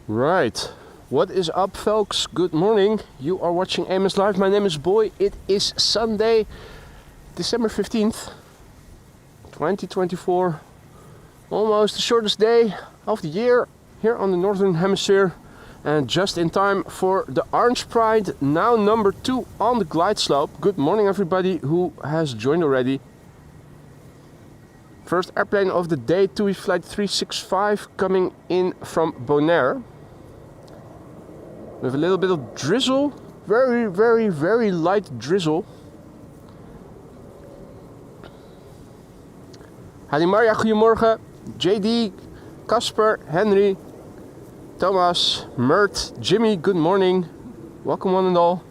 Right, what is up folks? Good morning. You are watching AMS Live. My name is Boy. It is Sunday, December 15th, 2024. Almost the shortest day of the year here on the Northern Hemisphere. And just in time for the Orange Pride, now number 2 on the glide slope. Good morning everybody who has joined already. First airplane of the day, Tui flight 365 coming in from Bonaire. With a little bit of drizzle, very light drizzle. Hadi Maria, goedemorgen. JD, Casper, Henry, Thomas, Mert, Jimmy, good morning. Welcome one and all.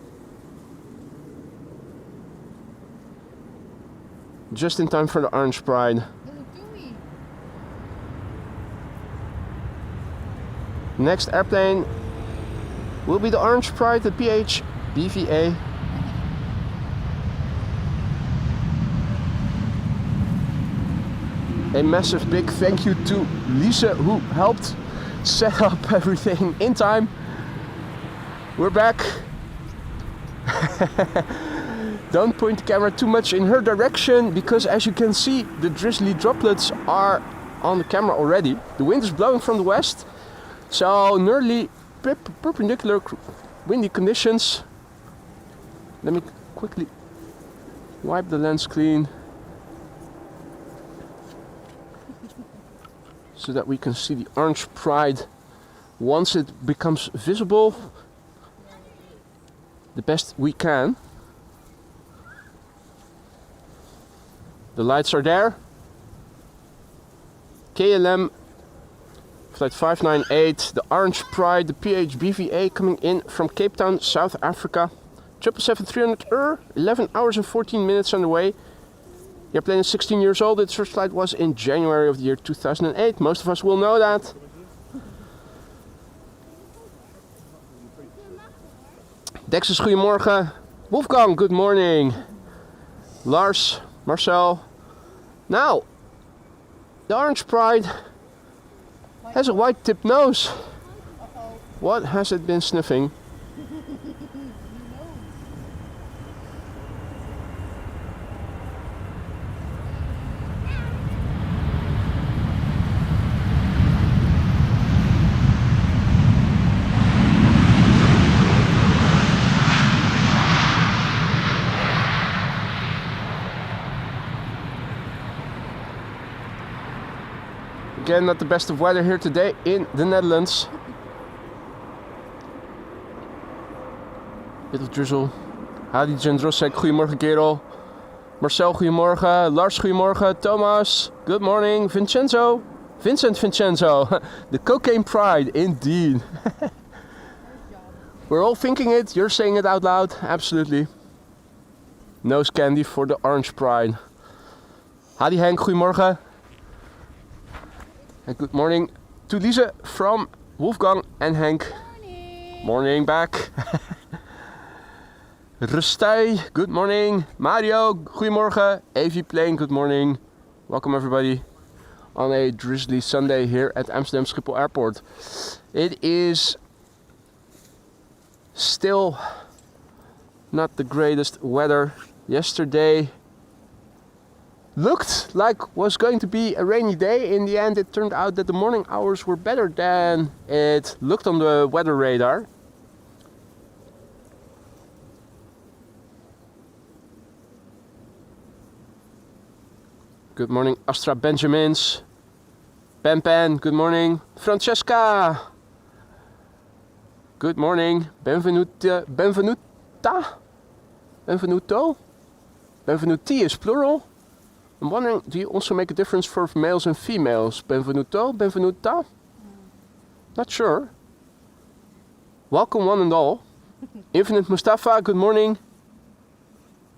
Just in time for the Orange Pride. Next airplane will be the Orange Pride, the PH BVA. A massive big thank you to Lisa who helped set up everything in time. We're back. Don't point the camera too much in her direction because as you can see the drizzly droplets are on the camera already. The wind is blowing from the west, so nearly perpendicular windy conditions. Let me quickly wipe the lens clean so that we can see the Orange Pride once it becomes visible the best we can. The lights are there. KLM Flight 598, the Orange Pride, the PH BVA coming in from Cape Town, South Africa. 777-300 11 hours and 14 minutes on the way. The airplane is 16 years old. Its first flight was in January of the year 2008. Most of us will know that. Dexus, goedemorgen. Wolfgang, good morning. Lars, Marcel. Now, the Orange Pride has a white tip nose. What has it been sniffing? Again, not the best of weather here today in the Netherlands. Bit of drizzle. Hadi Jendrosek, goedemorgen kerel. Marcel, goedemorgen. Lars, goedemorgen. Thomas, good morning. Vincenzo, Vincenzo. The Cocaine Pride, indeed. We're all thinking it, you're saying it out loud. Absolutely. Nose candy for the Orange Pride. Hadi Henk, goedemorgen. And good morning to Lisa from Wolfgang and Henk. Morning back. Rustai, good morning. Mario, goedemorgen. Aviplane, good morning. Welcome everybody on a drizzly Sunday here at Amsterdam Schiphol Airport. It is still not the greatest weather. Yesterday looked like was going to be a rainy day. In the end, it turned out that the morning hours were better than it looked on the weather radar. Good morning, Astra Benjamins. Pan, good morning. Francesca, good morning. Benvenuto? Benvenuti is plural. I'm wondering, do you also make a difference for males and females? Benvenuto? Benvenuta? Not sure. Welcome one and all. Infinite Mustafa, good morning.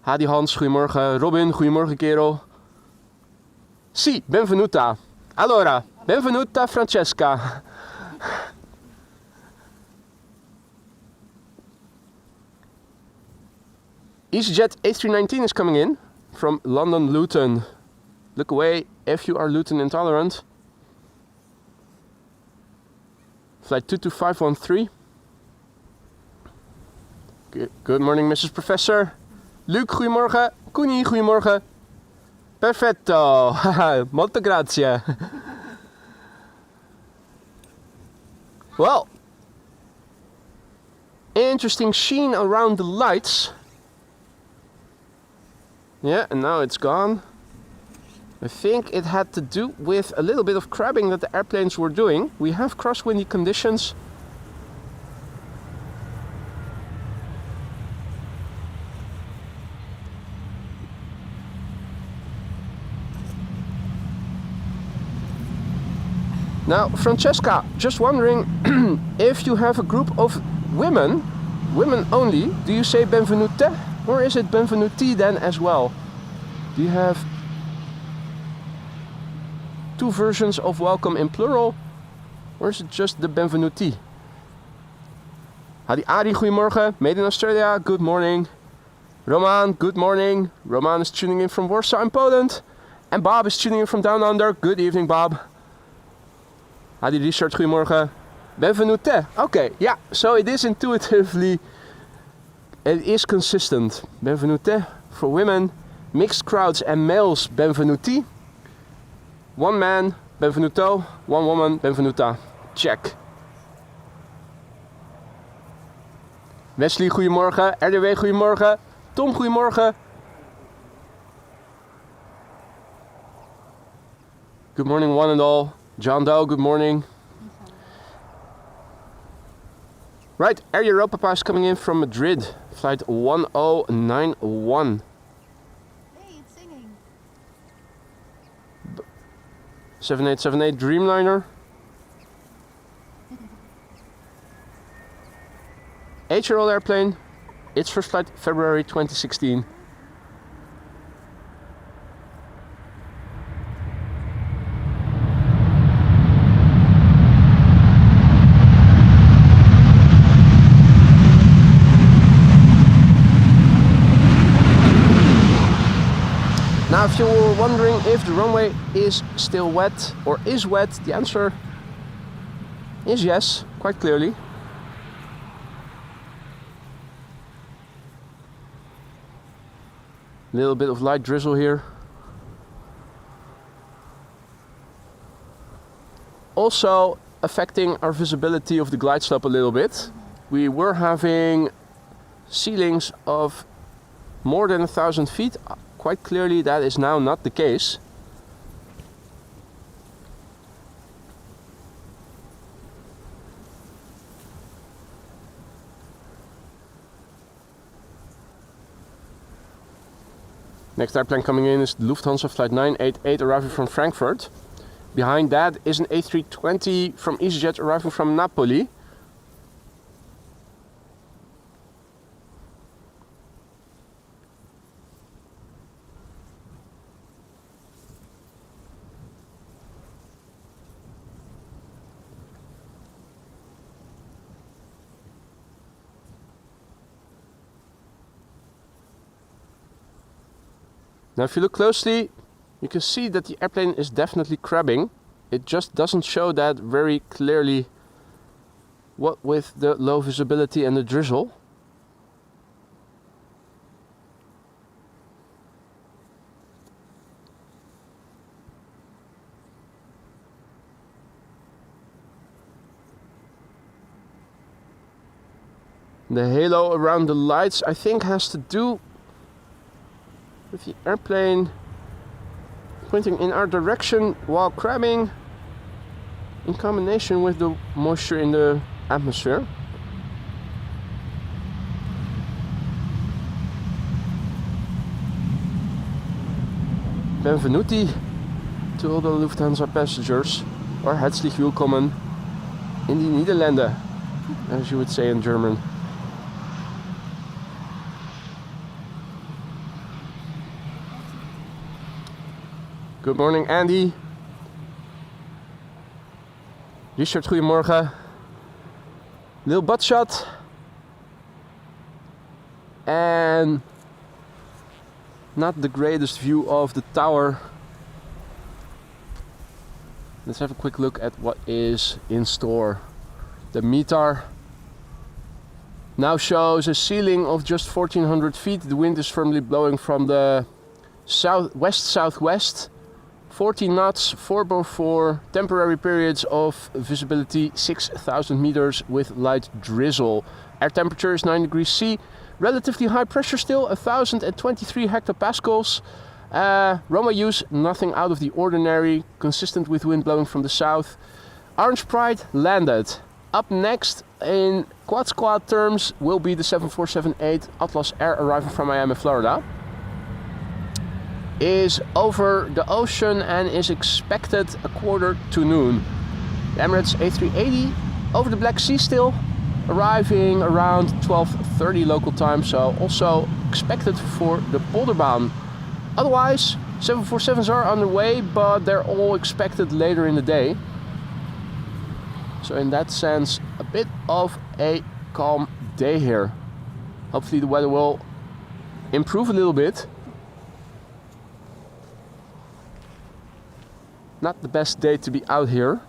Hadi Hans, goedemorgen. Robin, goedemorgen kerel. Si, benvenuta. Allora, benvenuta Francesca. EasyJet A380 is coming in from London Luton. Look away if you are Luton intolerant. Flight 22513. Good morning, Mrs. Professor. Luc, goedemorgen. Koenie, goedemorgen. Perfetto. Molto grazie. Well, interesting sheen around the lights. Yeah, and now it's gone. I think it had to do with a little bit of crabbing that the airplanes were doing. We have crosswindy conditions. Now, Francesca, just wondering if you have a group of women only, do you say benvenute or is it benvenuti then as well? Do you have two versions of welcome in plural or is it just the benvenuti? Hadi Ari, goedemorgen. Made in Australia, good morning. Roman, good morning. Roman is tuning in from Warsaw in Poland. And Bob is tuning in from Down Under. Good evening, Bob. Hadi Richard, goedemorgen. Benvenute. Okay, yeah, so it is intuitively, it is consistent. Benvenute for women, mixed crowds and males, benvenuti. One man, benvenuto. One woman, benvenuta. Check. Wesley, goedemorgen. RDW, goedemorgen. Tom, goedemorgen. Good morning, one and all. John Doe, good morning. Right, Air Europa is coming in from Madrid, flight 1091. Hey, it's singing. 7878 Dreamliner. 8-year-old airplane. Its first flight February 2016. Now, if you were wondering if the runway is still wet or is wet, the answer is yes, quite clearly. A little bit of light drizzle here. Also affecting our visibility of the glide slope a little bit. We were having ceilings of more than 1,000 feet. Quite clearly that is now not the case. Next airplane coming in is the Lufthansa flight 988 arriving from Frankfurt. Behind that is an A320 from EasyJet arriving from Napoli. Now if you look closely, you can see that the airplane is definitely crabbing. It just doesn't show that very clearly, what with the low visibility and the drizzle. The halo around the lights, I think, has to do with the airplane pointing in our direction while crabbing, in combination with the moisture in the atmosphere. Benvenuti to all the Lufthansa passengers, or herzlich willkommen in die Niederlanden, as you would say in German. Good morning, Andy. Richard, goedemorgen. Lil Buttshot. And not the greatest view of the tower. Let's have a quick look at what is in store The METAR now shows a ceiling of just 1400 feet. The wind is firmly blowing from the southwest. 40 knots, 4x4, temporary periods of visibility 6,000 meters with light drizzle. Air temperature is 9 degrees C. Relatively high pressure still, 1023 hectopascals. Runway use, nothing out of the ordinary, consistent with wind blowing from the south. Orange Pride landed. Up next in quad squad terms will be the 7478 Atlas Air arriving from Miami, Florida. Is over the ocean and is expected a quarter to noon. The Emirates A380 over the Black Sea still, arriving around 12:30 local time, so also expected for the Polderbaan. Otherwise, 747s are underway, but they're all expected later in the day. So in that sense, a bit of a calm day here. Hopefully the weather will improve a little bit. Not the best day to be out here.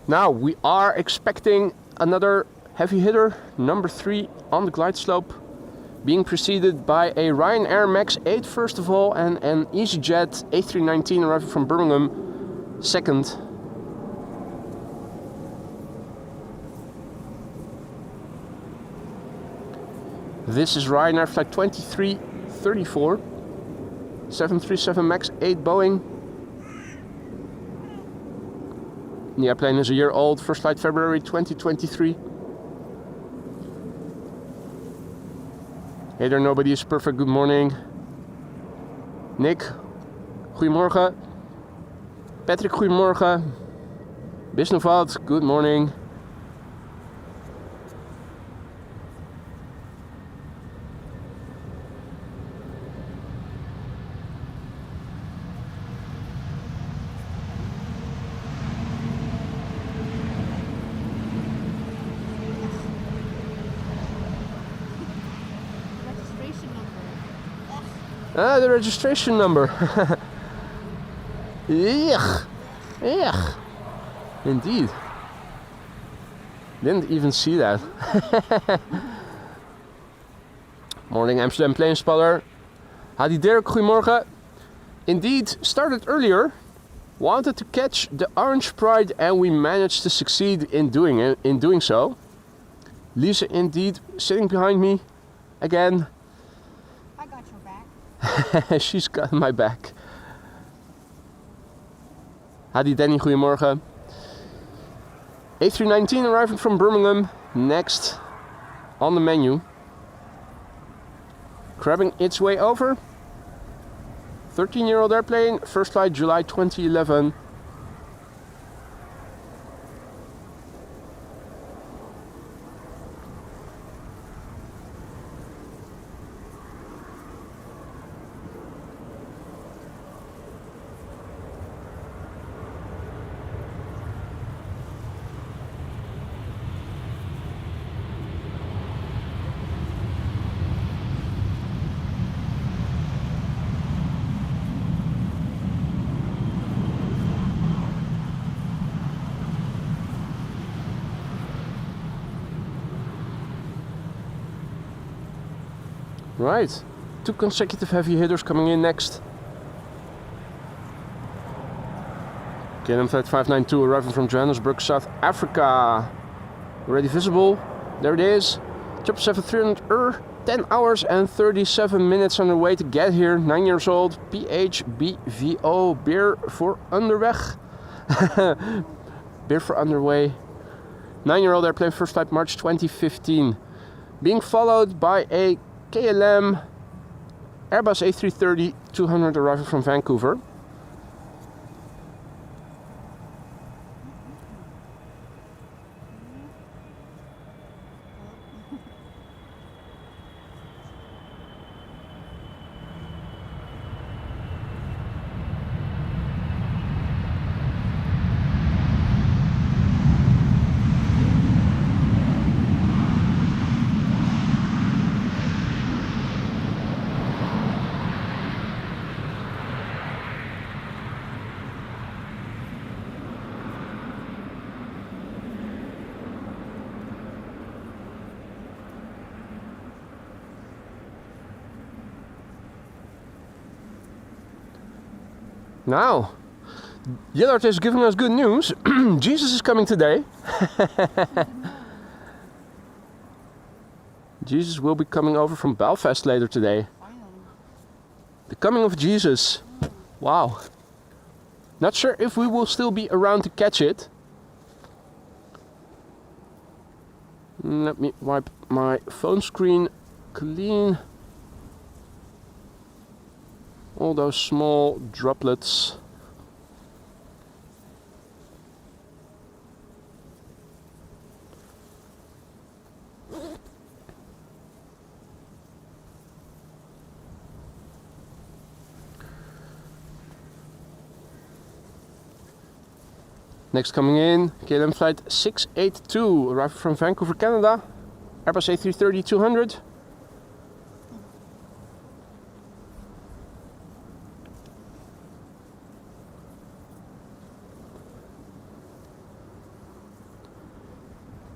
Now we are expecting another heavy hitter, number 3 on the glide slope, being preceded by a Ryanair Max 8 first of all and an EasyJet A319 arriving from Birmingham second. This is Ryanair flight 2334, 737 Max 8 Boeing. The airplane is a year old, first flight February 2023. Hey there, nobody is perfect, good morning. Nick, goedemorgen. Patrick, goedemorgen. Bisnovat, good morning. Ah, the registration number. Yuck. Yuck. Indeed. Didn't even see that. Morning Amsterdam planespotter. Hadi Dirk, goedemorgen. Indeed, started earlier. Wanted to catch the Orange Pride and we managed to succeed in doing so. Lisa indeed sitting behind me again. She's got my back. Hadi Danny, goedemorgen. A319 arriving from Birmingham, next on the menu. Grabbing its way over. 13-year-old airplane, first flight July 2011. Right, 2 consecutive heavy hitters coming in next. KLM Flight 592 arriving from Johannesburg, South Africa. Already visible, there it is. 777-300 10 hours and 37 minutes on the way to get here. 9 years old, PHBVO, beer for underweg. Beer for underway. 9-year-old airplane, first flight March 2015. Being followed by a KLM Airbus A330 200 arriving from Vancouver. Now, Yellard is giving us good news. Jesus is coming today. Jesus will be coming over from Belfast later today. Finally. The coming of Jesus. Wow. Not sure if we will still be around to catch it. Let me wipe my phone screen clean. All those small droplets. Next coming in, KLM flight 682, arriving from Vancouver, Canada. Airbus A330-200.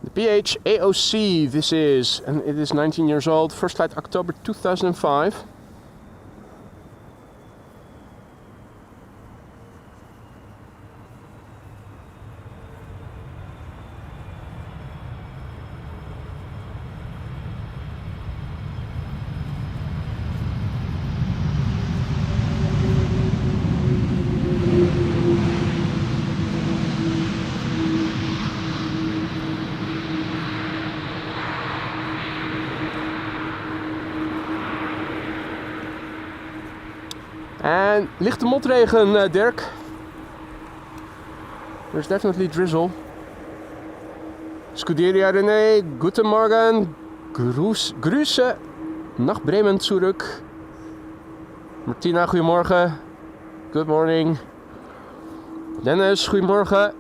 The PH AOC this is, and it is 19 years old. First flight October 2005. En lichte motregen, Dirk. There's definitely drizzle. Scuderia René, guten Morgen. Grüße nach Bremen zurück. Martina, goedemorgen. Good morning. Dennis, goedemorgen.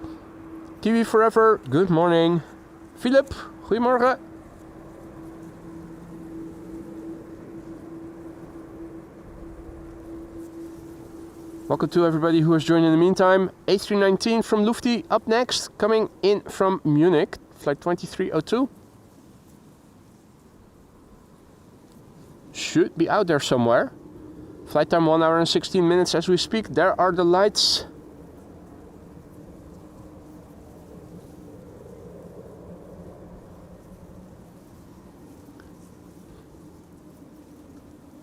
Kiwi Forever, good morning. Philip, goedemorgen. Welcome to everybody who has joined in the meantime. A319 from Lufti up next, coming in from Munich, flight 2302. Should be out there somewhere. Flight time 1 hour and 16 minutes as we speak. There are the lights.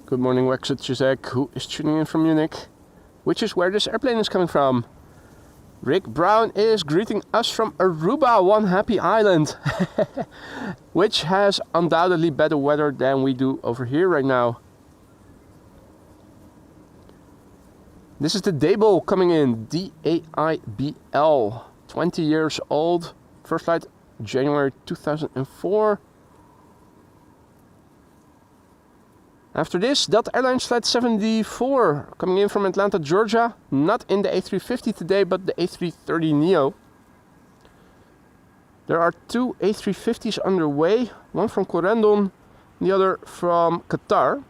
Good morning, Wexit Chizek, who is tuning in from Munich. Which is where this airplane is coming from. Rick Brown is greeting us from Aruba, one happy island. Which has undoubtedly better weather than we do over here right now. This is the Daibel coming in, D-A-I-B-L. 20 years old, first flight January 2004. After this, Delta Airlines Flight 74 coming in from Atlanta, Georgia. Not in the A350 today, but the A330neo. There are two A350s underway, one from Corendon, the other from Qatar.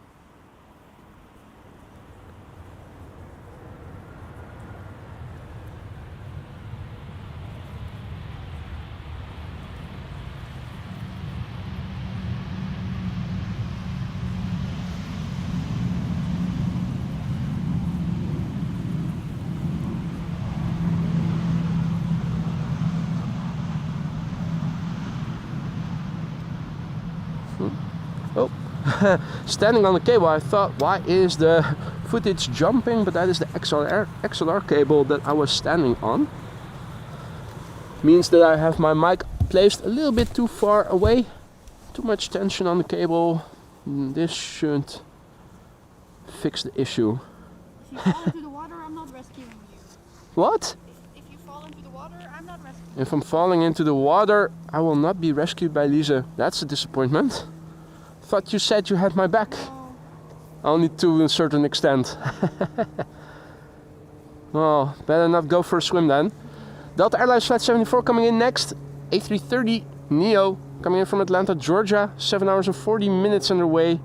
Oh, standing on the cable, I thought, why is the footage jumping? But that is the XLR cable that I was standing on. Means that I have my mic placed a little bit too far away. Too much tension on the cable. This shouldn't fix the issue. If you fall into the water, I'm not rescuing you. What? If you fall into the water, I'm not rescuing you. If I'm falling into the water, I will not be rescued by Lise. That's a disappointment. Thought you said you had my back. No. Only to a certain extent. Well, better not go for a swim then. Delta Airlines Flight 74 coming in next. A330neo coming in from Atlanta, Georgia. 7 hours and 40 minutes underway.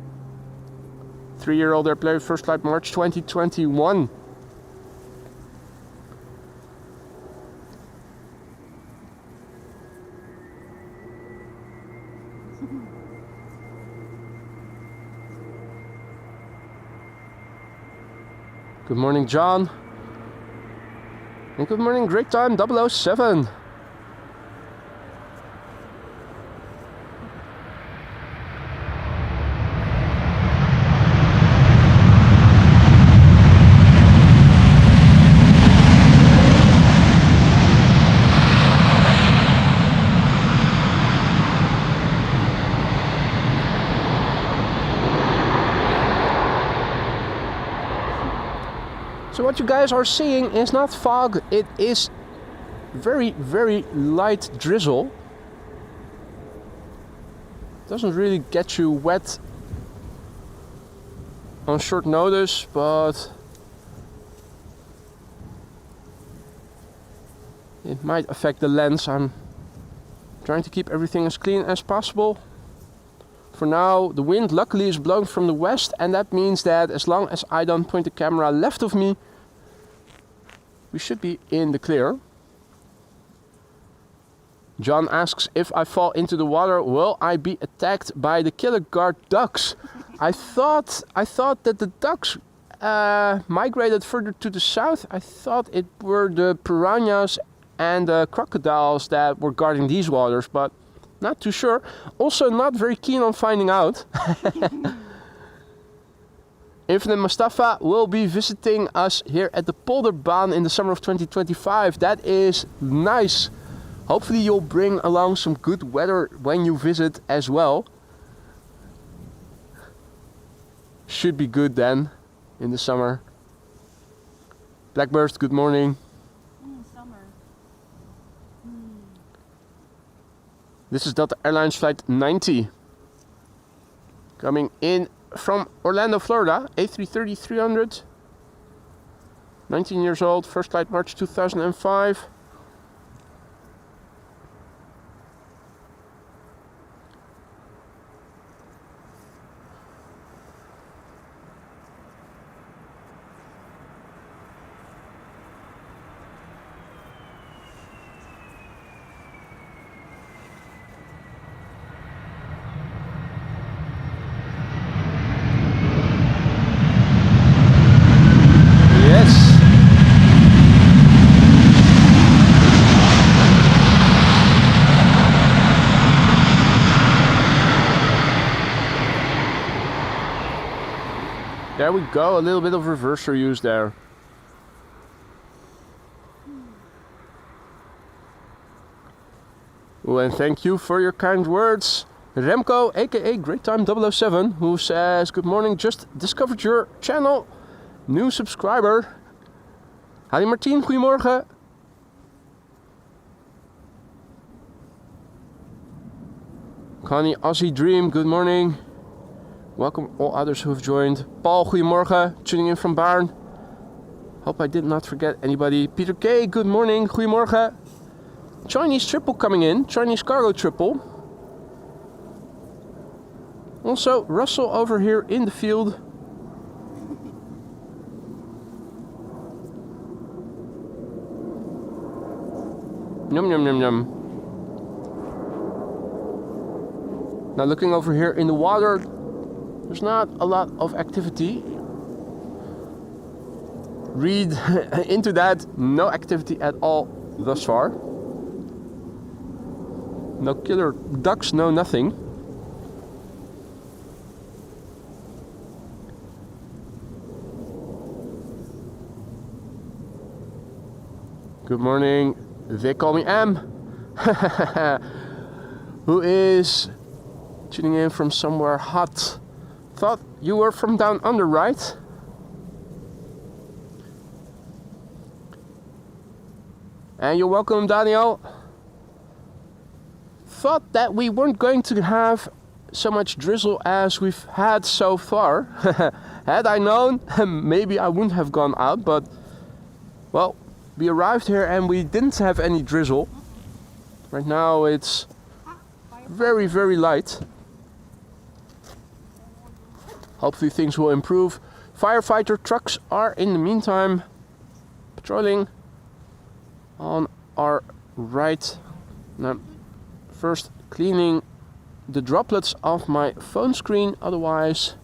3-year-old airplane, first flight March 2021. Good morning, John. And good morning, great time 007. So what you guys are seeing is not fog, it is very, very light drizzle. Doesn't really get you wet on short notice, but it might affect the lens. I'm trying to keep everything as clean as possible. For now, the wind luckily is blowing from the west, and that means that as long as I don't point the camera left of me, we should be in the clear. John asks, if I fall into the water, will I be attacked by the killer guard ducks? I thought that the ducks migrated further to the south. I thought it were the piranhas and the crocodiles that were guarding these waters, but not too sure. Also not very keen on finding out. Infinite Mustafa will be visiting us here at the Polderbaan in the summer of 2025. That is nice. Hopefully you'll bring along some good weather when you visit as well. Should be good then in the summer. Blackburst, good morning. Summer. This is Delta Airlines flight 90. Coming in from Orlando, Florida, A330-300. 19 years old, first flight March 2005. There we go, a little bit of reverser use there. Oh, and thank you for your kind words. Remco, aka Great Time 007, who says, good morning, just discovered your channel. New subscriber. Hadi Martien, goedemorgen. Connie, Aussie Dream, good morning. Welcome all others who have joined. Paul, goedemorgen, tuning in from Baarn. Hope I did not forget anybody. Peter K, good morning, goedemorgen. Chinese triple coming in, Chinese cargo triple. Also, Russell over here in the field. Yum, yum, yum, yum. Now looking over here in the water, there's not a lot of activity. Read into that, no activity at all thus far. No killer ducks, no nothing. Good morning, they call me Am. Who is tuning in from somewhere hot. Thought you were from down under, right? And you're welcome, Daniel. Thought that we weren't going to have so much drizzle as we've had so far. Had I known, maybe I wouldn't have gone out, but well, we arrived here and we didn't have any drizzle. Right now it's very, very light. Hopefully things will improve. Firefighter trucks are in the meantime patrolling on our right. Now, first cleaning the droplets off my phone screen, otherwise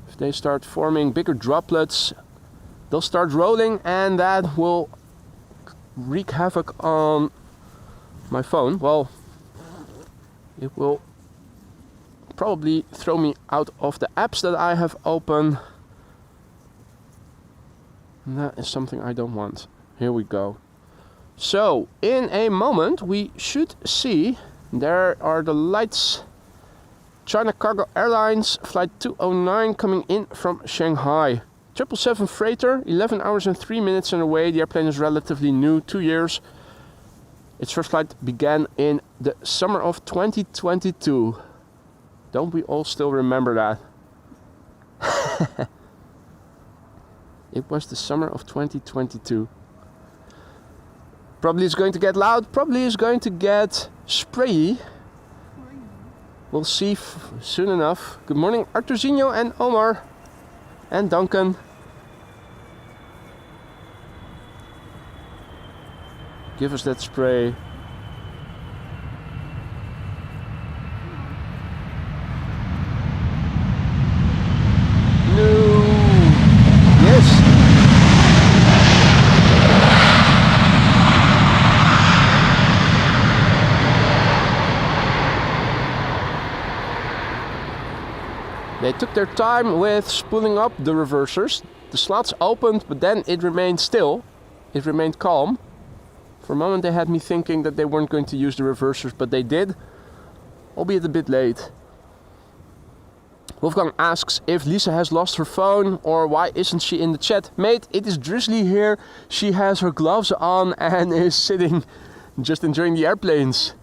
if they start forming bigger droplets, they'll start rolling, and that will wreak havoc on my phone. Well, it will probably throw me out of the apps that I have open. And that is something I don't want. Here we go. So, in a moment, we should see, there are the lights. China Cargo Airlines, flight 209 coming in from Shanghai. 777 freighter, 11 hours and 3 minutes on the way. The airplane is relatively new, 2 years. Its first flight began in the summer of 2022. Don't we all still remember that? It was the summer of 2022. Probably is going to get loud, probably is going to get sprayy. We'll see soon enough. Good morning, Arturzinho and Omar and Duncan. Give us that spray. No. Yes. They took their time with spooling up the reversers. The slots opened, but then it remained still. It remained calm. For a moment they had me thinking that they weren't going to use the reversers, but they did, albeit a bit late. Wolfgang asks if Lisa has lost her phone or why isn't she in the chat. Mate, it is drizzly here. She has her gloves on and is sitting just enjoying the airplanes.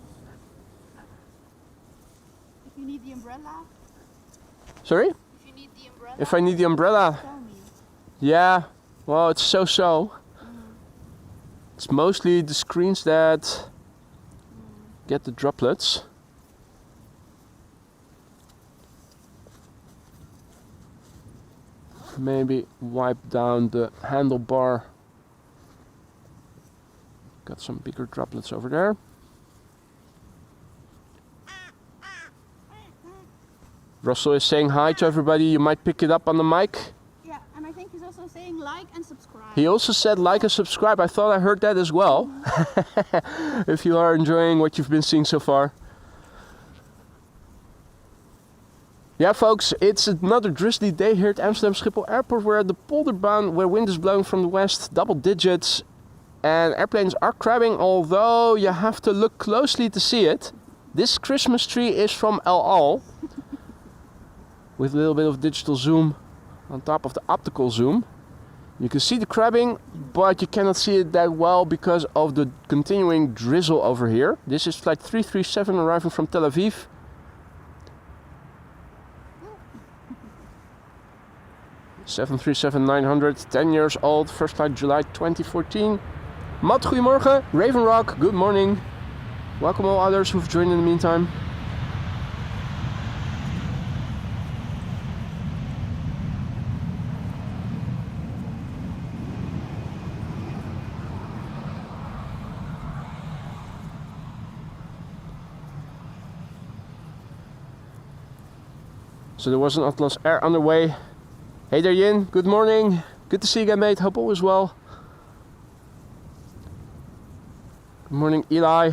If you need the umbrella. Sorry? If you need the umbrella. If I need the umbrella. Tell me. Yeah, well, it's so-so. It's mostly the screens that get the droplets. Maybe wipe down the handlebar. Got some bigger droplets over there. Russell is saying hi to everybody. You might pick it up on the mic. Yeah, and I think he's also saying like and subscribe. He also said like and subscribe. I thought I heard that as well. If you are enjoying what you've been seeing so far. Yeah, folks, it's another drizzly day here at Amsterdam Schiphol Airport. We're at the Polderbaan where wind is blowing from the west, double digits. And airplanes are crabbing, although you have to look closely to see it. This Christmas tree is from El Al. With a little bit of digital zoom on top of the optical zoom. You can see the crabbing, but you cannot see it that well because of the continuing drizzle over here. This is flight 337 arriving from Tel Aviv. Seven 737-900, 10 years old, first flight July 2014. Matt, goedemorgen. Raven Rock, good morning. Welcome all others who've joined in the meantime. So there was an Atlas Air underway. Hey there, Yin. Good morning. Good to see you again, mate. Hope all is well. Good morning, Eli.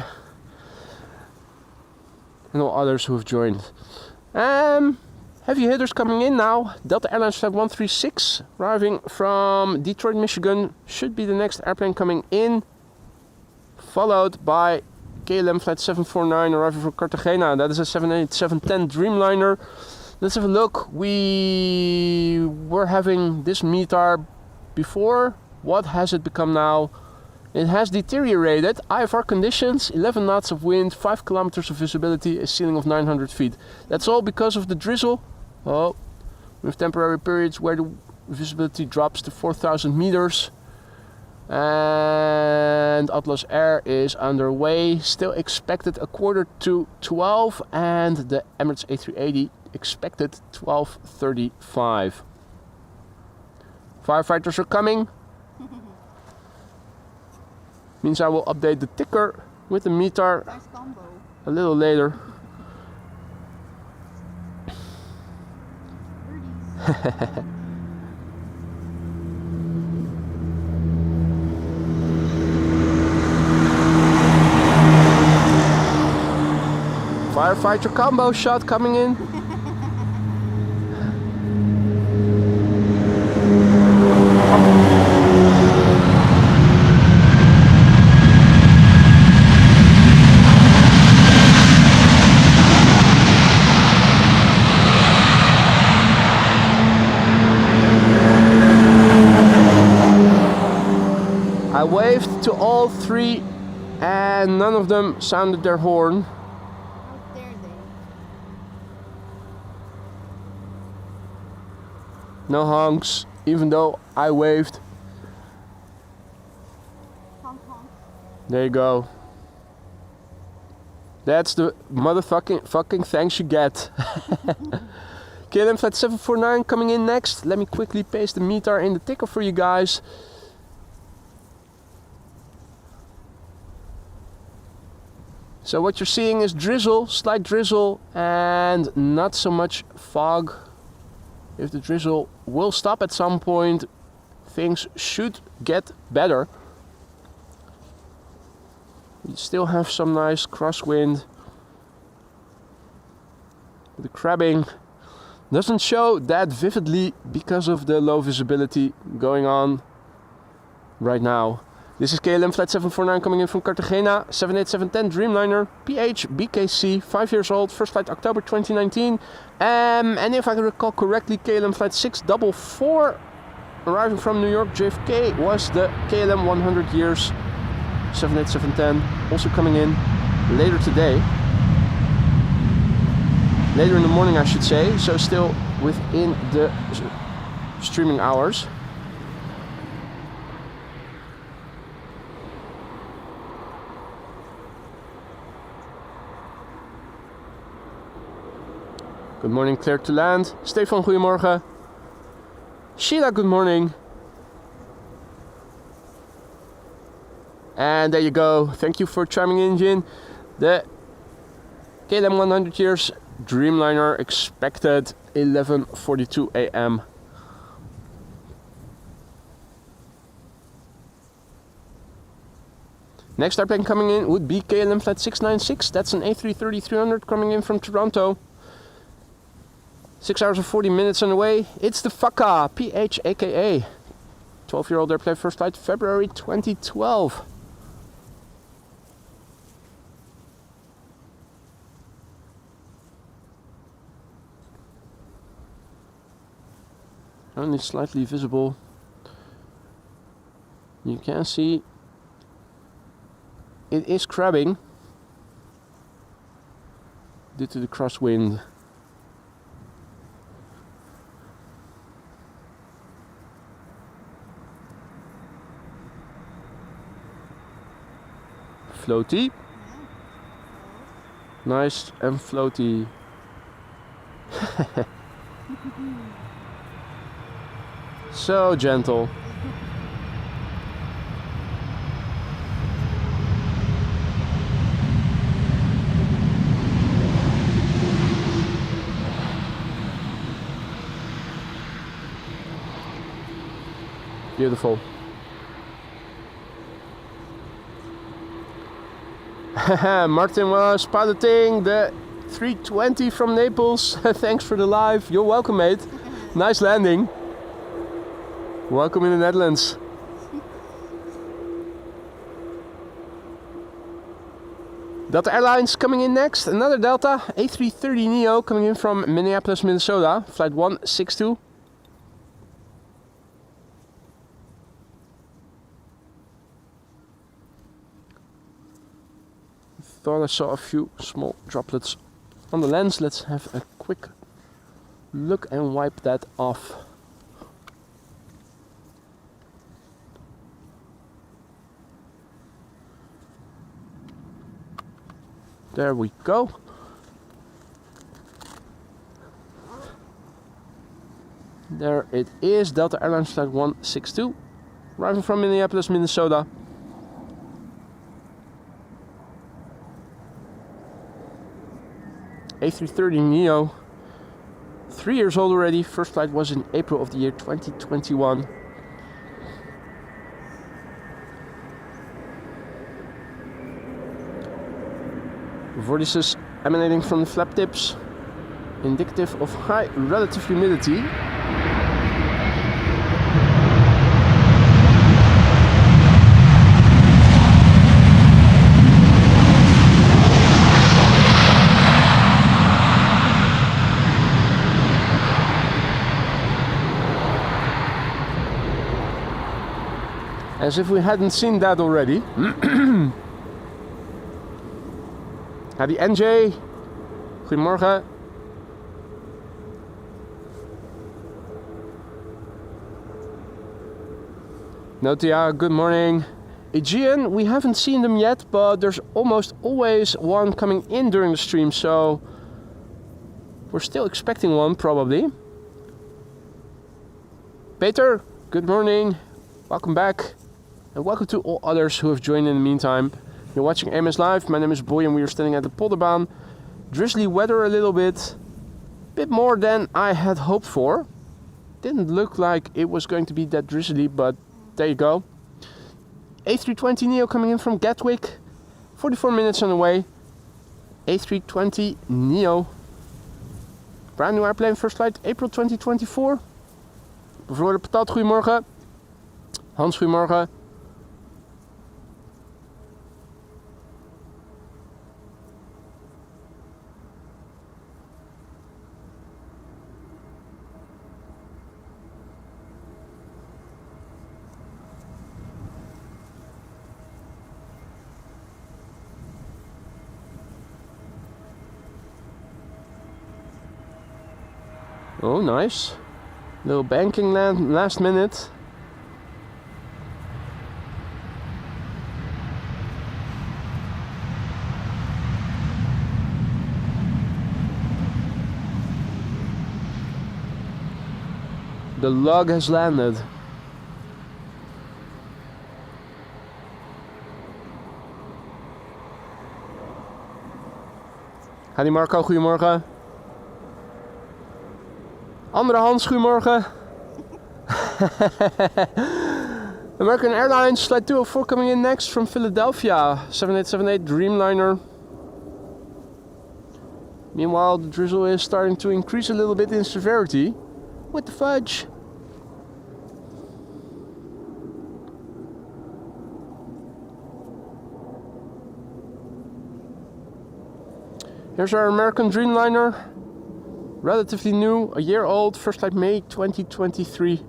And all others who have joined. Heavy hitters coming in now. Delta Airlines Flight 136 arriving from Detroit, Michigan. Should be the next airplane coming in. Followed by KLM Flight 749 arriving from Cartagena. That is a 787-10 Dreamliner. Let's have a look. We were having this METAR before. What has it become now? It has deteriorated. IFR conditions, 11 knots of wind, 5 kilometers of visibility, a ceiling of 900 feet. That's all because of the drizzle. Oh, with temporary periods where the visibility drops to 4,000 meters. And Atlas Air is underway. Still expected a quarter to 12. And the Emirates A380 expected 12:35. Firefighters are coming. Means I will update the ticker with the METAR Nice combo. a little later. Starfighter combo shot coming in. I waved to all three and none of them sounded their horn. How dare they? No honks, even though I waved. Honk honk. There you go. That's the motherfucking thanks you get. KLM flight 749 coming in next. Let me quickly paste the meter in the ticker for you guys. So what you're seeing is drizzle, slight drizzle, and not so much fog. If the drizzle will stop at some point, things should get better. We still have some nice crosswind. The crabbing doesn't show that vividly because of the low visibility going on right now. This is KLM flight 749 coming in from Cartagena, 787-10 Dreamliner, PH BKC, 5 years old, first flight October 2019. And if I recall correctly, KLM flight 644 arriving from New York JFK was the KLM 100 years 787-10, also coming in later today. Later in the morning, I should say, so still within the streaming hours. Good morning, clear to land. Stefan, goedemorgen. Sheila, good morning. And there you go. Thank you for chiming in, Jin. The KLM 100 years Dreamliner expected 11:42 a.m. Next airplane coming in would be KLM flight 696. That's an A330-300 coming in from Toronto. 6 hours and 40 minutes on the way. It's the FACA PH aka 12-year-old airplane, first flight February 2012. Only slightly visible. You can see it is crabbing due to the crosswind. Floaty. Nice and floaty. So gentle. Beautiful. Martin was piloting the 320 from Naples. Thanks for the live. You're welcome, mate. Nice landing. Welcome in the Netherlands. Delta Airlines coming in next. Another Delta A330neo coming in from Minneapolis, Minnesota. Flight 162. Thought I saw a few small droplets on the lens. Let's have a quick look and wipe that off. There we go. There it is, Delta Airlines flight 162, arriving from Minneapolis, Minnesota. A330neo, 3 years old already. First flight was in April of the year 2021. Vortices emanating from the flap tips, indicative of high relative humidity. As if we hadn't seen that already. Howdy NJ. Goedemorgen. Notia, good morning. Aegean, we haven't seen them yet, but there's almost always one coming in during the stream, so we're still expecting one probably. Peter, good morning. Welcome back. And welcome to all others who have joined in the meantime. You're watching AMS Live. My name is Boy and we are standing at the Polderbaan. Drizzly weather a little bit more than I had hoped for. Didn't look like it was going to be that drizzly, but there you go. A320 Neo coming in from Gatwick. 44 minutes on the way. A320 Neo. Brand new airplane, first flight April 2024. Mevrouw de Patat, goedemorgen. Hans, goedemorgen. Oh, nice. Little banking land last minute. The log has landed. Hadi Marco, goedemorgen. Andere Hans, goedemorgen. American Airlines, flight 204 coming in next from Philadelphia. 7878 Dreamliner. Meanwhile, the drizzle is starting to increase a little bit in severity. What the fudge? Here's our American Dreamliner. Relatively new, a year old, first flight May 2023.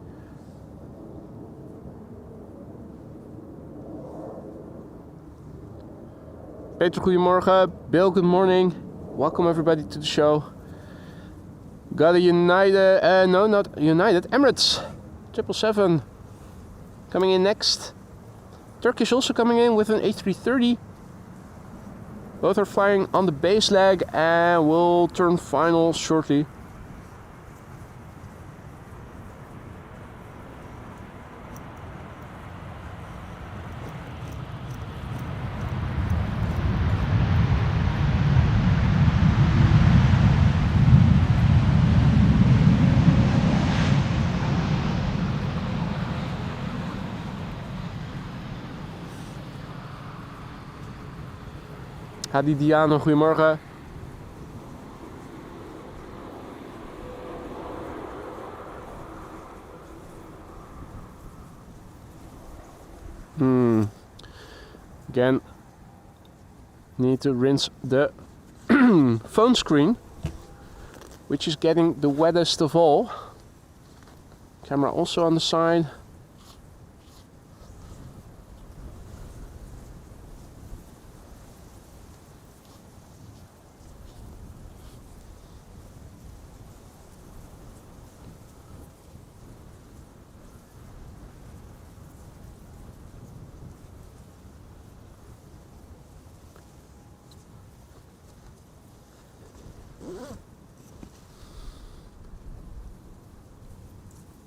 Peter, goedemorgen. Bill, good morning. Welcome everybody to the show. Got a United, no, not United, Emirates 777 coming in next. Turkish also coming in with an A330. Both are flying on the base leg and will turn final shortly. Hadi Diana, goedemorgen. Again, need to rinse the phone screen, which is getting the wettest of all. Camera also on the side.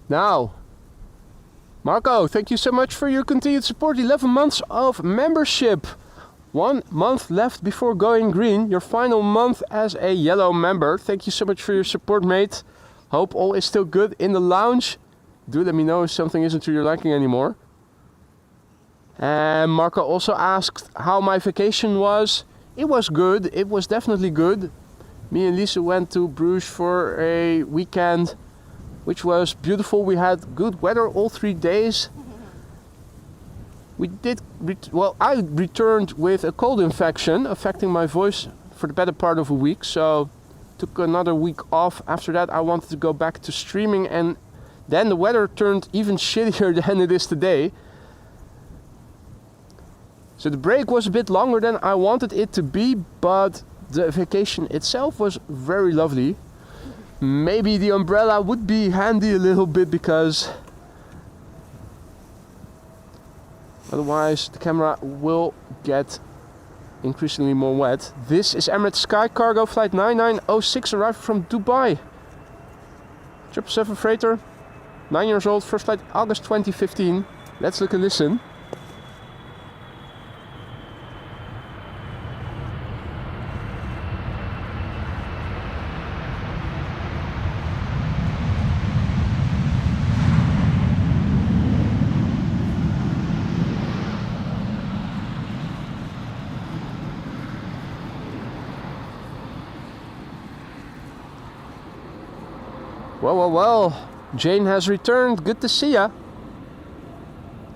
Now, Marco, thank you so much for your continued support. 11 months of membership. 1 month left before going green. Your final month as a yellow member. Thank you so much for your support, mate. Hope all is still good in the lounge. Do let me know if something isn't to your liking anymore. And Marco also asked how my vacation was. It was good. It was definitely good. Me and Lisa went to Bruges for a weekend, which was beautiful. We had good weather all 3 days. We did, I returned with a cold infection affecting my voice for the better part of a week, so took another week off. After that I wanted to go back to streaming, and then the weather turned even shittier than it is today. So the break was a bit longer than I wanted it to be, but the vacation itself was very lovely. Maybe the umbrella would be handy a little bit, because otherwise the camera will get increasingly more wet. This is Emirates Sky Cargo flight 9906 arriving from Dubai. 777 freighter, 9 years old, first flight August 2015. Let's look and listen. Well, Jane has returned. Good to see ya.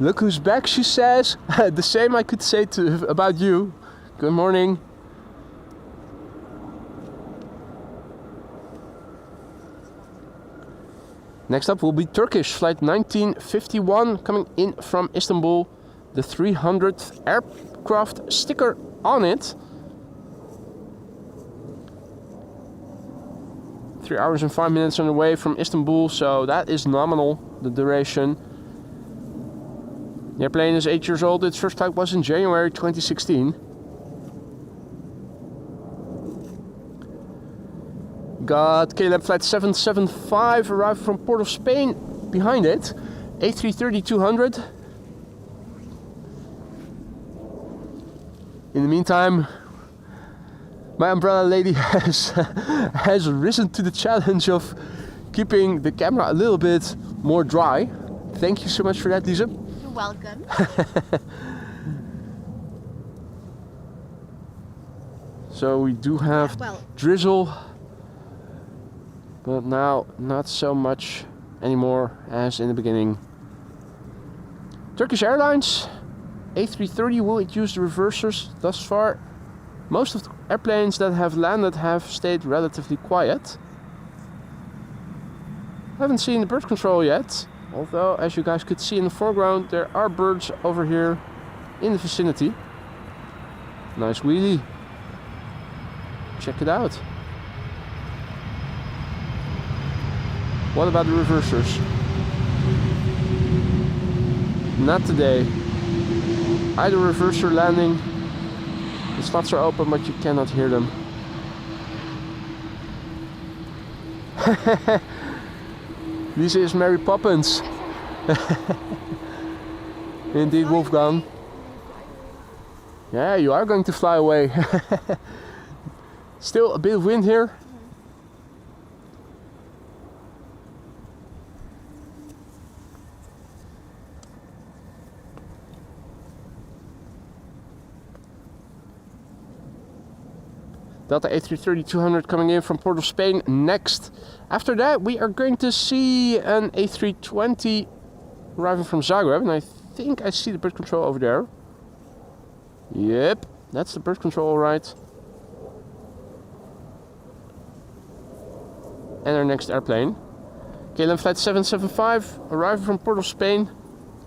Look who's back, she says. The same I could say about you. Good morning. Next up will be Turkish, flight 1951, coming in from Istanbul. The 300th aircraft sticker on it. 3 hours and 5 minutes on the way from Istanbul, so that is nominal, the duration. The airplane is 8 years old. Its first flight was in January 2016. Got KLM flight 775 arrived from Port of Spain behind it. A330-200. In the meantime, my umbrella lady has risen to the challenge of keeping the camera a little bit more dry. Thank you so much for that, Lisa. You're welcome. So we do have Drizzle, but now not so much anymore as in the beginning. Turkish Airlines, A330, will it use the reversers? Thus far, most of the airplanes that have landed have stayed relatively quiet. Haven't seen the bird control yet, although as you guys could see in the foreground there are birds over here in the vicinity. Nice wheelie. Check it out. What about the reversers? Not today. Either reverser landing. The slots are open, but you cannot hear them. This is Mary Poppins. Indeed, Wolfgang. Yeah, you are going to fly away. Still a bit of wind here. Delta A330-200 coming in from Port of Spain next. After that we are going to see an A320 arriving from Zagreb, and I think I see the bird control over there. Yep, that's the bird control, alright. And our next airplane. KLM flight 775 arriving from Port of Spain.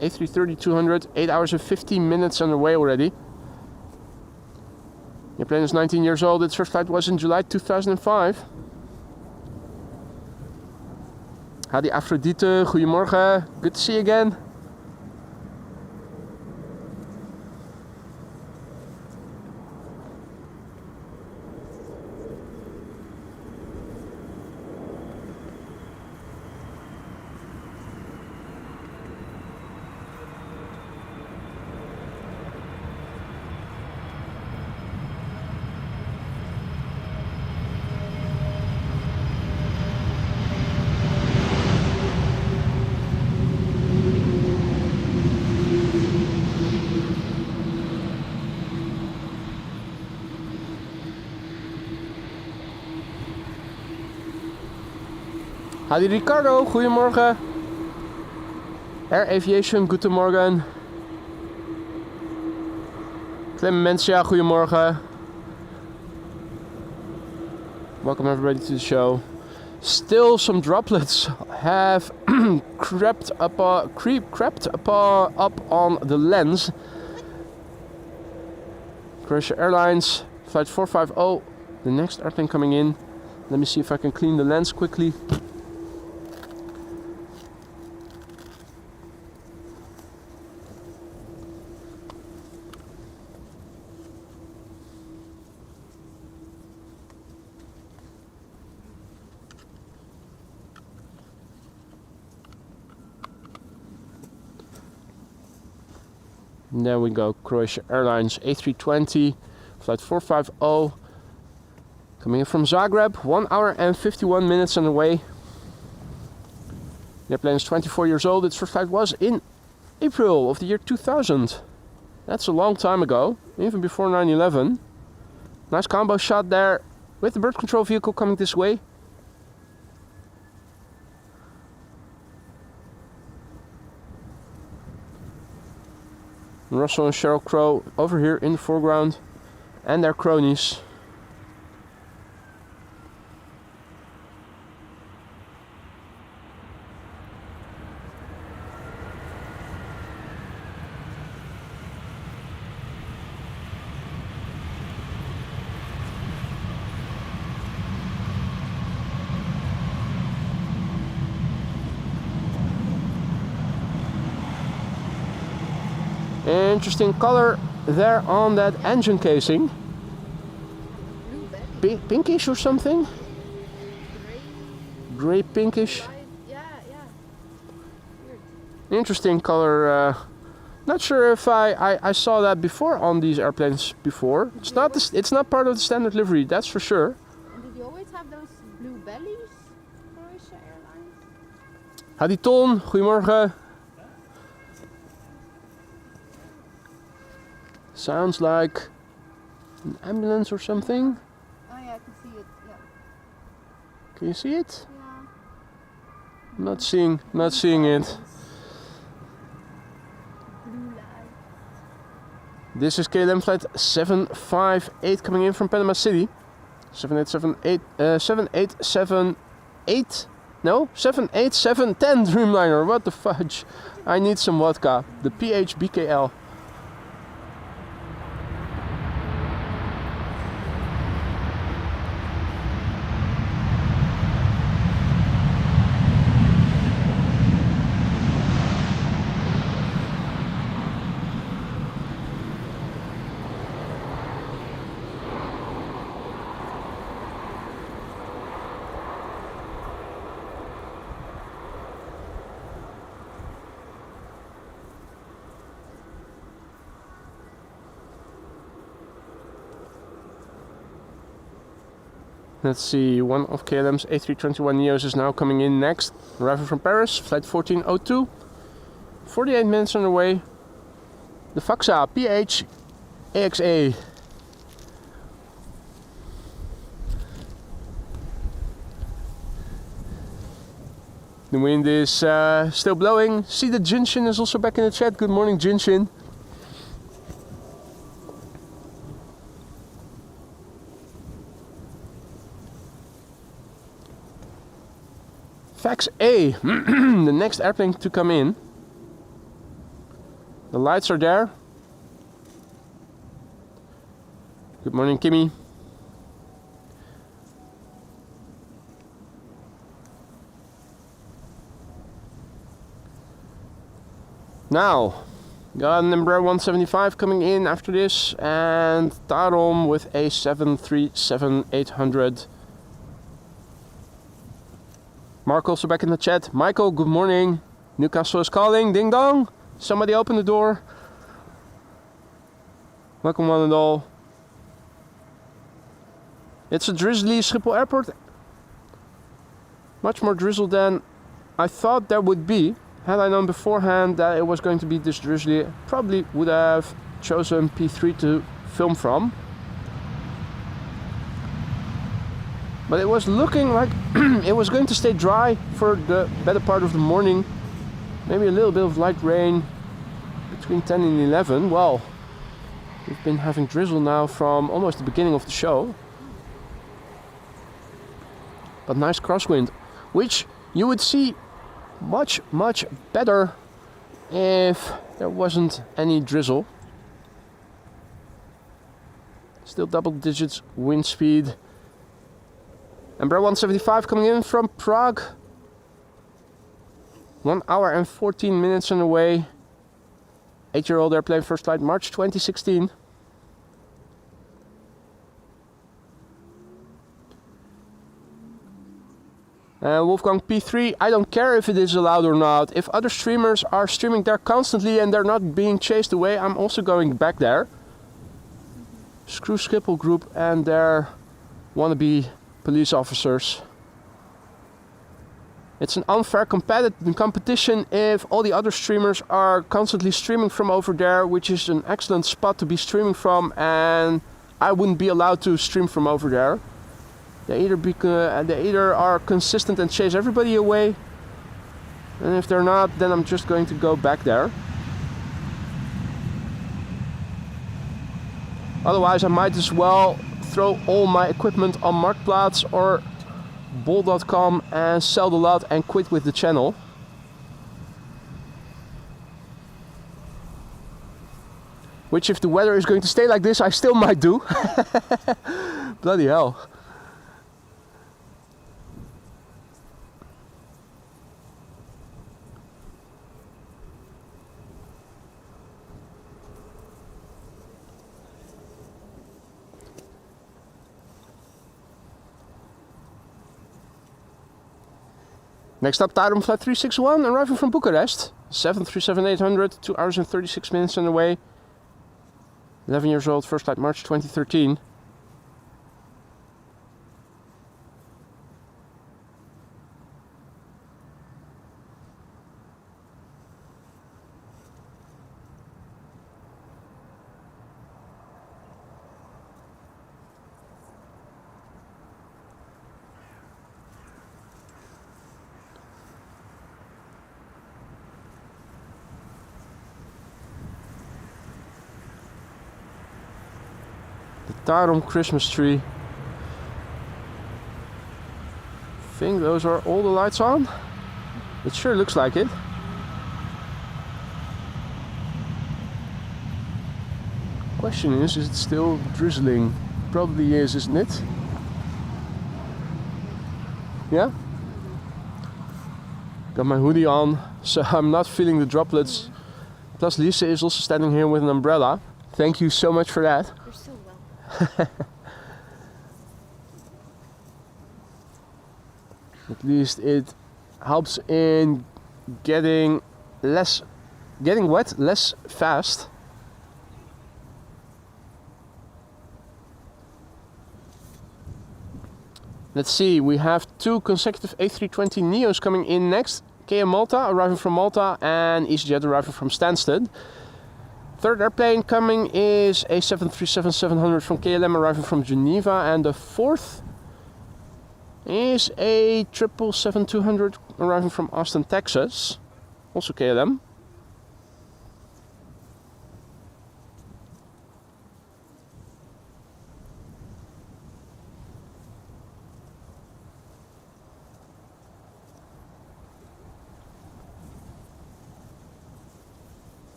A330-200, 8 hours and 15 minutes on the way already. The airplane is 19 years old. Its first flight was in July 2005. Hadi Aphrodite, goedemorgen. Good to see you again. Hadi Ricardo, goedemorgen. Air Aviation, guten Morgen. Clemencia, goedemorgen. Welcome everybody to the show. Still some droplets have crept up on the lens. Croatia Airlines, flight 450, the next airplane coming in. Let me see if I can clean the lens quickly. And there we go, Croatia Airlines A320, flight 450, coming in from Zagreb, 1 hour and 51 minutes on the way. The airplane is 24 years old, its first flight was in April of the year 2000. That's a long time ago, even before 9/11. Nice combo shot there with the bird control vehicle coming this way. Russell and Sheryl Crow over here in the foreground, and their cronies. Interesting color there on that engine casing. Blue belly. Pinkish or something? Gray pinkish. Yeah. Weird. Interesting color. Not sure if I saw that before on these airplanes before. It's not part of the standard livery, that's for sure. And did you always have those blue bellies, Croatia Airlines? Hadi Ton, goedemorgen. Sounds like an ambulance or something. Oh yeah, I can see it. Yeah. Can you see it? Yeah. Not seeing it. Blue light. This is KLM flight 758 coming in from Panama City. 78710 Dreamliner. What the fudge? I need some vodka. The PHBKL. Let's see, one of KLM's A321neos is now coming in next. Arriving from Paris, flight 1402. 48 minutes on the way. The Faxa PH AXA. The wind is still blowing. See that Jinshin is also back in the chat. Good morning, Jinshin. Fax A, the next airplane to come in. The lights are there. Good morning, Kimmy. Now, got an Embraer 175 coming in after this, and Tarom with a 737-800. Mark also back in the chat. Michael, good morning. Newcastle is calling. Ding dong. Somebody open the door. Welcome one and all. It's a drizzly Schiphol Airport. Much more drizzle than I thought there would be. Had I known beforehand that it was going to be this drizzly, I probably would have chosen P3 to film from. But it was looking like it was going to stay dry for the better part of the morning. Maybe a little bit of light rain between 10 and 11. Well, we've been having drizzle now from almost the beginning of the show. But nice crosswind, which you would see much better if there wasn't any drizzle. Still double digits wind speed. Embraer 175 coming in from Prague. 1 hour and 14 minutes on the way. 8-year-old airplane, first flight March 2016. Wolfgang P3, I don't care if it is allowed or not. If other streamers are streaming there constantly and they're not being chased away, I'm also going back there. Screw Schiphol Group and their wannabe police officers. It's an unfair competition if all the other streamers are constantly streaming from over there, which is an excellent spot to be streaming from, and I wouldn't be allowed to stream from over there. They either are consistent and chase everybody away, and if they're not, then I'm just going to go back there. Otherwise, I might as well throw all my equipment on Marktplaats or bol.com and sell the lot and quit with the channel. Which, if the weather is going to stay like this, I still might do. Bloody hell. Next up, Tarum Flight 361, arriving from Bucharest. 737-800, 2 hours and 36 minutes on the way. 11 years old, first flight March 2013. Tarum Christmas tree. Think those are all the lights on? It sure looks like it. Question is it still drizzling? Probably is, isn't it? Yeah? Got my hoodie on, so I'm not feeling the droplets. Plus Lisa is also standing here with an umbrella. Thank you so much for that. You're so welcome. At least it helps in getting wet less fast. Let's see, we have 2 consecutive A320 Neos coming in next. KM Malta arriving from Malta and EasyJet arriving from Stansted. Third airplane coming is a 737-700 from KLM arriving from Geneva, and the fourth is a 777-200 arriving from Austin, Texas, also KLM.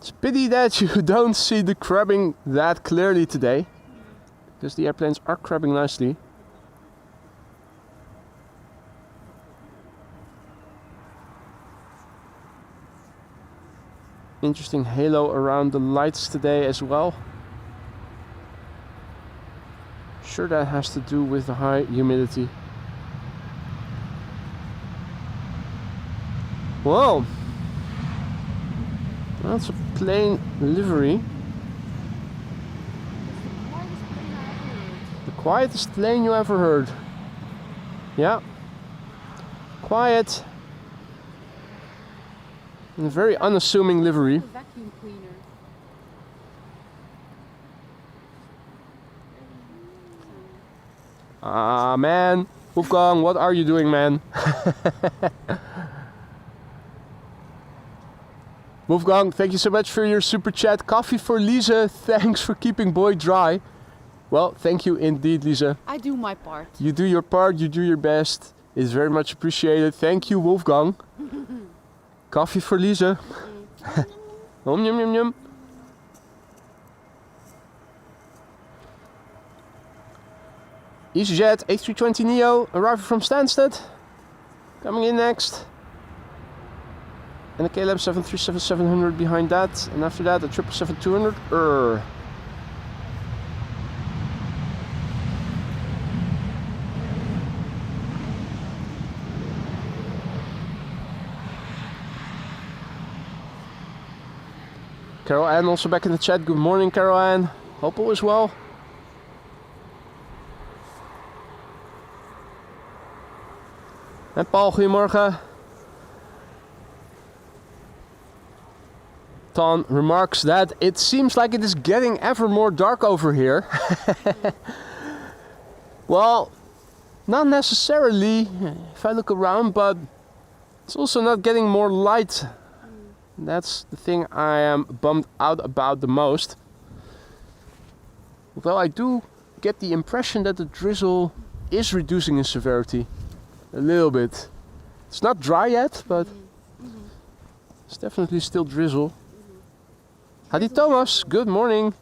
It's a pity that you don't see the crabbing that clearly today, because the airplanes are crabbing nicely. Interesting halo around the lights today as well. Sure, that has to do with the high humidity. Whoa! That's a plane livery. The quietest plane you ever heard. Yeah. Quiet In a very unassuming livery. A vacuum cleaner. Ah, man. Wolfgang, what are you doing, man? Wolfgang, thank you so much for your super chat. Coffee for Lisa. Thanks for keeping boy dry. Well, thank you indeed, Lisa. I do my part. You do your part, you do your best. It's very much appreciated. Thank you, Wolfgang. Coffee for Lisa. Yum, yum, yum, yum. EasyJet A320neo arriving from Stansted. Coming in next. And a KLM 737-700 behind that. And after that a 777-200. Carol Ann also back in the chat. Good morning, Carol Ann. Hope all is well. And Paul, goedemorgen. Ton remarks that it seems like it is getting ever more dark over here. Well, not necessarily if I look around, but it's also not getting more light. That's the thing I am bummed out about the most. Although I do get the impression that the drizzle is reducing in severity. A little bit. It's not dry yet, but it's definitely still drizzle. Hadi Thomas, good morning.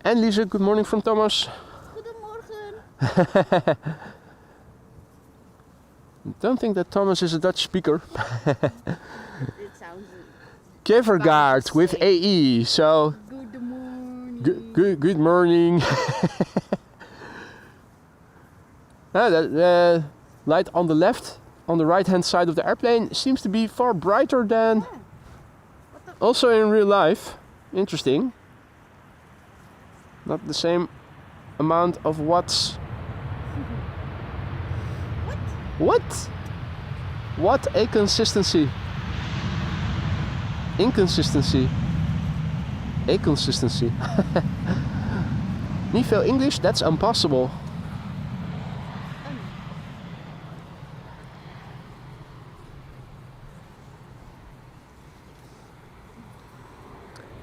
And Lisa, good morning from Thomas. Goedemorgen. Don't think that Thomas is a Dutch speaker. It sounds... Kevergaard with AE, so... Good morning. Good morning. The light on the left, on the right hand side of the airplane, seems to be far brighter than also in real life. Interesting. Not the same amount of watts. What? What a consistency. Inconsistency. A consistency. Niet veel English? That's impossible.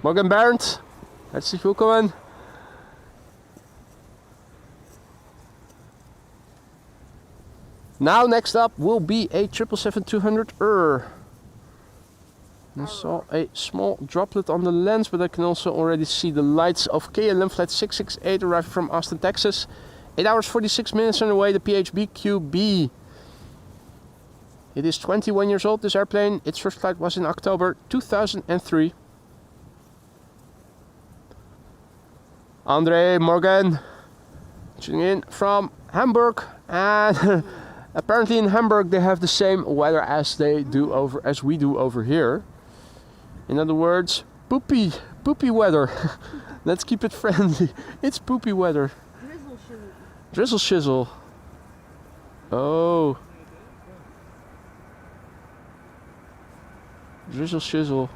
Morgen Bernd, herzlich willkommen. Now next up will be a 777-200. I saw a small droplet on the lens, but I can also already see the lights of KLM flight 668 arriving from Austin, Texas. 8 hours 46 minutes on the way, the PHB QB. It is 21 years old, this airplane. Its first flight was in October 2003. Andre Morgan, tuning in from Hamburg, and apparently in Hamburg they have the same weather as we do over here. In other words, poopy weather. Let's keep it friendly. It's poopy weather. Drizzle shizzle. Drizzle shizzle. Oh. Drizzle shizzle.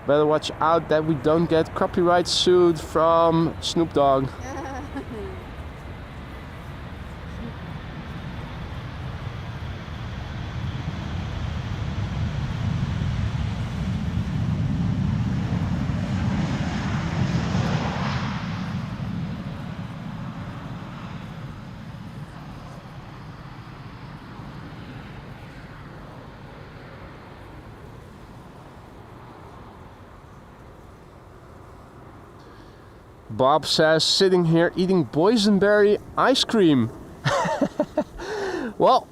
Better watch out that we don't get copyright sued from Snoop Dogg. Bob says, sitting here eating boysenberry ice cream. Well,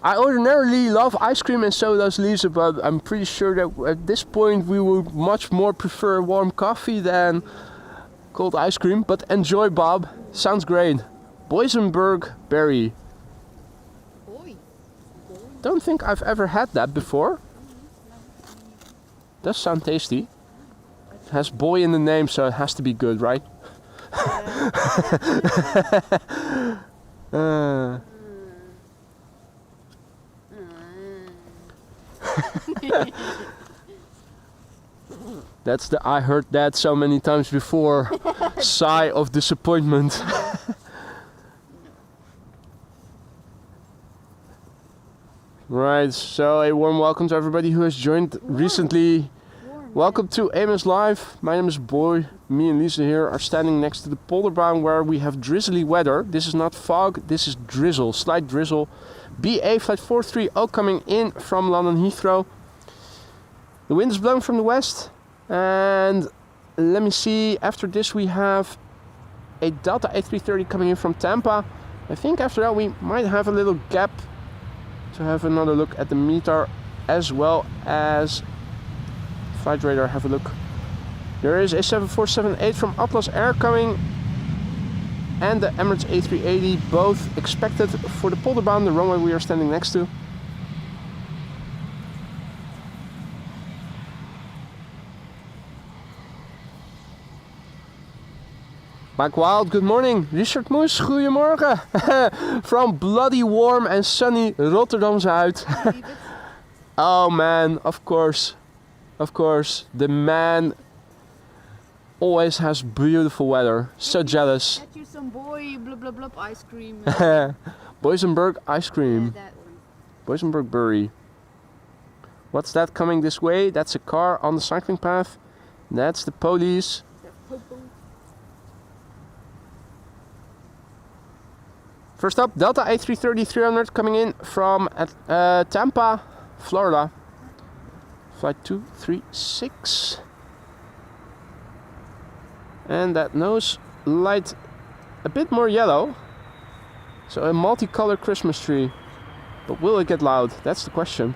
I ordinarily love ice cream and so does Lisa, but I'm pretty sure that at this point we would much more prefer warm coffee than cold ice cream. But enjoy, Bob. Sounds great. Boysenberg berry. Don't think I've ever had that before. Does sound tasty. It has boy in the name, so it has to be good, right? That's the I heard that so many times before sigh of disappointment. Right, so a warm welcome to everybody who has joined recently. Welcome to Amos Live. My name is Boy. Me and Lisa here are standing next to the Polderbaan where we have drizzly weather. This is not fog, this is drizzle, slight drizzle. BA flight 430 coming in from London Heathrow. The wind is blowing from the west. And let me see, after this we have a Delta A330 coming in from Tampa. I think after that we might have a little gap to have another look at the meter as well as flight radar. Have a look. There is a 7478 from Atlas Air coming and the Emirates A380, both expected for the Polderbaan, the runway we are standing next to. Mike Wild, good morning. Richard Moes, goedemorgen. From bloody warm and sunny Rotterdam Zuid. Oh man, of course. Of course. The man always has beautiful weather. So jealous. Get you some boy blub blub blub ice cream. Boysenberg ice cream. That one. Boysenberg Burry. What's that coming this way? That's a car on the cycling path. That's the police. The popo. First up, Delta A330-300 coming in from Tampa, Florida. Flight 236. And that nose light a bit more yellow. So a multicolored Christmas tree. But will it get loud? That's the question.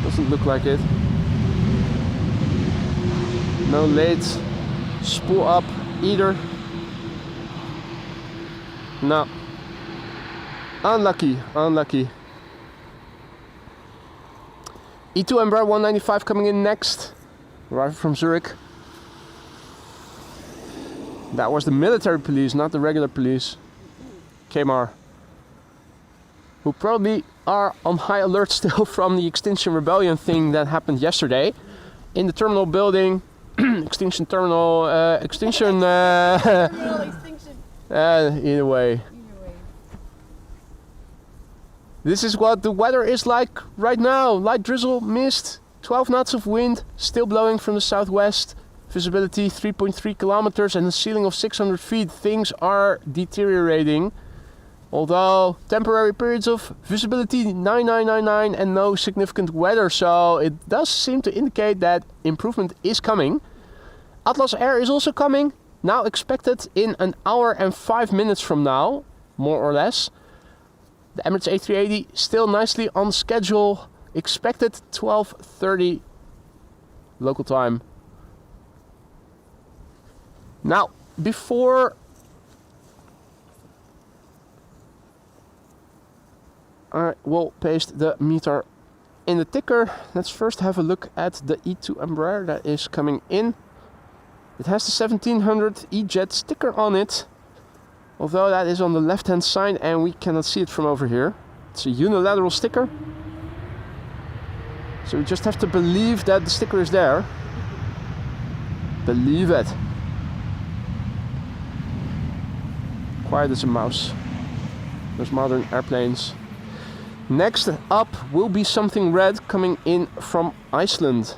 Doesn't look like it. No late spool up either. No. Unlucky, unlucky. E2 Embraer 195 coming in next. Arriving from Zurich. That was the military police, not the regular police. KMAR. Who probably are on high alert still from the Extinction Rebellion thing that happened yesterday. In the terminal building. Extinction terminal, extinction. Terminal extinction. Either way. This is what the weather is like right now. Light drizzle, mist, 12 knots of wind, still blowing from the southwest. Visibility 3.3 kilometers and a ceiling of 600 feet. Things are deteriorating. Although temporary periods of visibility 9999 and no significant weather, so it does seem to indicate that improvement is coming. Atlas Air is also coming, now expected in an hour and 5 minutes from now, more or less. The Emirates A380 still nicely on schedule, expected 12:30 local time. Now, before I will paste the meter in the ticker, let's first have a look at the E2 Embraer that is coming in. It has the 1700 E-Jet sticker on it, although that is on the left hand side and we cannot see it from over here. It's a unilateral sticker, so we just have to believe that the sticker is there. Believe it. Quiet as a mouse. Those modern airplanes. Next up will be something red coming in from Iceland.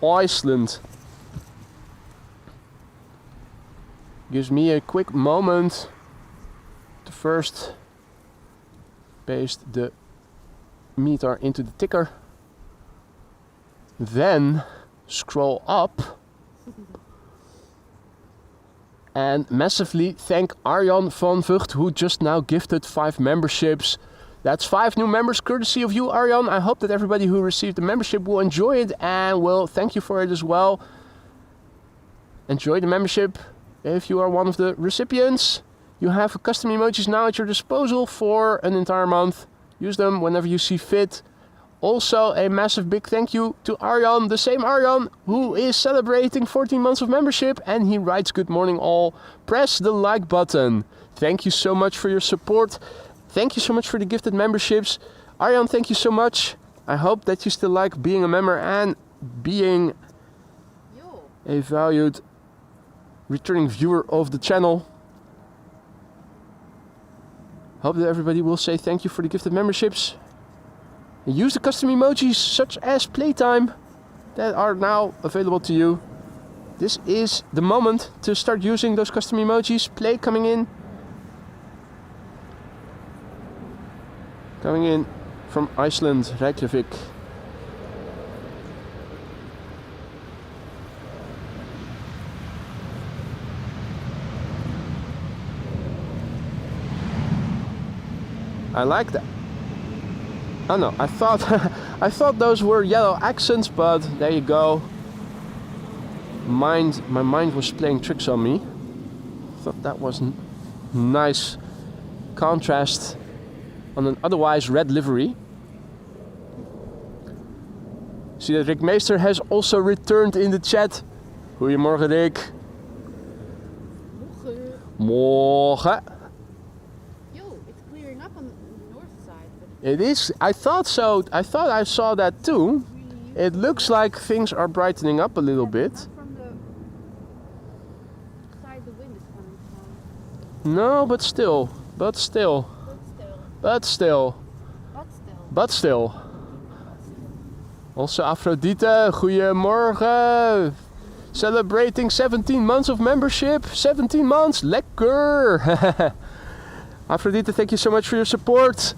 Iceland. Gives me a quick moment to first paste the meter into the ticker. Then scroll up and massively thank Arjan van Vught, who just now gifted 5 memberships. That's 5 new members courtesy of you, Arjan. I hope that everybody who received the membership will enjoy it and will thank you for it as well. Enjoy the membership. If you are one of the recipients, you have custom emojis now at your disposal for an entire month. Use them whenever you see fit. Also, a massive big thank you to Arjan, the same Arjan, who is celebrating 14 months of membership, and he writes, "Good morning all. Press the like button." Thank you so much for your support. Thank you so much for the gifted memberships. Arjan, thank you so much. I hope that you still like being a member and being a valued returning viewer of the channel. Hope that everybody will say thank you for the gifted memberships. And use the custom emojis such as playtime that are now available to you. This is the moment to start using those custom emojis. Play coming in. Coming in from Iceland, Reykjavik. I like that. Oh no, I thought I thought those were yellow accents, but there you go. My mind was playing tricks on me. Thought that was nice contrast on an otherwise red livery. See that Rick Meester has also returned in the chat. Goedemorgen Rick. Morgen. It is. I thought so. I thought I saw that too. It looks like things are brightening up a little bit. From the side the wind is coming from. No, but still. But still. Also Aphrodite, goeiemorgen. Celebrating 17 months of membership. 17 months, lekker. Aphrodite, thank you so much for your support.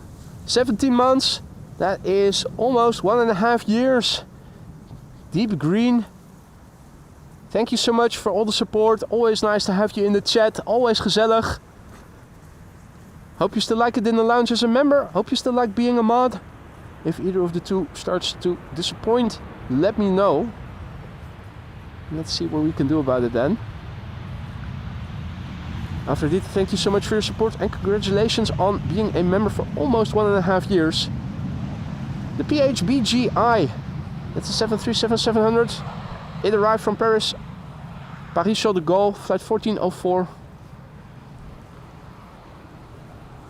17 months, that is almost 1.5 years. Deep green. Thank you so much for all the support. Always nice to have you in the chat. Always gezellig. Hope you still like it in the lounge as a member. Hope you still like being a mod. If either of the two starts to disappoint, let me know. Let's see what we can do about it then. Aphrodite, thank you so much for your support and congratulations on being a member for almost 1.5 years. The PHBGI, that's a 737-700. It arrived from Paris, Paris-Charles de Gaulle, flight 1404.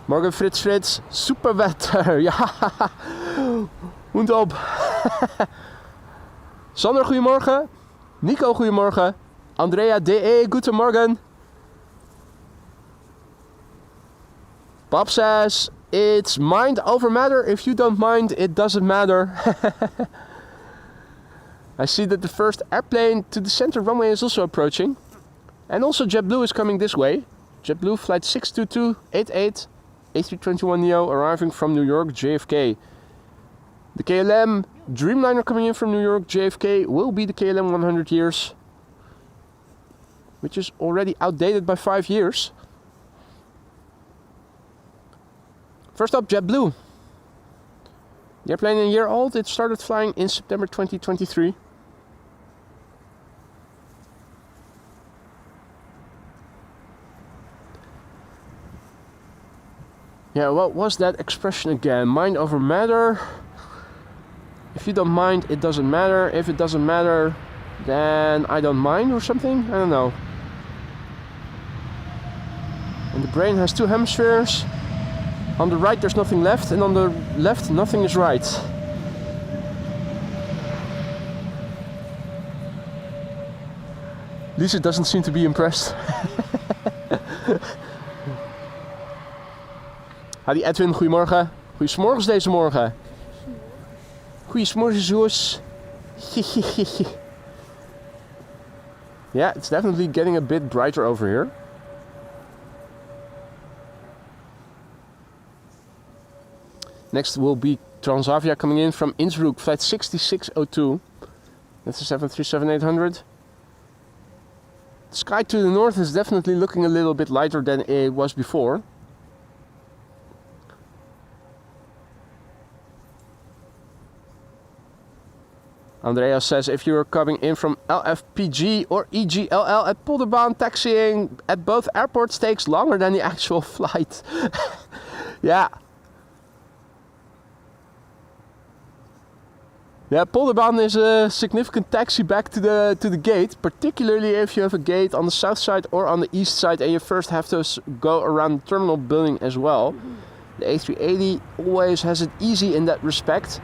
Morgen Frits, superwetter, ja. Hoend op. Sander, goedemorgen. Nico, goedemorgen. Andrea DE, goedemorgen. Bob says, it's mind over matter. If you don't mind, it doesn't matter. I see that the first airplane to the center runway is also approaching. And also JetBlue is coming this way. JetBlue flight 62288, A321neo arriving from New York, JFK. The KLM Dreamliner coming in from New York, JFK will be the KLM 100 years. Which is already outdated by 5 years. First up, JetBlue. The airplane a year old, it started flying in September 2023. Yeah, what was that expression again? Mind over matter. If you don't mind, it doesn't matter. If it doesn't matter, then I don't mind or something? I don't know. And the brain has 2 hemispheres. On the right there's nothing left, and on the left nothing is right. Lisa doesn't seem to be impressed. Hadi Edwin, goedemorgen. Goeiemorgens deze morgen. Goeiemorgen zoes. Yeah, it's definitely getting a bit brighter over here. Next will be Transavia coming in from Innsbruck, flight 6602. That's a 737-800. The sky to the north is definitely looking a little bit lighter than it was before. Andrea says if you're coming in from LFPG or EGLL at Polderbaan, taxiing at both airports takes longer than the actual flight. Yeah. Yeah, Polderbaan is a significant taxi back to the gate, particularly if you have a gate on the south side or on the east side and you first have to go around the terminal building as well. The A380 always has it easy in that respect,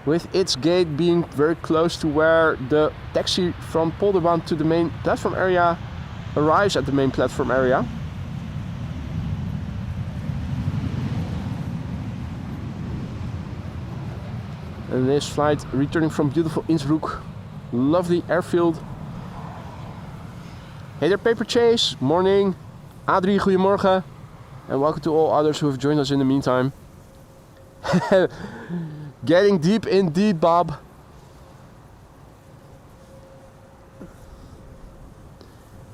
with its gate being very close to where the taxi from Polderbaan to the main platform area arrives at the main platform area. And this flight returning from beautiful Innsbruck, lovely airfield. Hey there, Paper Chase, morning. Adrie, goedemorgen. And welcome to all others who have joined us in the meantime. Getting deep indeed, Bob.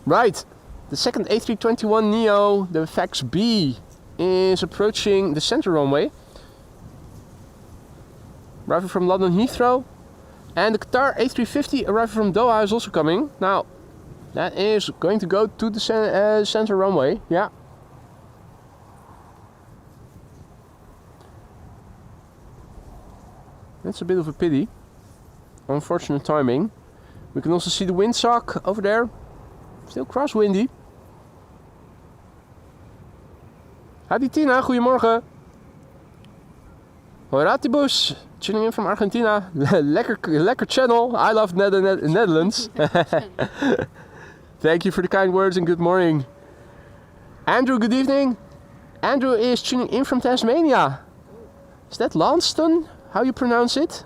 Right, the second A321neo, the FAX B, is approaching the center runway. Arriving from London Heathrow. And the Qatar A350 arriving from Doha is also coming. Now, that is going to go to the center runway, yeah. That's a bit of a pity. Unfortunate timing. We can also see the windsock over there. Still crosswindy. Hadi Tina, goedemorgen. Horatibus, tuning in from Argentina. lekker channel. I love Netherlands. Thank you for the kind words and good morning. Andrew, good evening. Andrew is tuning in from Tasmania. Is that Launceston? How you pronounce it?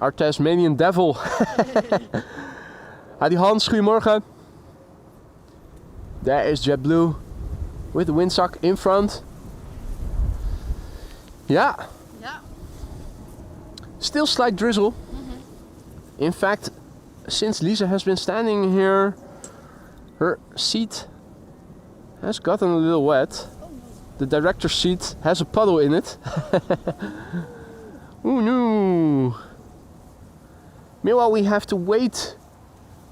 Our Tasmanian devil. Hadi Hans, goedemorgen. There is JetBlue with the windsock in front. Yeah. Yeah. Still slight drizzle. In fact, since Lisa has been standing here, her seat has gotten a little wet. The director's seat has a puddle in it. Oh no! Meanwhile, we have to wait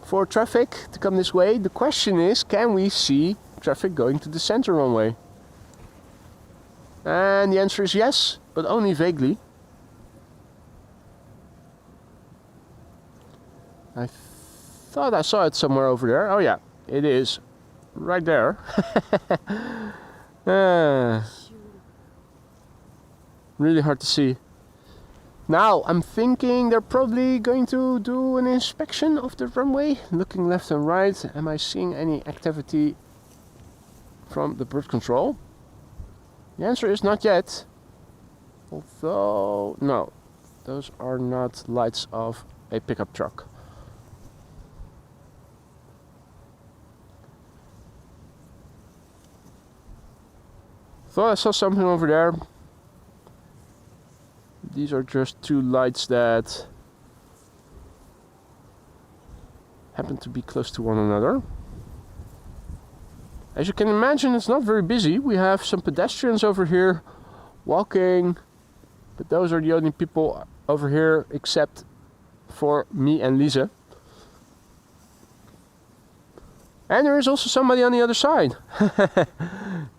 for traffic to come this way. The question is, can we see traffic going to the center runway? And the answer is yes, but only vaguely. I thought I saw it somewhere over there. Oh yeah, it is right there. Really hard to see. Now I'm thinking they're probably going to do an inspection of the runway, looking left and right. Am I seeing any activity from the bird control? The answer is not yet. Although, no, those are not lights of a pickup truck. Thought I saw something over there. These are just two lights that happen to be close to one another. As you can imagine, it's not very busy. We have some pedestrians over here walking, but those are the only people over here except for me and Lisa. And there is also somebody on the other side.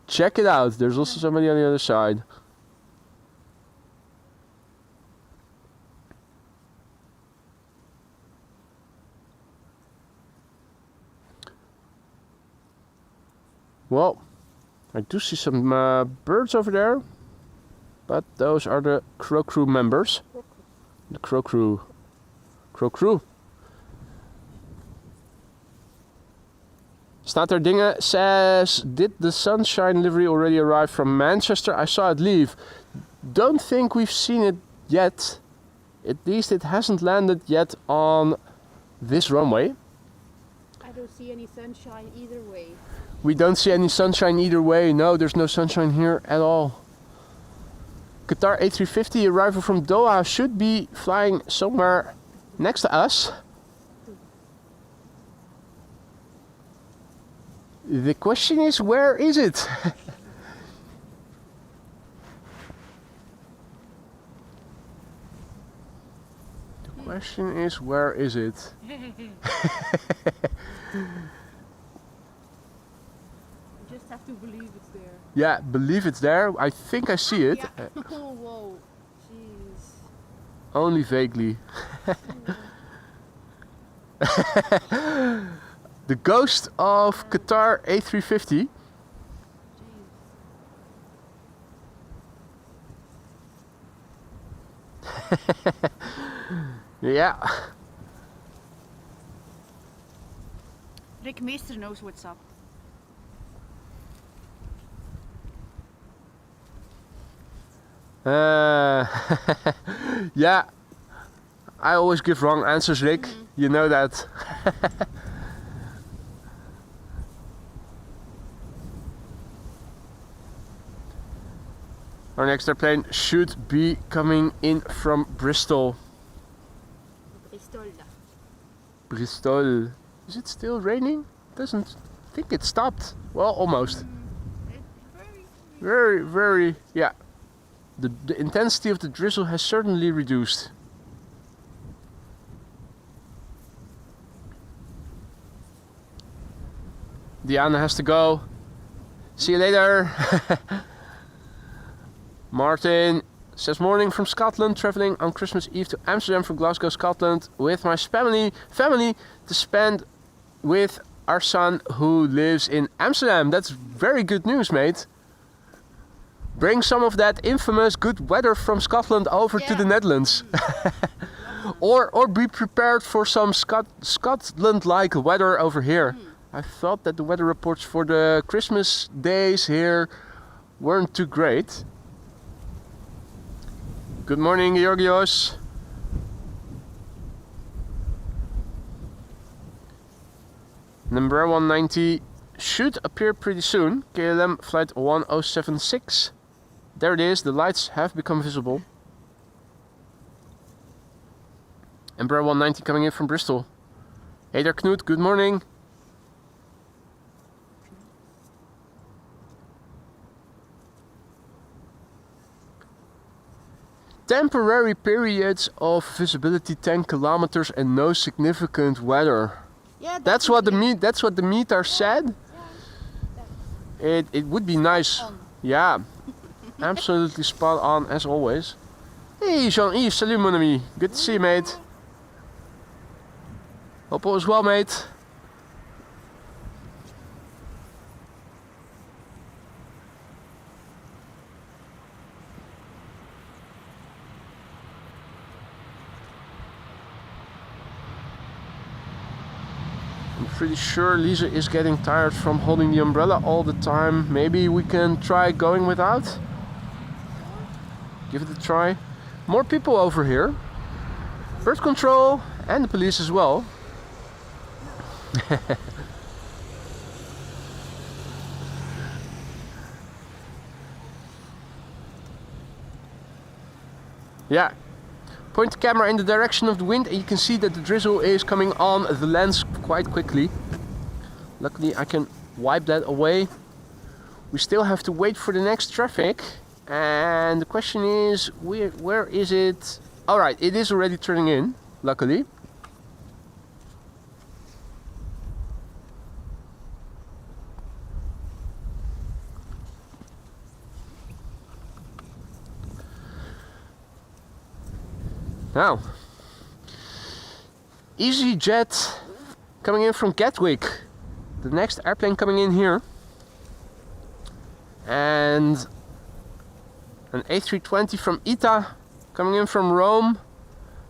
Check it out, there's also somebody on the other side. Well, I do see some birds over there, but those are the Crow Crew members. The Crow Crew. Crow Crew. Stater Dinge says, did the Sunshine livery already arrive from Manchester? I saw it leave. Don't think we've seen it yet. At least it hasn't landed yet on this runway. I don't see any sunshine either way. We don't see any sunshine either way. No, there's no sunshine here at all. Qatar A350 arrival from Doha should be flying somewhere next to us. The question is, where is it? The question is, where is it? Just have to believe it's there. Yeah, believe it's there. I think I see it. Yeah. Oh, whoa. Jeez. Only vaguely. The ghost of Qatar A350. Yeah. Rick Meester knows what's up. Yeah. I always give wrong answers, Rick. You know that. Our next airplane should be coming in from Bristol. Bristol. Bristol. Is it still raining? Doesn't think it stopped. Well, almost. Very, yeah. The intensity of the drizzle has certainly reduced. Diana has to go. See you later. Martin says, morning from Scotland, traveling on Christmas Eve to Amsterdam from Glasgow, Scotland with my family to spend with our son who lives in Amsterdam. That's very good news, mate. Bring some of that infamous good weather from Scotland over to the Netherlands. or be prepared for some Scotland-like weather over here. I thought that the weather reports for the Christmas days here weren't too great. Good morning, Georgios. Number 190 should appear pretty soon. KLM flight 1076. There it is, the lights have become visible. Embraer 190 coming in from Bristol. Hey there, Knut, good morning. Temporary periods of visibility 10 kilometers and no significant weather. Yeah, that's what the meter said. It would be nice. Yeah, absolutely spot on as always. Hey Jean-Yves, salut mon ami. Good to see you, mate. Hope all is well, mate. Pretty sure Lisa is getting tired from holding the umbrella all the time. Maybe we can try going without? Give it a try. More people over here. Bird control and the police as well. Yeah. Point the camera in the direction of the wind and you can see that the drizzle is coming on the lens quite quickly. Luckily I can wipe that away. We still have to wait for the next traffic. And the question is, where is it? Alright, it is already turning in, luckily. Now, EasyJet coming in from Gatwick. The next airplane coming in here. And an A320 from ITA coming in from Rome.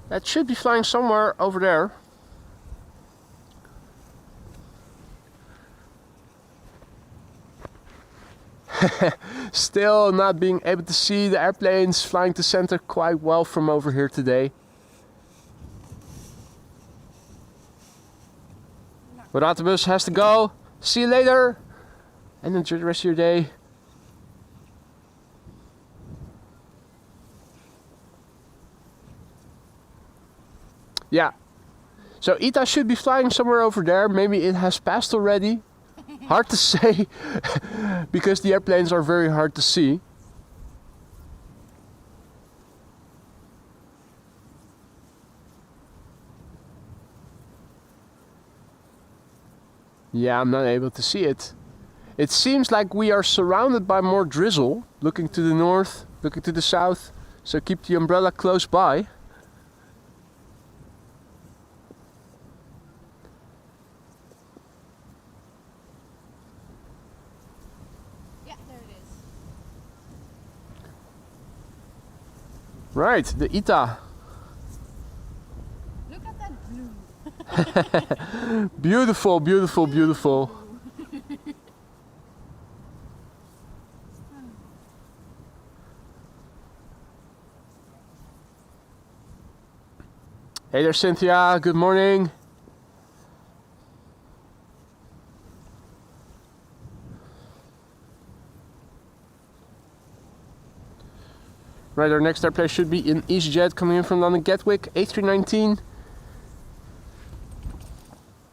That should be flying somewhere over there. Still not being able to see the airplanes flying to center quite well from over here today. But autobus has to go. See you later and enjoy the rest of your day. Yeah, so ITA should be flying somewhere over there. Maybe it has passed already. Hard to say, because the airplanes are very hard to see. Yeah, I'm not able to see it. It seems like we are surrounded by more drizzle, looking to the north, looking to the south, so keep the umbrella close by. Yeah, there it is. Right, the Ita. Look at that blue. Beautiful, beautiful, beautiful. Hey there, Cynthia. Good morning. Right, our next airplane should be in EasyJet coming in from London Gatwick, A319.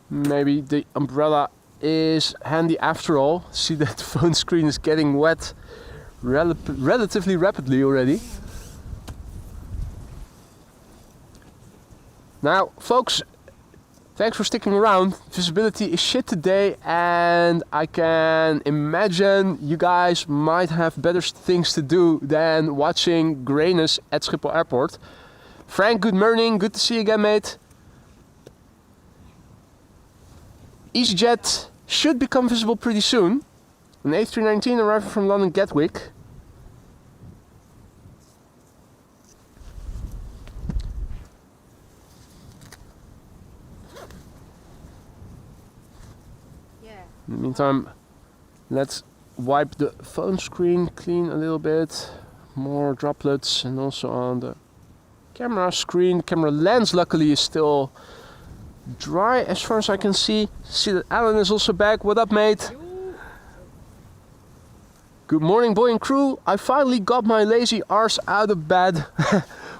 Maybe the umbrella is handy after all. See that the phone screen is getting wet relatively rapidly already. Now, folks, thanks for sticking around. Visibility is shit today, and I can imagine you guys might have better things to do than watching grayness at Schiphol Airport. Frank, good morning. Good to see you again, mate. EasyJet should become visible pretty soon. An A319 arriving from London Gatwick. In the meantime, let's wipe the phone screen clean a little bit. More droplets, and also on the camera screen. Camera lens luckily is still dry as far as I can see. See that Alan is also back. What up, mate? Good morning, boy and crew. I finally got my lazy arse out of bed.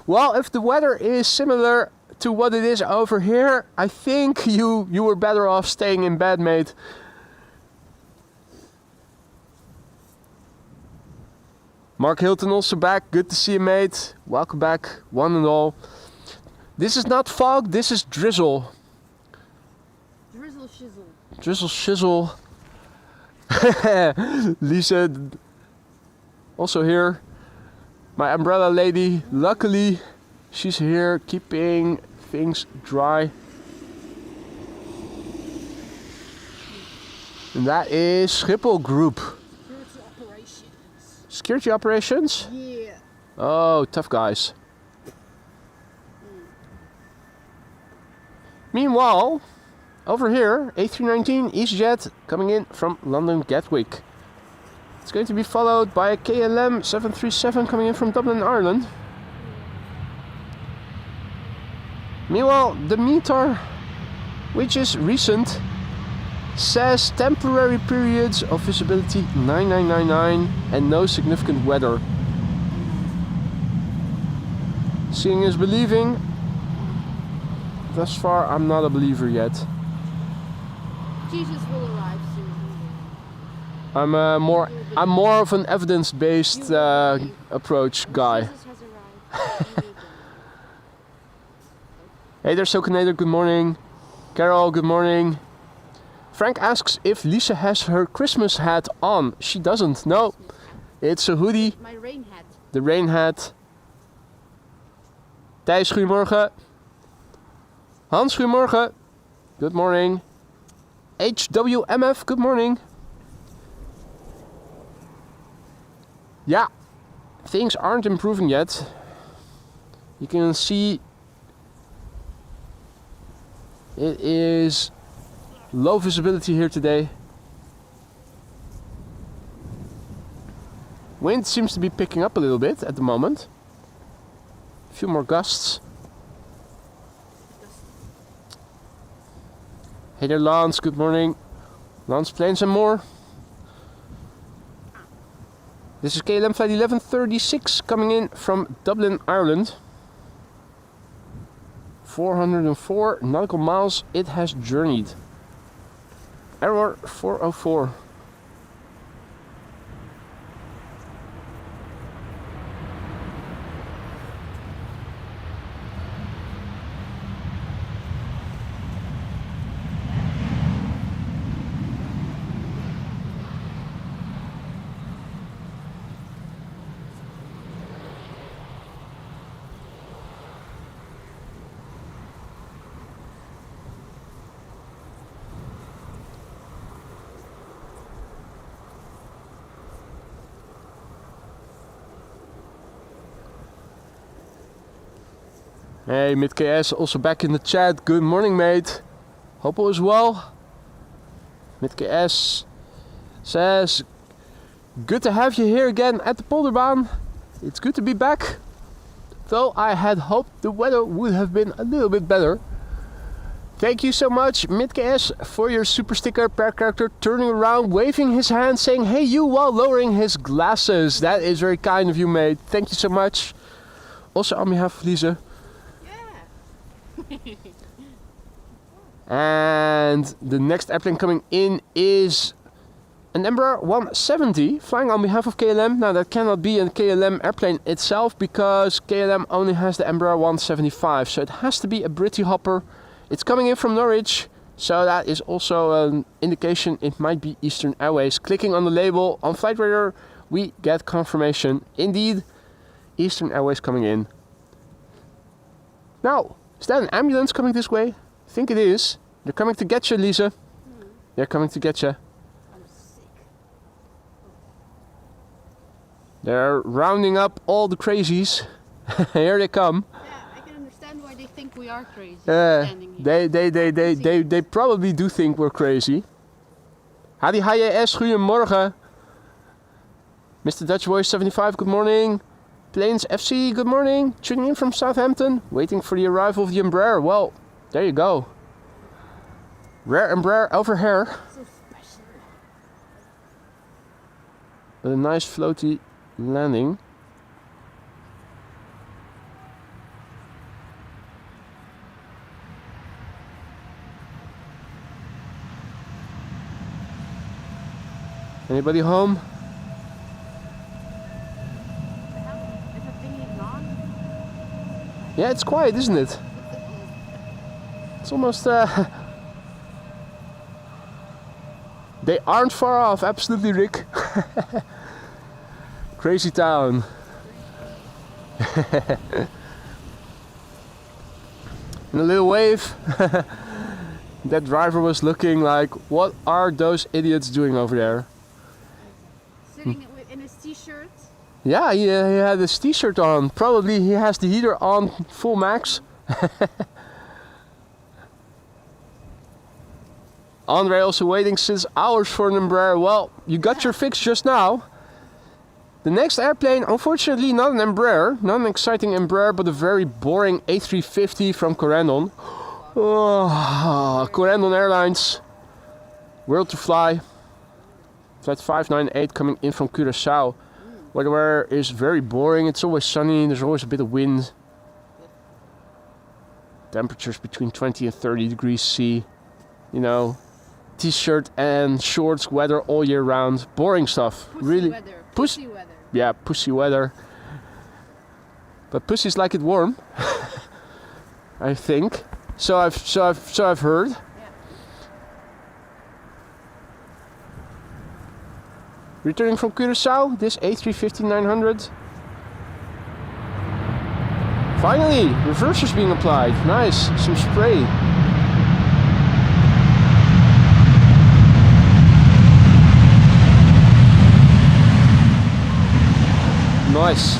Well, if the weather is similar to what it is over here, I think you were better off staying in bed, mate. Mark Hilton also back. Good to see you, mate. Welcome back, one and all. This is not fog, this is drizzle. Drizzle shizzle. Drizzle shizzle. Lisa also here. My umbrella lady, luckily she's here keeping things dry. And that is Schiphol Group. Security operations? Yeah. Oh, tough guys. Meanwhile, over here, A319 EasyJet coming in from London Gatwick. It's going to be followed by a KLM 737 coming in from Dublin, Ireland. Meanwhile, the METAR, which is recent, says temporary periods of visibility 9999 and no significant weather. Seeing is believing. Thus far, I'm not a believer yet. Jesus will arrive soon. I'm more of an evidence-based approach guy. Jesus has arrived. Hey there, Sokanator. Good morning. Carol. Good morning. Frank asks if Lisa has her Christmas hat on. She doesn't. No, it's a hoodie. My rain hat. The rain hat. Thijs, goedemorgen. Hans, goedemorgen. Good morning. HWMF, good morning. Yeah, things aren't improving yet. You can see it is low visibility here today. Wind seems to be picking up a little bit at the moment. A few more gusts. Hey there, Lance, good morning. Lance Planes and more. This is KLM flight 1136 coming in from Dublin, Ireland. 404 nautical miles it has journeyed. Error 404. Hey, MidKS also back in the chat. Good morning, mate. Hope all is well. MidKS says, good to have you here again at the Polderbaan. It's good to be back. Though I had hoped the weather would have been a little bit better. Thank you so much, MidKS, for your super sticker per character turning around, waving his hand, saying, hey you, while lowering his glasses. That is very kind of you, mate. Thank you so much. Also on behalf of Lisa. And the next airplane coming in is an Embraer 170 flying on behalf of KLM. Now that cannot be a KLM airplane itself because KLM only has the Embraer 175, so it has to be a Britty hopper. It's coming in from Norwich, so that is also an indication it might be Eastern Airways. Clicking on the label on Flight Radar, we get confirmation. Indeed, Eastern Airways coming in. Now, is that an ambulance coming this way? I think it is. They're coming to get you, Lisa. They're coming to get you. I'm sick. They're rounding up all the crazies. Here they come. Yeah, I can understand why they think we are crazy. Standing here. They probably do think we're crazy. Hadi HJS, goedemorgen. Mr. Dutch Boy 75, good morning. Planes FC, good morning. Tuning in from Southampton, waiting for the arrival of the Embraer. Well, there you go. Rare Embraer over here. So special. With a nice floaty landing. Anybody home? Yeah, it's quiet, isn't it? It's almost... They aren't far off, absolutely, Rick. Crazy town. In a little wave. That driver was looking like, what are those idiots doing over there? Sitting in his t-shirt. Yeah, he had his t-shirt on. Probably he has the heater on full max. Andre also waiting since hours for an Embraer. Well, you got your fix just now. The next airplane, unfortunately not an Embraer, not an exciting Embraer, but a very boring A350 from Corendon. Oh, Corendon Airlines, World to Fly, Flight 598 coming in from Curaçao. Weather is very boring, it's always sunny, there's always a bit of wind. Temperatures between 20 and 30 degrees C. You know, t-shirt and shorts weather all year round. Boring stuff. Pussy really. weather. Pussy weather. Yeah, pussy weather. But pussies like it warm. I think. So I've heard. Yeah. Returning from Curaçao, this A350-900. Finally, reversers being applied. Nice, some spray. Nice.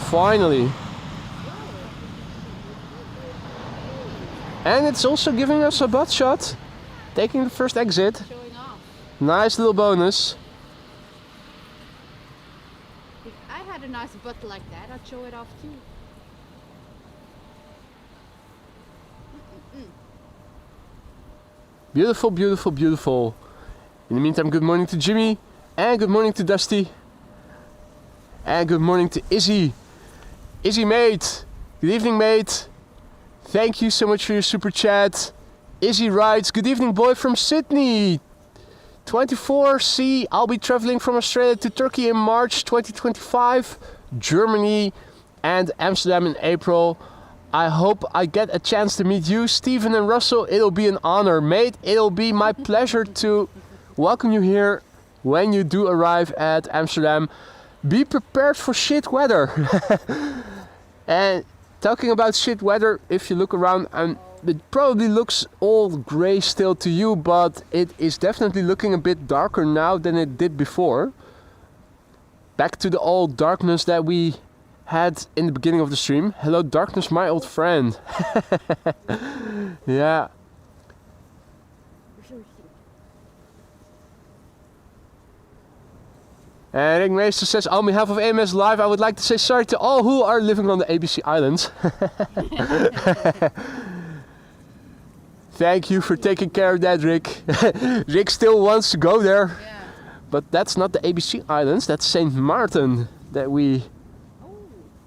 Finally. And it's also giving us a butt shot. Taking the first exit. Showing off. Nice little bonus. If I had a nice butt like that, I'd show it off too. Beautiful, beautiful, beautiful. In the meantime, good morning to Jimmy. And good morning to Dusty. And good morning to Izzy. Izzy, mate. Good evening, mate. Thank you so much for your super chat. Izzy writes, good evening, boy from Sydney. 24C, I'll be traveling from Australia to Turkey in March 2025. Germany and Amsterdam in April. I hope I get a chance to meet you, Stephen and Russell. It'll be an honor, mate. It'll be my pleasure to welcome you here when you do arrive at Amsterdam. Be prepared for shit weather. And talking about shit weather, if you look around, it probably looks all grey still to you, but it is definitely looking a bit darker now than it did before. Back to the old darkness that we had in the beginning of the stream. Hello darkness, my old friend. Yeah. And Rick Meester says, on behalf of AMS Live, I would like to say sorry to all who are living on the ABC Islands. Thank you for taking care of that, Rick. Rick still wants to go there. Yeah. But that's not the ABC Islands, that's St. Martin that we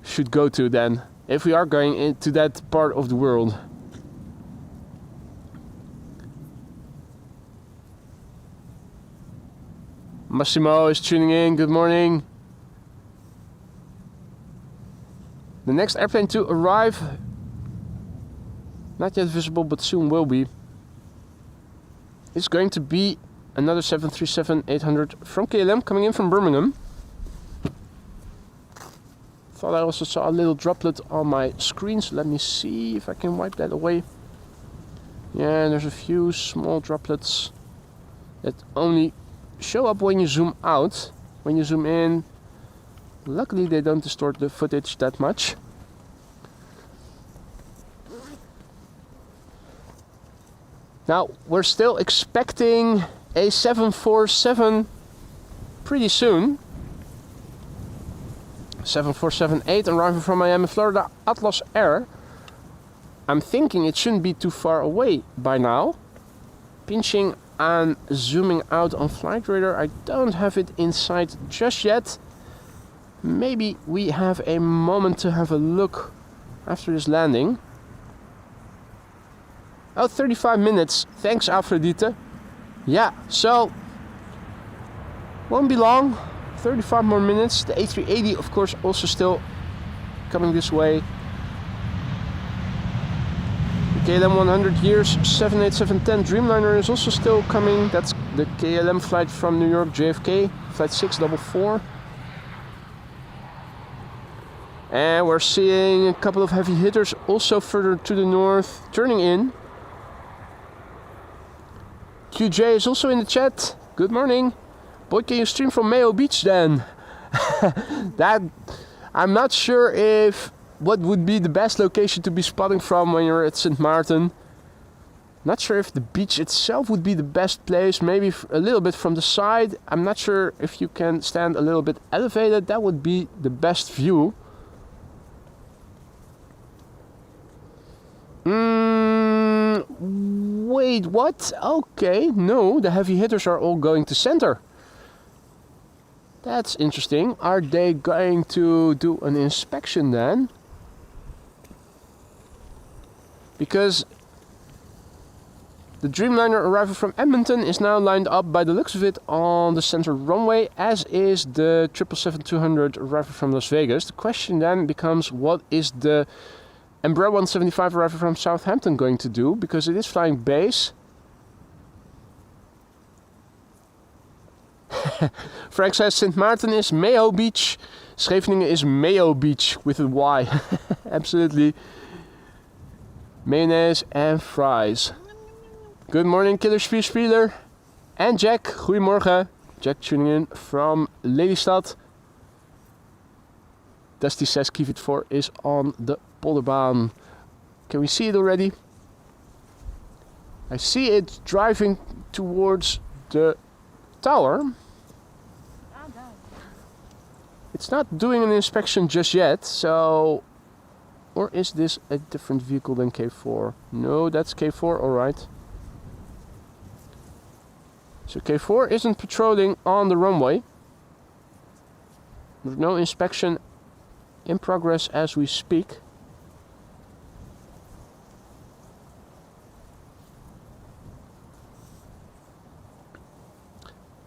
should go to then, if we are going into that part of the world. Massimo is tuning in, good morning. The next airplane to arrive, not yet visible but soon will be, is going to be another 737-800 from KLM coming in from Birmingham. Thought I also saw a little droplet on my screen, so let me see if I can wipe that away. Yeah, there's a few small droplets that only show up when you zoom out. When you zoom in, luckily they don't distort the footage that much. Now, we're still expecting a 747 pretty soon. 747-8 arriving from Miami, Florida, Atlas Air. I'm thinking it shouldn't be too far away by now. Pinching and zooming out on flight radar, I don't have it in sight just yet. Maybe we have a moment to have a look after this landing. Oh, 35 minutes. Thanks, Afrodite. Yeah, so won't be long. 35 more minutes. The A380, of course, also still coming this way. The KLM 100 years 787-10 Dreamliner is also still coming. That's the KLM flight from New York JFK, flight 644. And we're seeing a couple of heavy hitters also further to the north turning in. QJ is also in the chat. Good morning. Boy, can you stream from Mayo Beach then? That I'm not sure if what would be the best location to be spotting from when you're at St. Martin. Not sure if the beach itself would be the best place. Maybe a little bit from the side. I'm not sure if you can stand a little bit elevated. That would be the best view. Wait, what? Okay, no, the heavy hitters are all going to center. That's interesting. Are they going to do an inspection then? Because the Dreamliner arrival from Edmonton is now lined up by the looks of it on the center runway, as is the 777-200 arrival from Las Vegas. The question then becomes, what is the Embraer 175 arrival from Southampton going to do? Because it is flying base. Frank says St. Martin is Mayo Beach. Scheveningen is Mayo Beach with a Y. Absolutely. Mayonnaise and fries. Good morning, Killer Spieler. And Jack. Goedemorgen. Jack tuning in from Lelystad. Dusty says Kievit 4 is on the polderbaan. Can we see it already? I see it driving towards the tower. It's not doing an inspection just yet, so... Or is this a different vehicle than K4? No, that's K4, alright. So K4 isn't patrolling on the runway. There's no inspection in progress as we speak.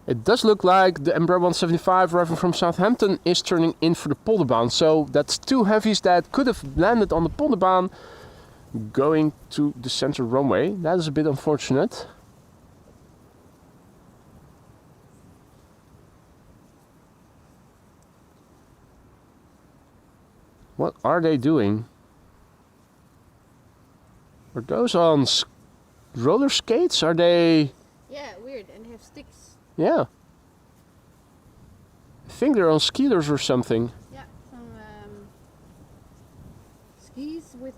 It does look like the Embraer 175 arriving from Southampton is turning in for the polderbaan. So that's two heavies that could have landed on the polderbaan going to the center runway. That is a bit unfortunate. What are they doing? Are those on roller skates? Are they... Yeah, weird. And they have sticks. Yeah. I think they're on skiers or something. Yeah, some skis with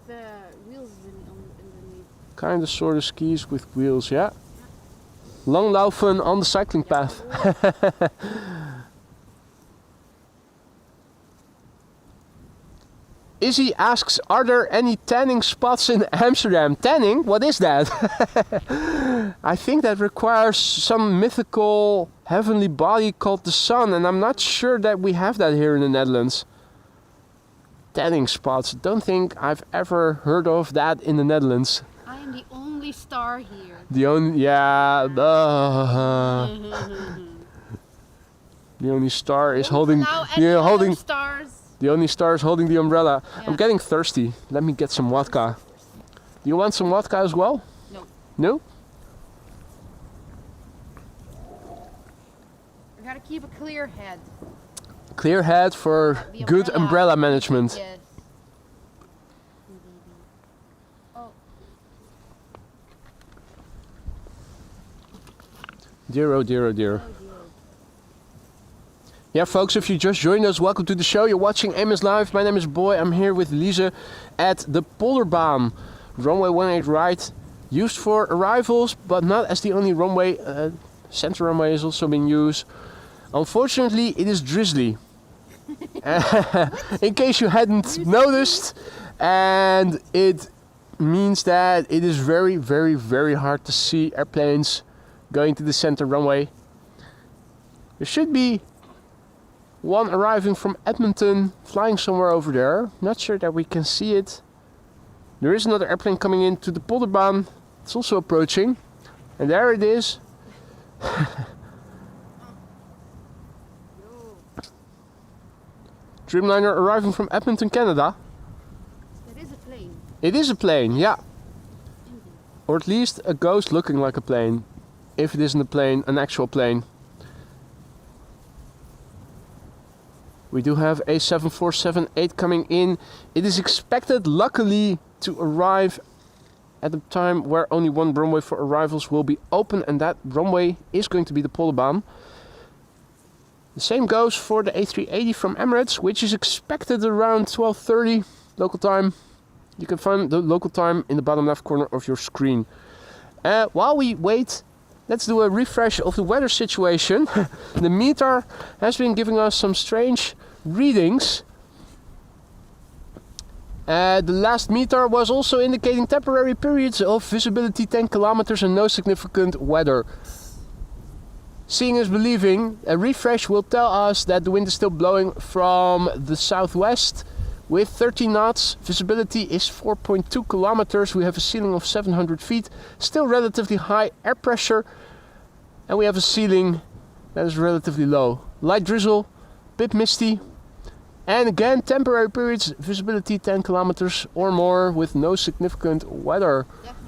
wheels underneath. Kind of sort of skis with wheels, yeah. Langlaufen on the cycling path. Izzy asks, are there any tanning spots in Amsterdam? Tanning? What is that? I think that requires some mythical heavenly body called the sun, and I'm not sure that we have that here in the Netherlands. Tanning spots. Don't think I've ever heard of that in the Netherlands. I am the only star here. The only, yeah. The only star is holding. Holding stars. The only star is holding the umbrella. Yeah. I'm getting thirsty. Let me get some vodka. Do you want some vodka as well? No. No? I gotta keep a clear head. Clear head for good umbrella management. Yes. Oh. Dear, oh dear, oh dear. Oh dear. Yeah, folks, if you just joined us, welcome to the show. You're watching Amos Live. My name is Boy. I'm here with Lise at the Polderbaan. Runway 18 right, used for arrivals, but not as the only runway. Center runway is also being used. Unfortunately, it is drizzly. In case you hadn't noticed, and it means that it is very, very, very hard to see airplanes going to the center runway. There should be one arriving from Edmonton, flying somewhere over there. Not sure that we can see it. There is another airplane coming into the Polderbaan. It's also approaching. And there it is. Dreamliner arriving from Edmonton, Canada. That is a plane. It is a plane, yeah. Indeed. Or at least a ghost looking like a plane. If it isn't a plane, an actual plane. We do have a 7478 coming in. It is expected, luckily, to arrive at a time where only one runway for arrivals will be open, and that runway is going to be the Polderbaan. The same goes for the A380 from Emirates, which is expected around 12:30 local time. You can find the local time in the bottom left corner of your screen. While we wait, let's do a refresh of the weather situation. The meter has been giving us some strange readings. The last meter was also indicating temporary periods of visibility 10 kilometers and no significant weather. Seeing is believing. A refresh will tell us that the wind is still blowing from the southwest with 30 knots. Visibility is 4.2 kilometers. We have a ceiling of 700 feet. Still relatively high air pressure. And we have a ceiling that is relatively low. Light drizzle, bit misty. And again, temporary periods, visibility 10 kilometers or more with no significant weather. Definitely.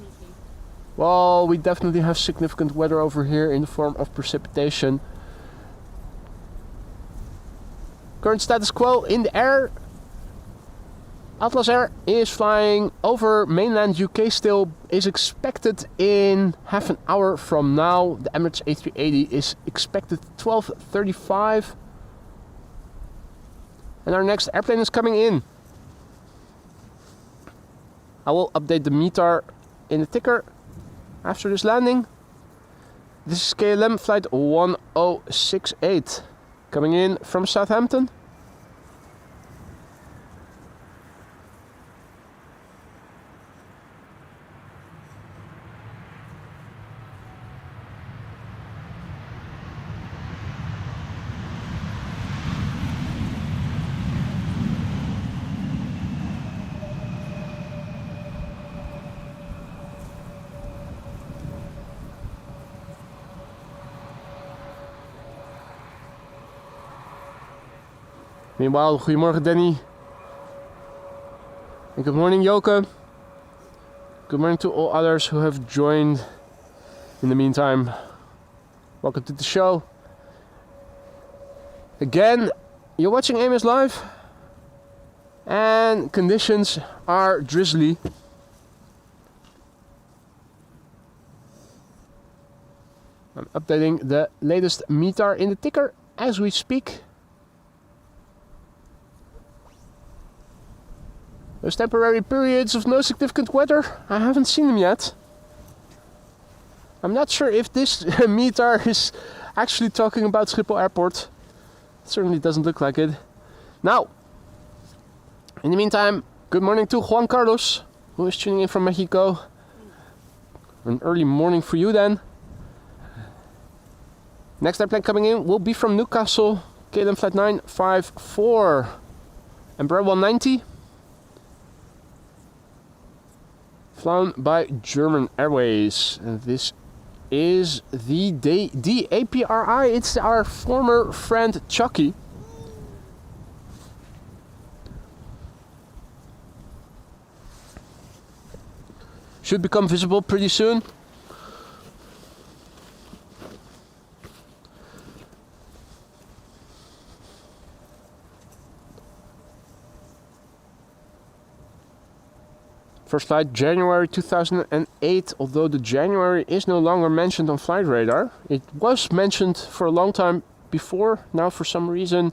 Well, we definitely have significant weather over here in the form of precipitation. Current status quo in the air. Atlas Air is flying over mainland UK still, is expected in half an hour from now. The Emirates A380 is expected 12:35. And our next airplane is coming in. I will update the meter in the ticker after this landing. This is KLM flight 1068 coming in from Southampton. Meanwhile, goedemorgen Danny. And good morning Joke. Good morning to all others who have joined in the meantime. Welcome to the show. Again, you're watching Amos Live. And conditions are drizzly. I'm updating the latest meter in the ticker as we speak. Those temporary periods of no significant weather, I haven't seen them yet. I'm not sure if this meter is actually talking about Schiphol Airport. It certainly doesn't look like it. Now, in the meantime, good morning to Juan Carlos, who is tuning in from Mexico. An early morning for you then. Next airplane coming in will be from Newcastle, KLM flight 954, Embraer 190. Flown by German Airways. And this is the APRI. It's our former friend Chucky. Should become visible pretty soon. First flight January 2008, although the January is no longer mentioned on flight radar. It was mentioned for a long time before. Now for some reason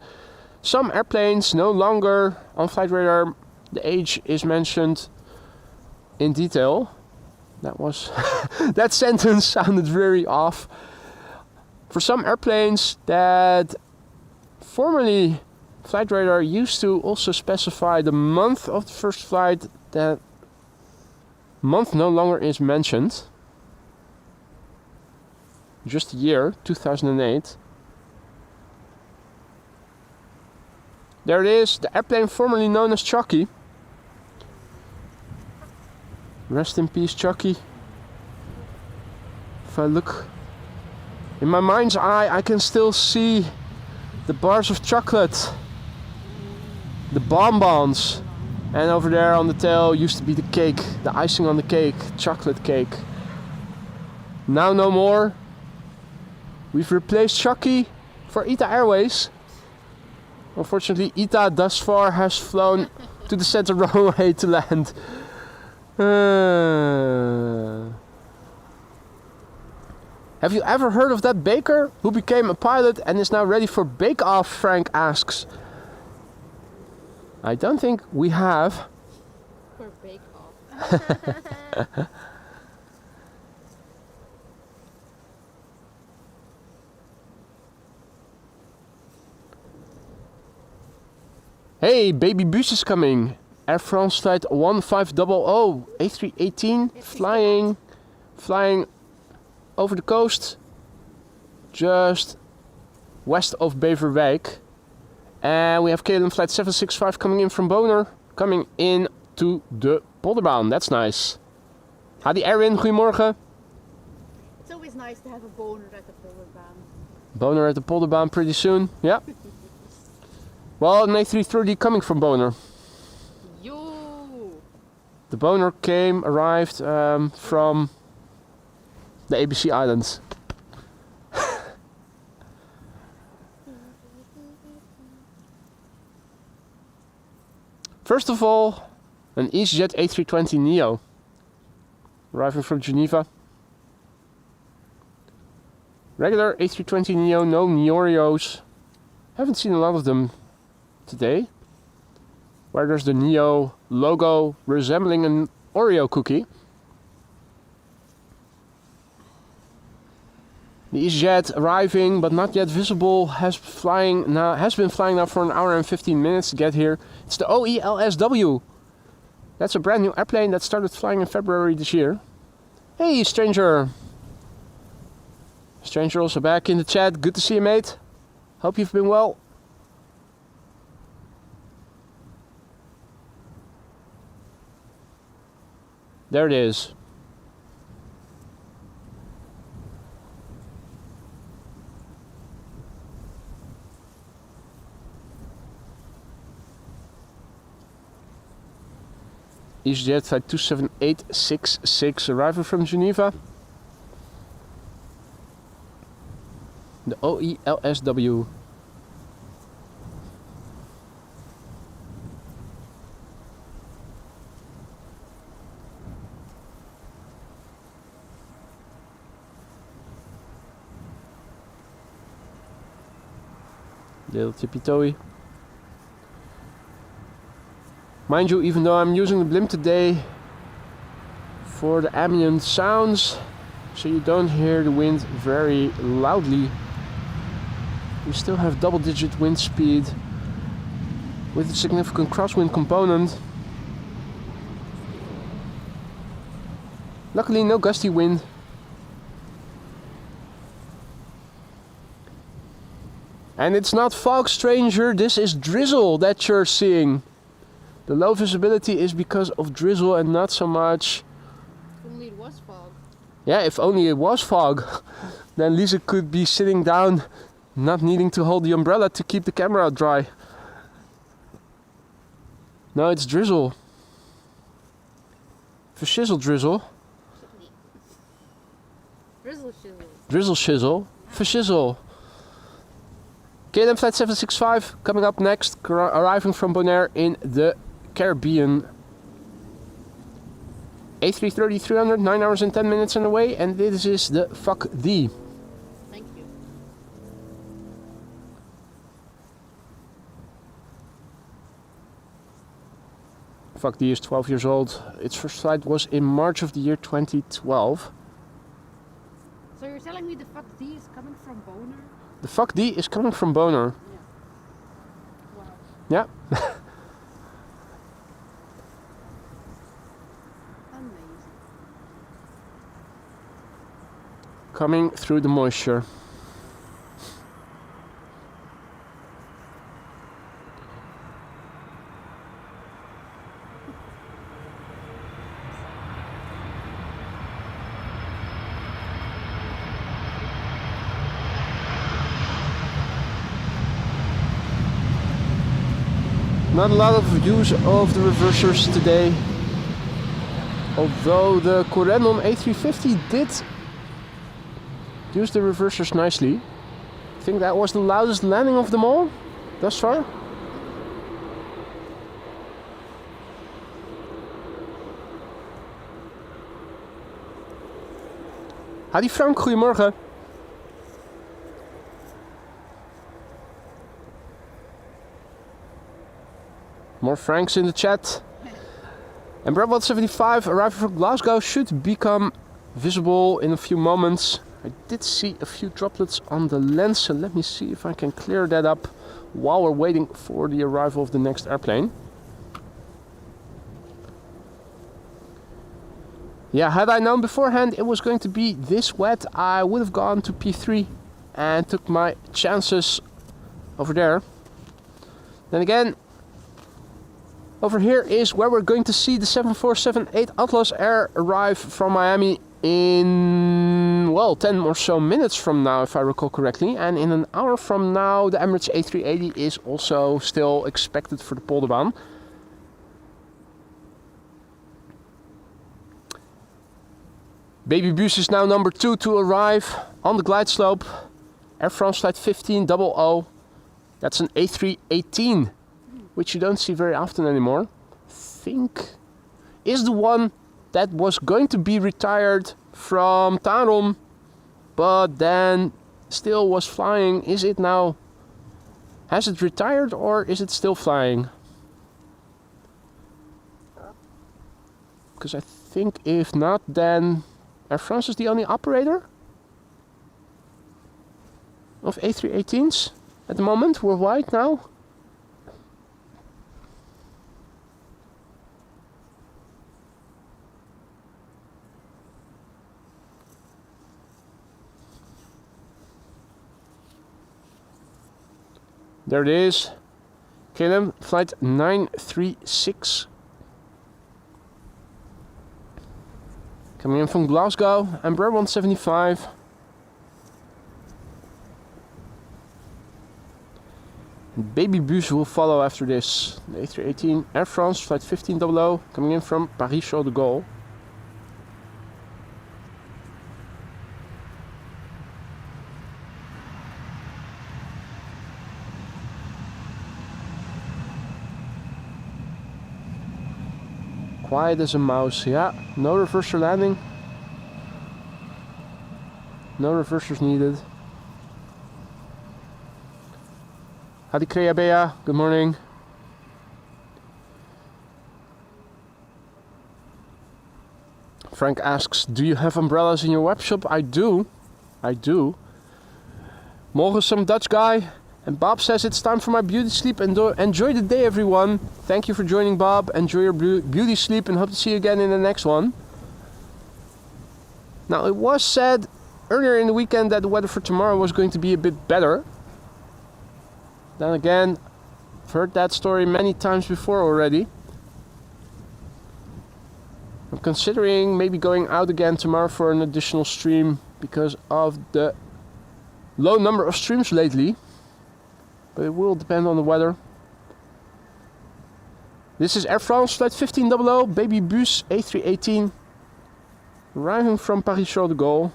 some airplanes no longer on flight radar, the age is mentioned in detail. That was that sentence sounded very off. For some airplanes that formerly flight radar used to also specify the month of the first flight, that month no longer is mentioned. Just the year, 2008. There it is, the airplane formerly known as Chucky. Rest in peace, Chucky. If I look in my mind's eye, I can still see the bars of chocolate, the bonbons, and over there on the tail used to be the cake, the icing on the cake, chocolate cake. Now no more. We've replaced Chucky for ITA Airways. Unfortunately, ITA thus far has flown to the center runway to land. Have you ever heard of that baker who became a pilot and is now ready for Bake Off? Frank asks. I don't think we have. For Bake Off. Hey, baby bus is coming. Air France flight 1500, A380, flying over the coast, just west of Beverwijk. And we have KLM flight 765 coming in from Boner, coming in to the Polderbaan. That's nice. Hadi Erwin, goedemorgen. It's always nice to have a boner at the Polderbaan. Boner at the Polderbaan pretty soon, yeah. Well, an A330 coming from Boner. The Boner arrived from the ABC Islands. First of all, an EasyJet A320neo arriving from Geneva. Regular A320neo, no Neorios. Haven't seen a lot of them today. Where there's the Neo logo resembling an Oreo cookie. The EasyJet arriving but not yet visible has been flying now for an hour and 15 minutes to get here. It's the OELSW. That's a brand new airplane that started flying in February this year. Hey stranger! Stranger also back in the chat. Good to see you, mate. Hope you've been well. There it is. EasyJet flight 27866 arriving from Geneva. The OELSW. Little tippy toey. Mind you, even though I'm using the blimp today for the ambient sounds, so you don't hear the wind very loudly, we still have double-digit wind speed with a significant crosswind component. Luckily, no gusty wind. And it's not fog, stranger, this is drizzle that you're seeing. The low visibility is because of drizzle and not so much... If only it was fog. Yeah, if only it was fog. Then Lisa could be sitting down, not needing to hold the umbrella to keep the camera dry. No, it's drizzle. Verschizzle drizzle. Drizzle shizzle. Drizzle shizzle. Verschizzle. KLM flight 765 coming up next, arriving from Bonaire in the Caribbean. A330 300, 9 hours and 10 minutes on the way, and this is the Fuck D. Thank you. Fuck D is 12 years old. Its first flight was in March of the year 2012. So you're telling me the Fuck D is coming from Bonaire? The Fuck D is coming from Bonaire. Yeah. Wow. Yeah. Amazing. Coming through the moisture. Not a lot of use of the reversers today, although the Corendon A350 did use the reversers nicely. I think that was the loudest landing of them all thus far. Hadi Frank, goedemorgen. More Franks in the chat. And Brabant 75 arriving from Glasgow should become visible in a few moments. I did see a few droplets on the lens, so let me see if I can clear that up while we're waiting for the arrival of the next airplane. Yeah, had I known beforehand it was going to be this wet, I would have gone to P3 and took my chances over there. Then again, over here is where we're going to see the 7478 Atlas Air arrive from Miami in, well, 10 or so minutes from now, if I recall correctly. And in an hour from now, the Emirates A380 is also still expected for the Polderbaan. Baby Bus is now number 2 to arrive on the glide slope. Air France flight 1500. That's an A318. Which you don't see very often anymore. I think is the one that was going to be retired from Tarom, but then still was flying. Is it now? Has it retired or is it still flying? Because I think if not, then Air France is the only operator of A318s at the moment worldwide now. There it is. KLM flight 936. Coming in from Glasgow and Embraer 175. Baby Bus will follow after this. The A318 Air France flight 1500 coming in from Paris-Charles de Gaulle. Quiet as a mouse, yeah. No reverser landing. No reversers needed. Hadi Krea Bea, good morning. Frank asks, do you have umbrellas in your web shop? I do. I do. Morgen some Dutch guy. And Bob says it's time for my beauty sleep. Enjoy the day, everyone. Thank you for joining, Bob. Enjoy your beauty sleep and hope to see you again in the next one. Now, it was said earlier in the weekend that the weather for tomorrow was going to be a bit better. Then again, I've heard that story many times before already. I'm considering maybe going out again tomorrow for an additional stream because of the low number of streams lately. But it will depend on the weather. This is Air France flight 1500, baby bus A380, arriving from Paris Charles de Gaulle.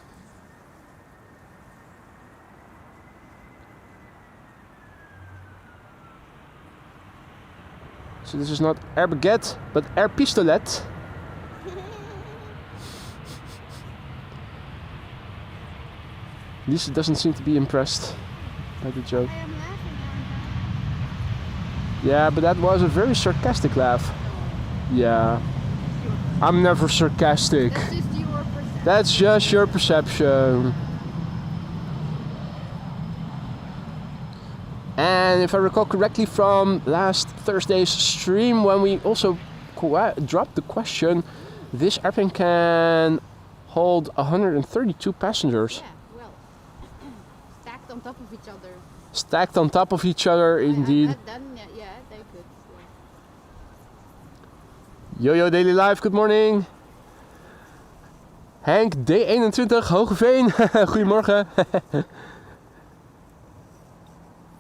So this is not Air Baguette, but Air Pistolet. Lisa doesn't seem to be impressed by the joke. Yeah, but that was a very sarcastic laugh. Yeah. I'm never sarcastic. That's just your perception. That's just your perception. And if I recall correctly from last Thursday's stream, when we also dropped the question, this airplane can hold 132 passengers. Yeah, well, stacked on top of each other. Stacked on top of each other, indeed. Yeah, they could. Yo Daily Life, good morning. Henk, D21, Hogeveen. Goedemorgen.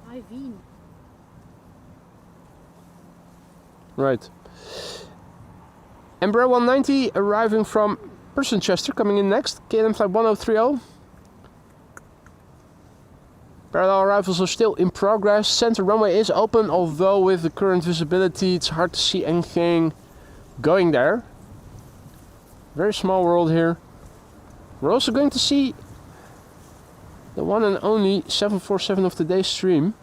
Hi, Veen. Right. Embraer 190 arriving from Persists, coming in next. KLM flight 1030. Parallel arrivals are still in progress. Center runway is open, although with the current visibility it's hard to see anything going there. Very small world here. We're also going to see the one and only 747 of today's stream.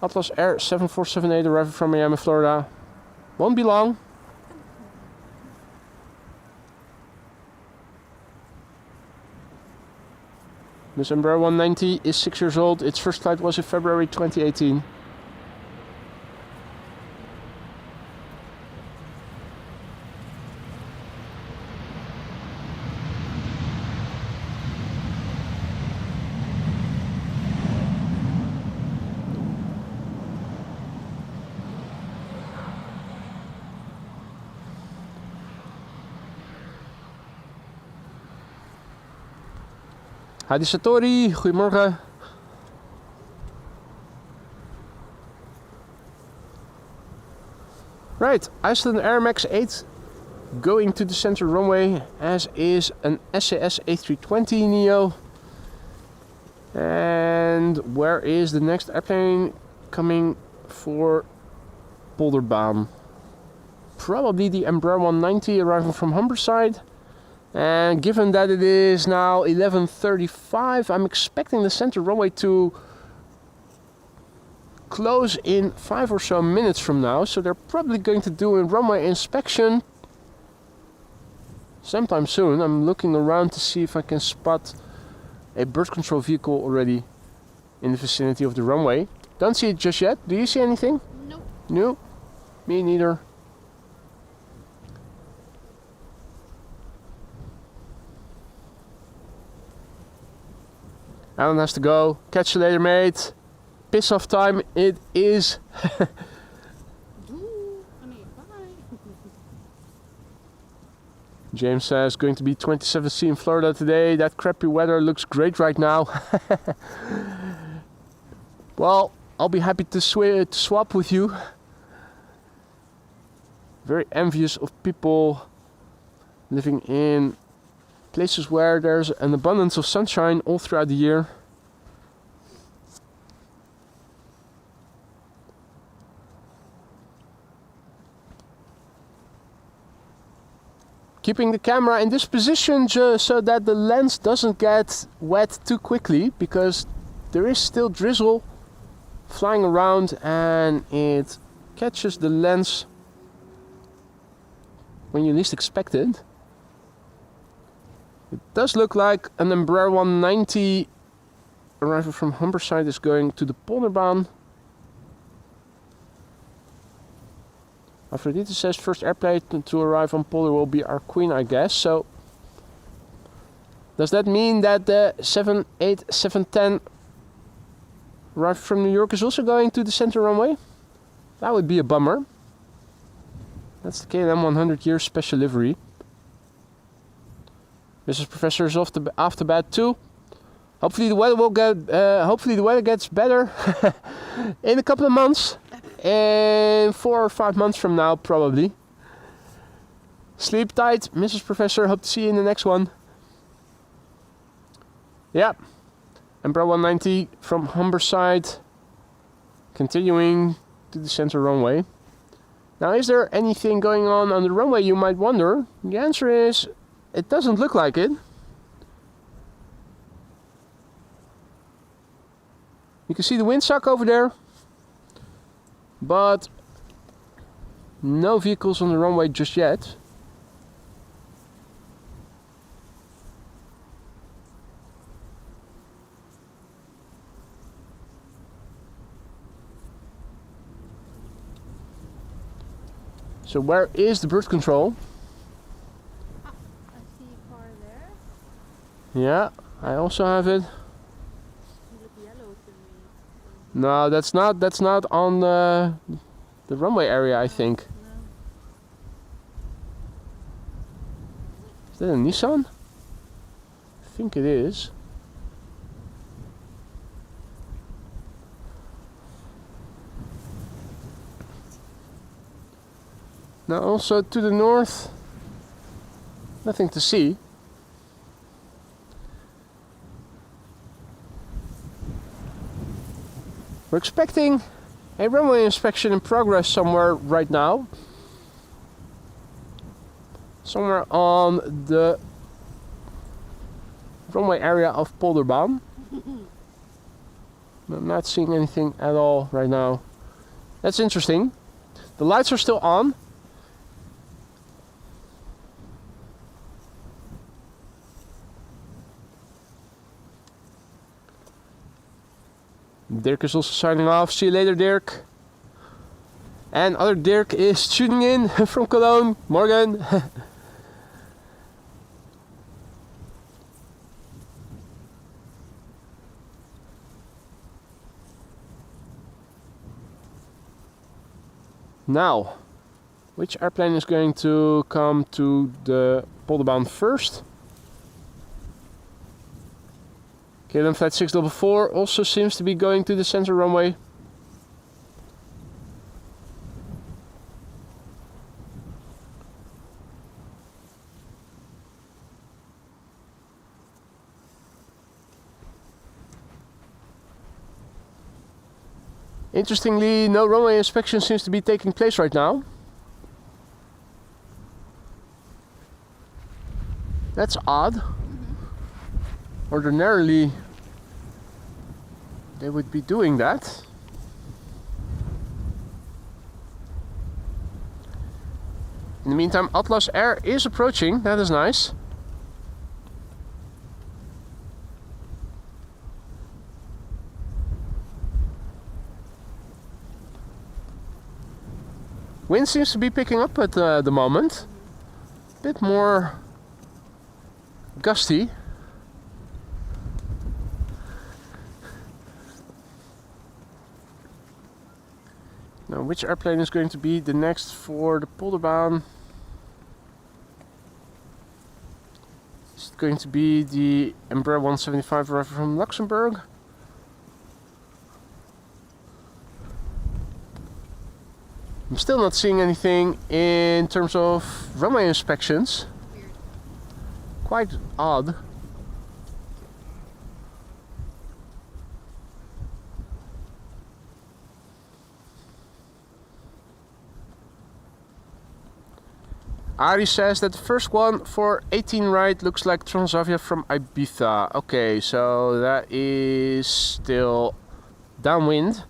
Atlas Air 7478 arriving from Miami, Florida. Won't be long. This Embraer 190 is 6 years old. Its first flight was in February 2018. Hadi Satori, goedemorgen. Right, Iceland Air Max 8 going to the center runway, as is an SAS A320 Neo. And where is the next airplane coming for Polderbaan? Probably the Embraer 190 arriving from Humberside. And given that it is now 11:35, I'm expecting the center runway to close in 5 or so minutes from now. So they're probably going to do a runway inspection sometime soon. I'm looking around to see if I can spot a bird control vehicle already in the vicinity of the runway. Don't see it just yet. Do you see anything? Nope. No? Me neither. Alan has to go. Catch you later, mate. Piss off time it is. James says, going to be 27°C in Florida today. That crappy weather looks great right now. Well, I'll be happy to swap with you. Very envious of people living in places where there's an abundance of sunshine all throughout the year. Keeping the camera in this position so that the lens doesn't get wet too quickly, because there is still drizzle flying around and it catches the lens when you least expect it. It does look like an Embraer 190 arrival from Humberside is going to the Polderbaan. Aphrodite says first airplane to arrive on Polder will be our Queen, I guess. So does that mean that the 78710 arrived from New York is also going to the center runway? That would be a bummer. That's the KLM 100 year special livery. Mrs. Professor is off after bed too. Hopefully the weather will get. Hopefully the weather gets better in a couple of months. In 4 or 5 months from now, probably. Sleep tight, Mrs. Professor. Hope to see you in the next one. Yeah. Embraer 190 from Humberside. Continuing to the center runway. Now, is there anything going on the runway, you might wonder? The answer is, it doesn't look like it. You can see the windsock over there. But no vehicles on the runway just yet. So where is the bird control? Ah, I see a car there. Yeah, I also have it. You look yellow to me. No, that's not on the runway area, I think. No. Is that a Nissan? I think it is. Now also to the north, nothing to see. We're expecting a runway inspection in progress somewhere right now. Somewhere on the runway area of Polderbaan. I'm not seeing anything at all right now. That's interesting. The lights are still on. Dirk is also signing off. See you later, Dirk. And other Dirk is tuning in from Cologne. Morgen. Now, which airplane is going to come to the Polderbaan first? KLM Flight 644 also seems to be going to the center runway. Interestingly, no runway inspection seems to be taking place right now. That's odd. Ordinarily, they would be doing that. In the meantime, Atlas Air is approaching. That is nice. Wind seems to be picking up at the moment. A bit more gusty. Now, which airplane is going to be the next for the Polderbaan? Is it going to be the Embraer 175 arrival from Luxembourg? I'm still not seeing anything in terms of runway inspections. Weird. Quite odd. Ari says that the first one for 18 right looks like Transavia from Ibiza. Okay, so that is still downwind.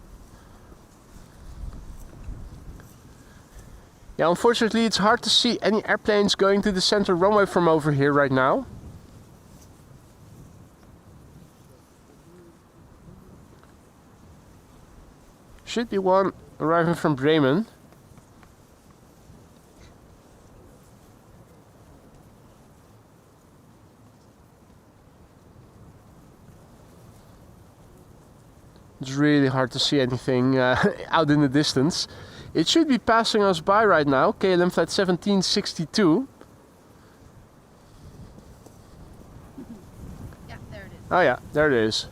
Yeah, unfortunately it's hard to see any airplanes going to the center runway from over here right now. Should be one arriving from Bremen. It's really hard to see anything out in the distance. It should be passing us by right now. KLM flight 1762. Yeah, there it is. Oh yeah, there it is.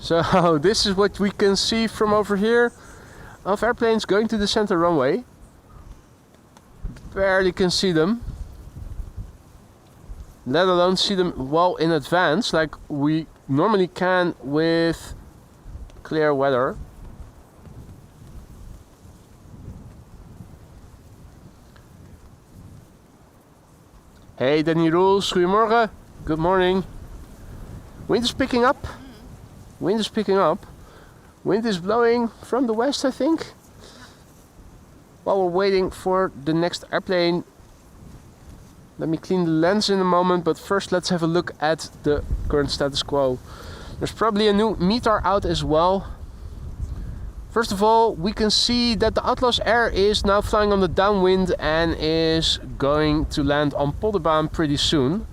So this is what we can see from over here of airplanes going to the center runway. Barely can see them. Let alone see them well in advance like we normally can with clear weather. Hey Danny Rules, goedemorgen. Good morning. Wind is picking up. Wind is picking up. Wind is blowing from the west, I think. While we're waiting for the next airplane. Let me clean the lens in a moment, but first let's have a look at the current status quo. There's probably a new METAR out as well. First of all, we can see that the Atlas Air is now flying on the downwind and is going to land on Polderbaan pretty soon.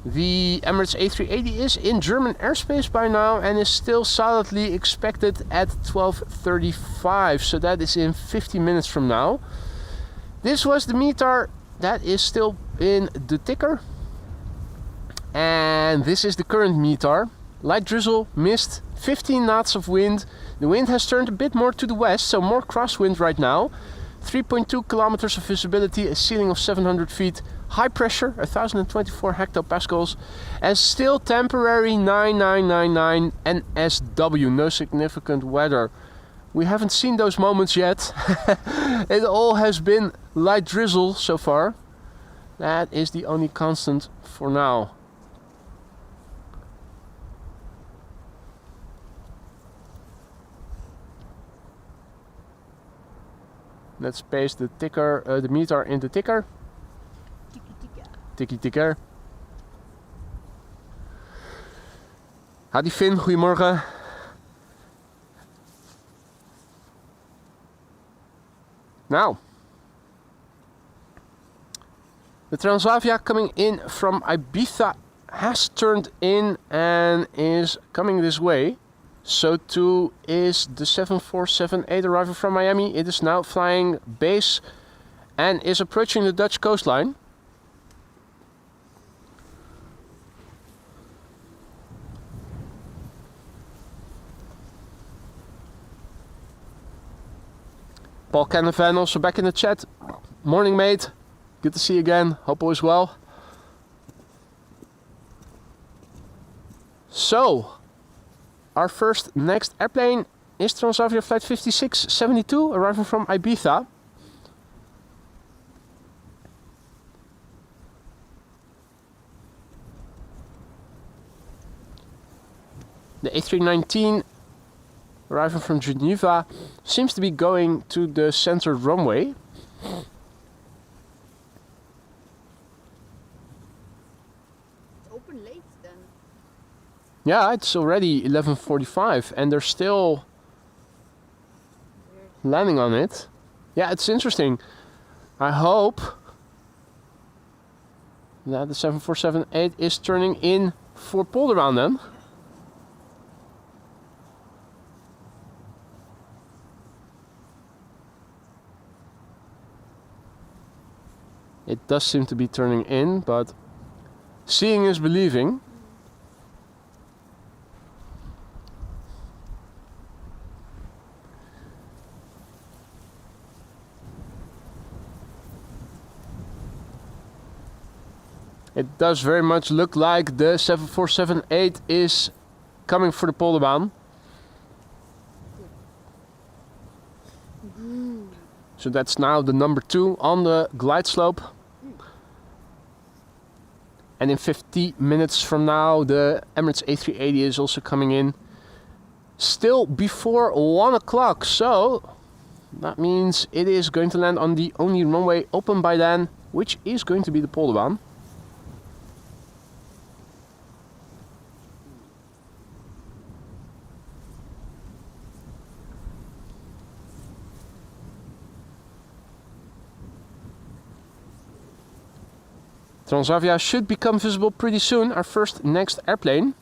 The Emirates A380 is in German airspace by now and is still solidly expected at 12:35, so that is in 50 minutes from now. This was the METAR that is still in the ticker, and this is the current METAR. Light drizzle, mist, 15 knots of wind. The wind has turned a bit more to the west, so more crosswind right now. 3.2 kilometers of visibility, a ceiling of 700 feet, high pressure, 1024 hectopascals, and still temporary 9999 NSW, no significant weather. We haven't seen those moments yet. It all has been light drizzle so far. That is the only constant for now. Let's paste the ticker, the METAR in the ticker. Tikkie ticker. Hadi Finn, goedemorgen. Now, the Transavia coming in from Ibiza has turned in and is coming this way. So too is the 7478 arriving from Miami. It is now flying base and is approaching the Dutch coastline. Paul Canavan also back in the chat. Morning mate, good to see you again, hope all is well. So, our first next airplane is Transavia flight 5672 arriving from Ibiza. The A319 arriving from Geneva seems to be going to the center runway. It's open late then. Yeah, it's already 11:45 and they're still landing on it. Yeah, it's interesting. I hope that the 7478 is turning in for Polderbaan then. It does seem to be turning in, but seeing is believing. It does very much look like the 7478 is coming for the Polderbaan. So that's now the number 2 on the glide slope. And in 50 minutes from now, the Emirates A380 is also coming in. Still before 1 o'clock, so that means it is going to land on the only runway open by then, which is going to be the Polderbaan. Transavia should become visible pretty soon, our first next airplane.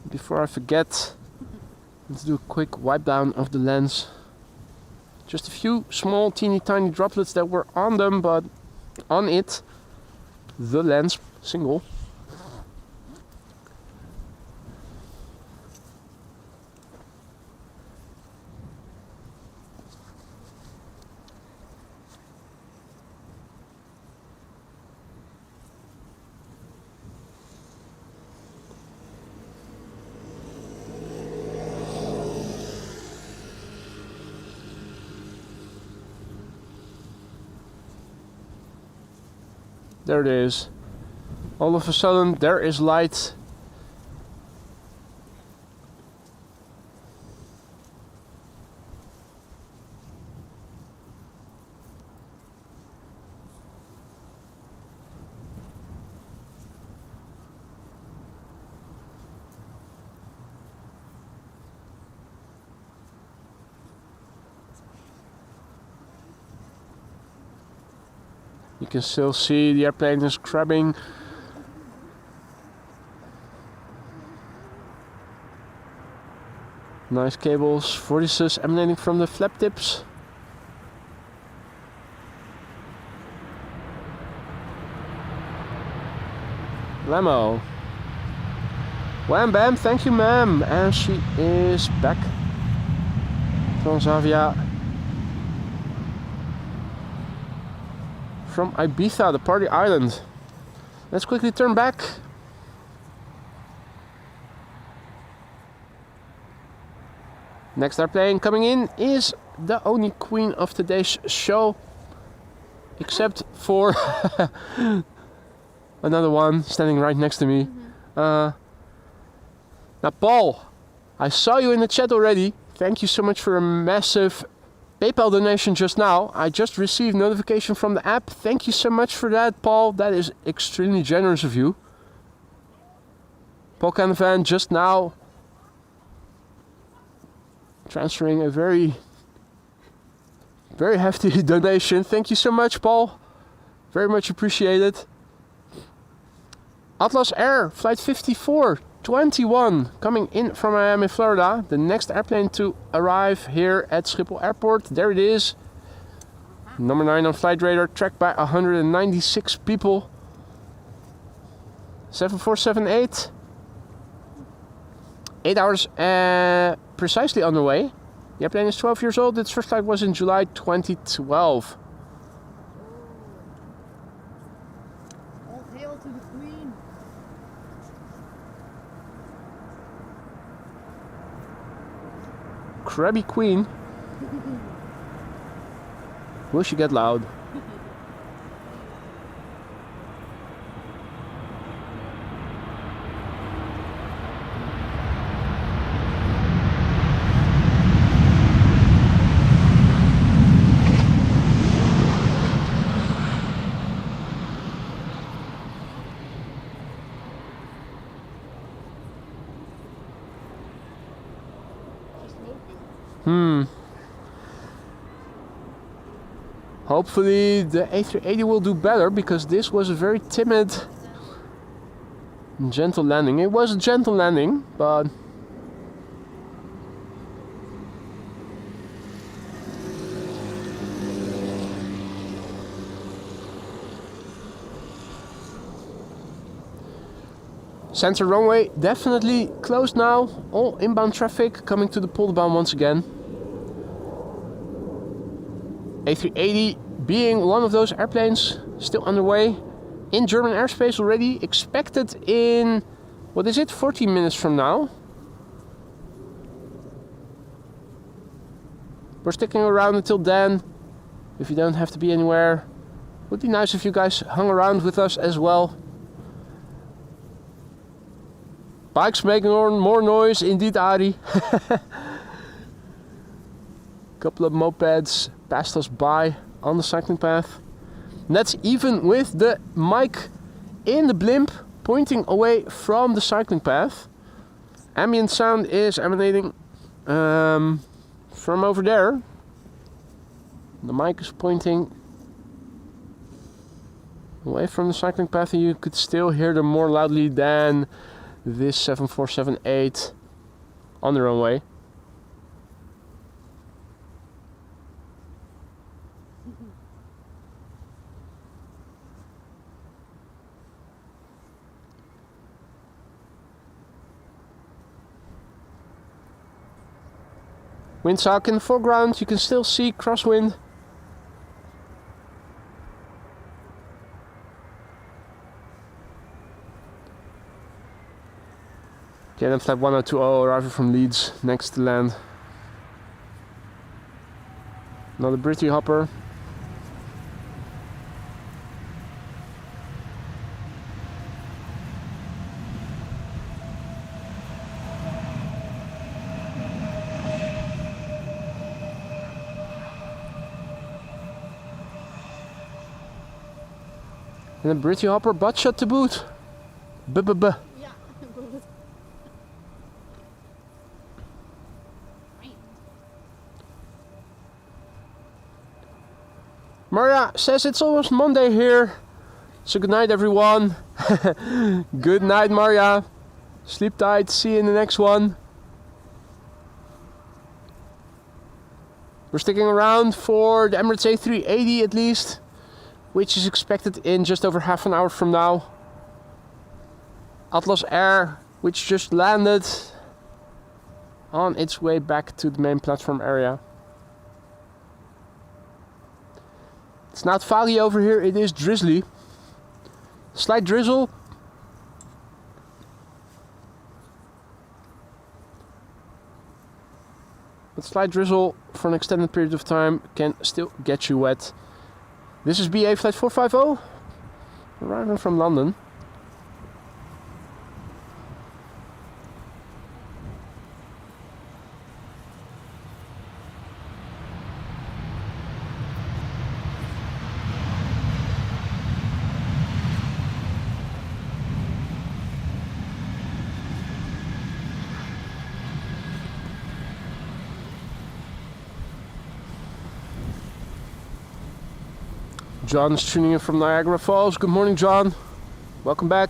Before I forget, let's do a quick wipe down of the lens. Just a few small teeny tiny droplets that were on them, but on it, the lens single. There it is. All of a sudden there is light. You can still see the airplane is crabbing. Nice cables, vortices emanating from the flap tips. Lamo. Wham bam, thank you ma'am. And she is back. Transavia. From Ibiza, the party island. Let's quickly turn back. Next airplane coming in is the only queen of today's show, except for another one standing right next to me. Now Paul, I saw you in the chat already. Thank you so much for a massive PayPal donation just now. I just received notification from the app. Thank you so much for that, Paul. That is extremely generous of you. Paul Canavan just now transferring a very hefty donation. Thank you so much, Paul. Very much appreciated. Atlas Air, flight 5421, coming in from Miami, Florida. The next airplane to arrive here at Schiphol Airport. There it is. Number 9 on flight radar, tracked by 196 people. 7478. 8 hours precisely on the way. The airplane is 12 years old. Its first flight was in July 2012. All hail to the Queen. Crabby Queen. Will she get loud? Hopefully the A380 will do better, because this was a very timid, gentle landing. It was a gentle landing, but center runway definitely closed now. All inbound traffic coming to the Polderbaan once again. A380 being one of those airplanes still underway in German airspace already, expected in, what is it, 14 minutes from now. We're sticking around until then, if you don't have to be anywhere. Would be nice if you guys hung around with us as well. Bikes making more noise, indeed, Ari. Couple of mopeds passed us by on the cycling path. And that's even with the mic in the blimp pointing away from the cycling path. Ambient sound is emanating From over there, the mic is pointing away from the cycling path, and you could still hear them more loudly than this 7478 on the runway. Windsock in the foreground, you can still see Crosswind. KLM flight 1020 arriving from Leeds, next to land. Another Britty hopper. And a Britty hopper, butt shot to boot. B-b-b. Yeah. Maria says it's almost Monday here. So good night everyone. Good night Maria. Sleep tight, see you in the next one. We're sticking around for the Emirates A380 at least, which is expected in just over half an hour from now. Atlas Air, which just landed, on its way back to the main platform area. It's not foggy over here, it is drizzly. Slight drizzle. But slight drizzle for an extended period of time can still get you wet. This is BA flight 450, arriving from London. John is tuning in from Niagara Falls. Good morning, John. Welcome back.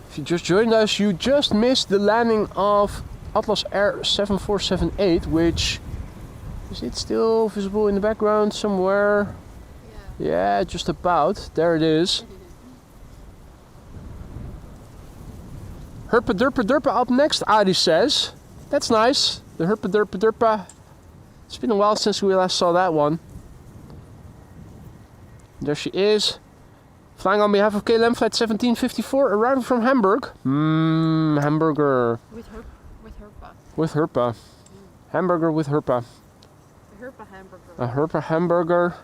If you just joined us, you just missed the landing of Atlas Air 7478, which is it still visible in the background somewhere? Yeah, just about. There it is. Herpa Derpa Derpa up next, Adi says. That's nice. The Herpa Derpa Derpa. It's been a while since we last saw that one. There she is, flying on behalf of KLM flight 1754, arriving from Hamburg. Hamburger. With Herpa. With Herpa. Hamburger with Herpa. A Herpa hamburger. A Herpa hamburger.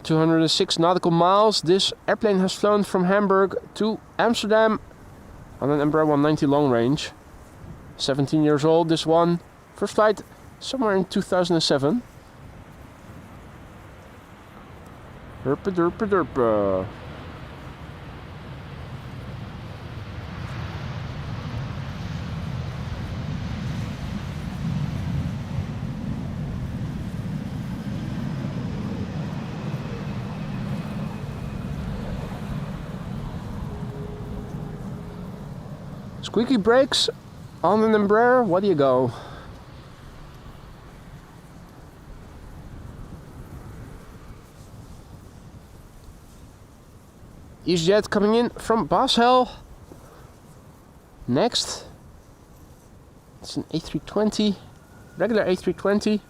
206 nautical miles. This airplane has flown from Hamburg to Amsterdam on an Embraer 190 long range. 17 years old, this one. First flight somewhere in 2007. Herpa derpa derpa. Squeaky brakes on an Embraer, what do you go? EasyJet coming in from Basel. Next, it's an A320, regular A320.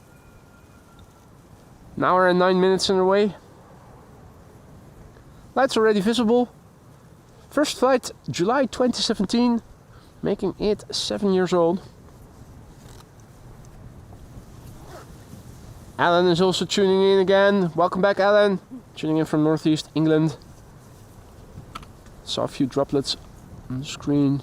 An hour and 9 minutes underway. Lights already visible. First flight, July 2017, making it 7 years old. Alan is also tuning in again. Welcome back, Alan. Tuning in from Northeast England. Saw a few droplets on the screen.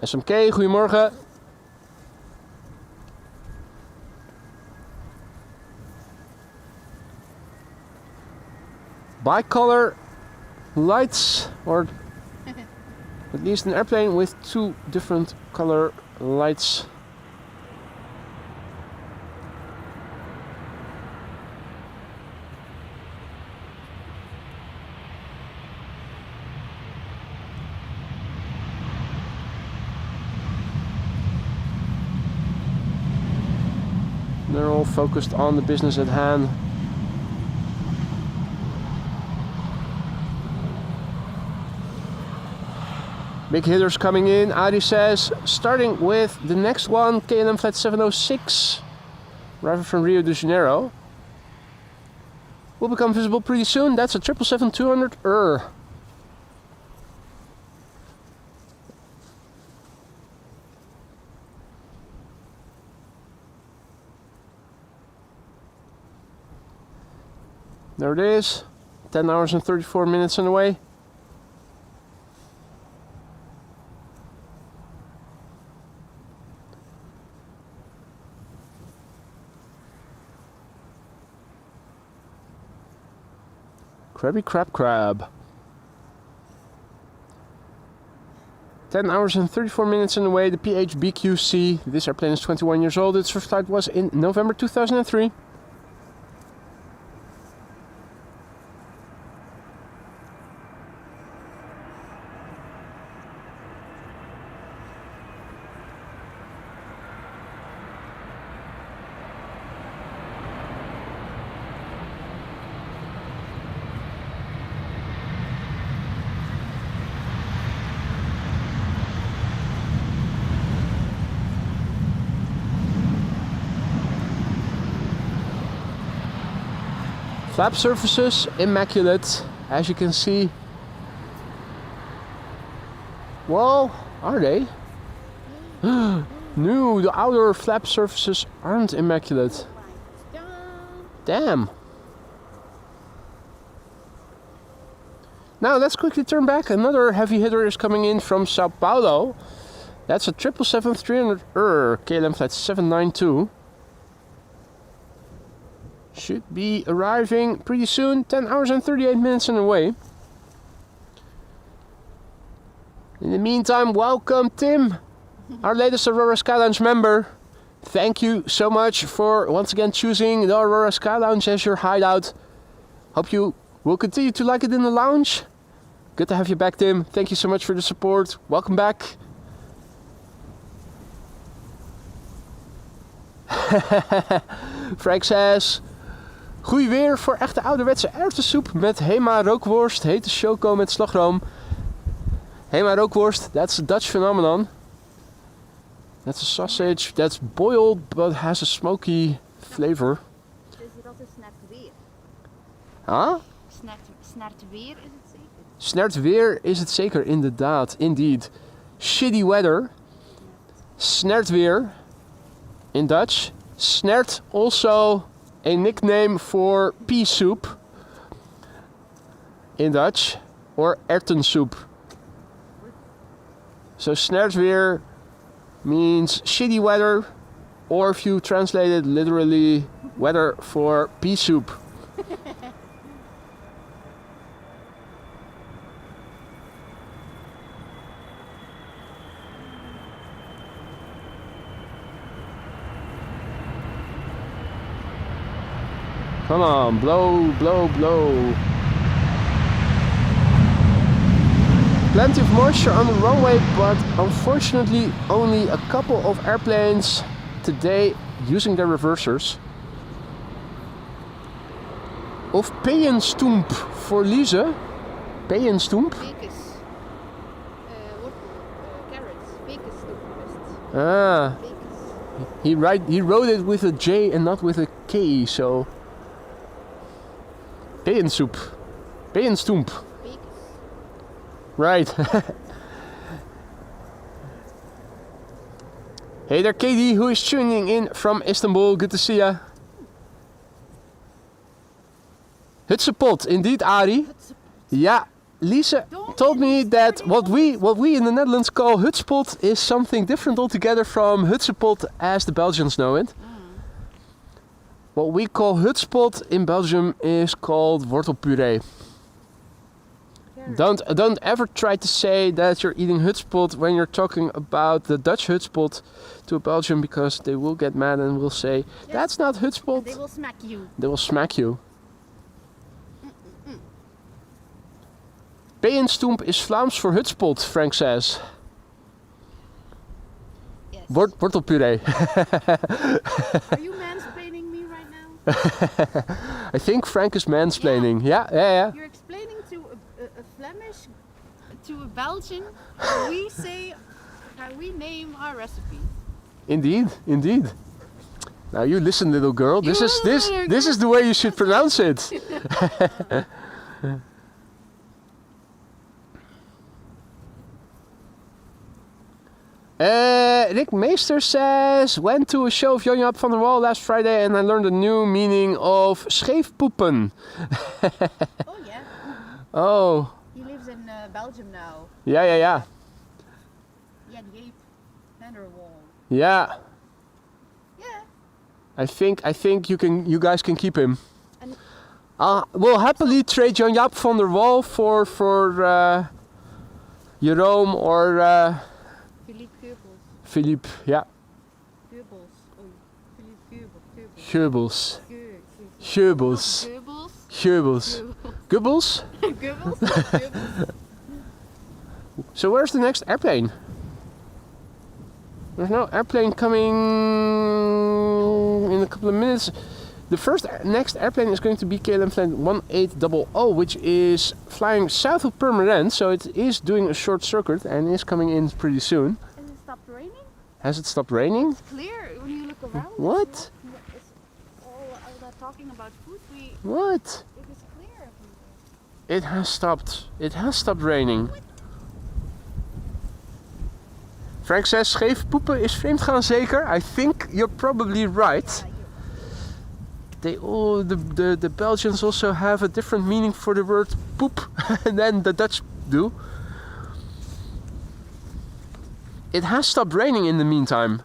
SMK, goedemorgen. bicolor lights, or at least an airplane with two different color lights. They're all focused on the business at hand. Big hitters coming in, Adi says, starting with the next one, KLM Flight 706, arriving from Rio de Janeiro. Will become visible pretty soon. That's a 777-200. There it is, 10 hours and 34 minutes on the way. Crabby crab crab. 10 hours and 34 minutes on the way, the PHBQC. This airplane is 21 years old. Its first flight was in November 2003. Flap surfaces, immaculate, as you can see. Well, are they? No, the outer flap surfaces aren't immaculate. Damn. Now let's quickly turn back. Another heavy hitter is coming in from Sao Paulo. That's a 777-300 KLM Flight 792. Should be arriving pretty soon, 10 hours and 38 minutes on the way. In the meantime, welcome Tim, our latest Aurora Sky Lounge member. Thank you so much for once again choosing the Aurora Sky Lounge as your hideout. Hope you will continue to like it in the lounge. Good to have you back, Tim. Thank you so much for the support. Welcome back. Frank says... Goeie weer voor echte ouderwetse erwtensoep met Hema rookworst, hete choco met slagroom. Hema rookworst, that's a Dutch phenomenon. That's a sausage that's boiled but has a smoky flavor. Dus dat is snert weer. Huh? Snert weer is het zeker? Snert weer is het zeker, inderdaad. Indeed. Shitty weather. Snert weer in Dutch. Snert also... a nickname for pea soup in Dutch, or erwtensoep. So snertweer means shitty weather, or if you translate it literally, weather for pea soup. Come on, blow, blow, blow. Plenty of moisture on the runway, but unfortunately only a couple of airplanes today using their reversers. Of Peenstomp for Lise. Peenstomp? Pekes. Carrots. Pekes. Ah. Pekes. He wrote it with a J and not with a K, so... Peenstomp. Peenstomp. Pekes. Right. Hey there, Katie, who is tuning in from Istanbul. Good to see ya. Hutsepot, indeed, Ari. Yeah, Lisa told me that what we in the Netherlands call hutspot is something different altogether from hutsepot as the Belgians know it. What we call hutspot in Belgium is called wortelpuree. Don't ever try to say that you're eating hutspot when you're talking about the Dutch hutspot to a Belgian, because they will get mad and will say, Yes. that's not hutspot. They will smack you. They will smack you. Peeënstoemp is Vlaams for hutspot, Frank says. Yes. Wortelpuree. Are you mansplaining me right now? I think Frank is mansplaining. Yeah. You're explaining to a Flemish, to a Belgian, how we say, how we name our recipe. Indeed. Now you listen, little girl. This is the way you should pronounce it. Rick Meester says, went to a show of Jan-Jaap van der Wal last Friday and I learned a new meaning of scheefpoepen. Oh yeah. Oh. He lives in Belgium now. Yeah. Yeah, the ape van der Wal. Yeah. Yeah. I think you guys can keep him. And We'll happily trade Jan-Jaap van der Wal for Jerome or Philippe Geubels. Philippe, yeah. Geubels. Oh, Philippe Geubels. Geubels. Geubels. Geubels. Geubels. Geubels. So where's the next airplane? There's no airplane coming in a couple of minutes. The next airplane is going to be KLM Flight 1800, which is flying south of Purmerend, so it is doing a short circuit and is coming in pretty soon. Has it stopped raining? Has it stopped raining? It's clear when you look around. What? It's all that talking about food. What? It is clear. It has stopped. It has stopped raining. Frank says, scheef poepen is vreemd gaan zeker. I think you're probably right. They all, the Belgians also have a different meaning for the word poep than the Dutch do. It has stopped raining in the meantime.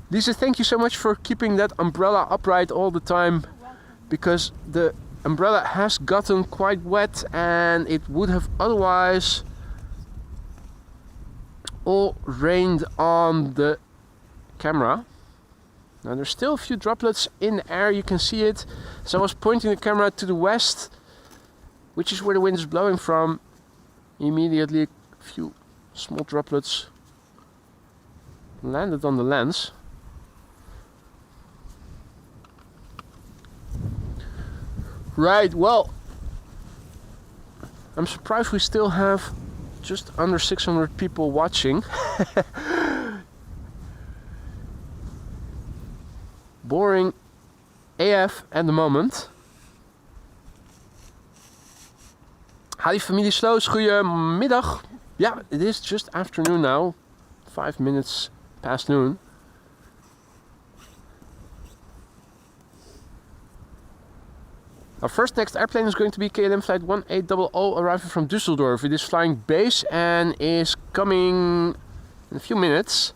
Lisa, thank you so much for keeping that umbrella upright all the time, because the umbrella has gotten quite wet and it would have otherwise all rained on the camera. Now there's still a few droplets in the air, you can see it. So I was pointing the camera to the west, which is where the wind is blowing from. Immediately a few small droplets landed on the lens. Right, well, I'm surprised we still have just under 600 people watching. Boring AF at the moment. Howdy familie Sloos, goedemiddag. Yeah, it is just afternoon now. 5 minutes past noon. Our next airplane is going to be KLM Flight 1800 arriving from Düsseldorf. It is flying base and is coming in a few minutes.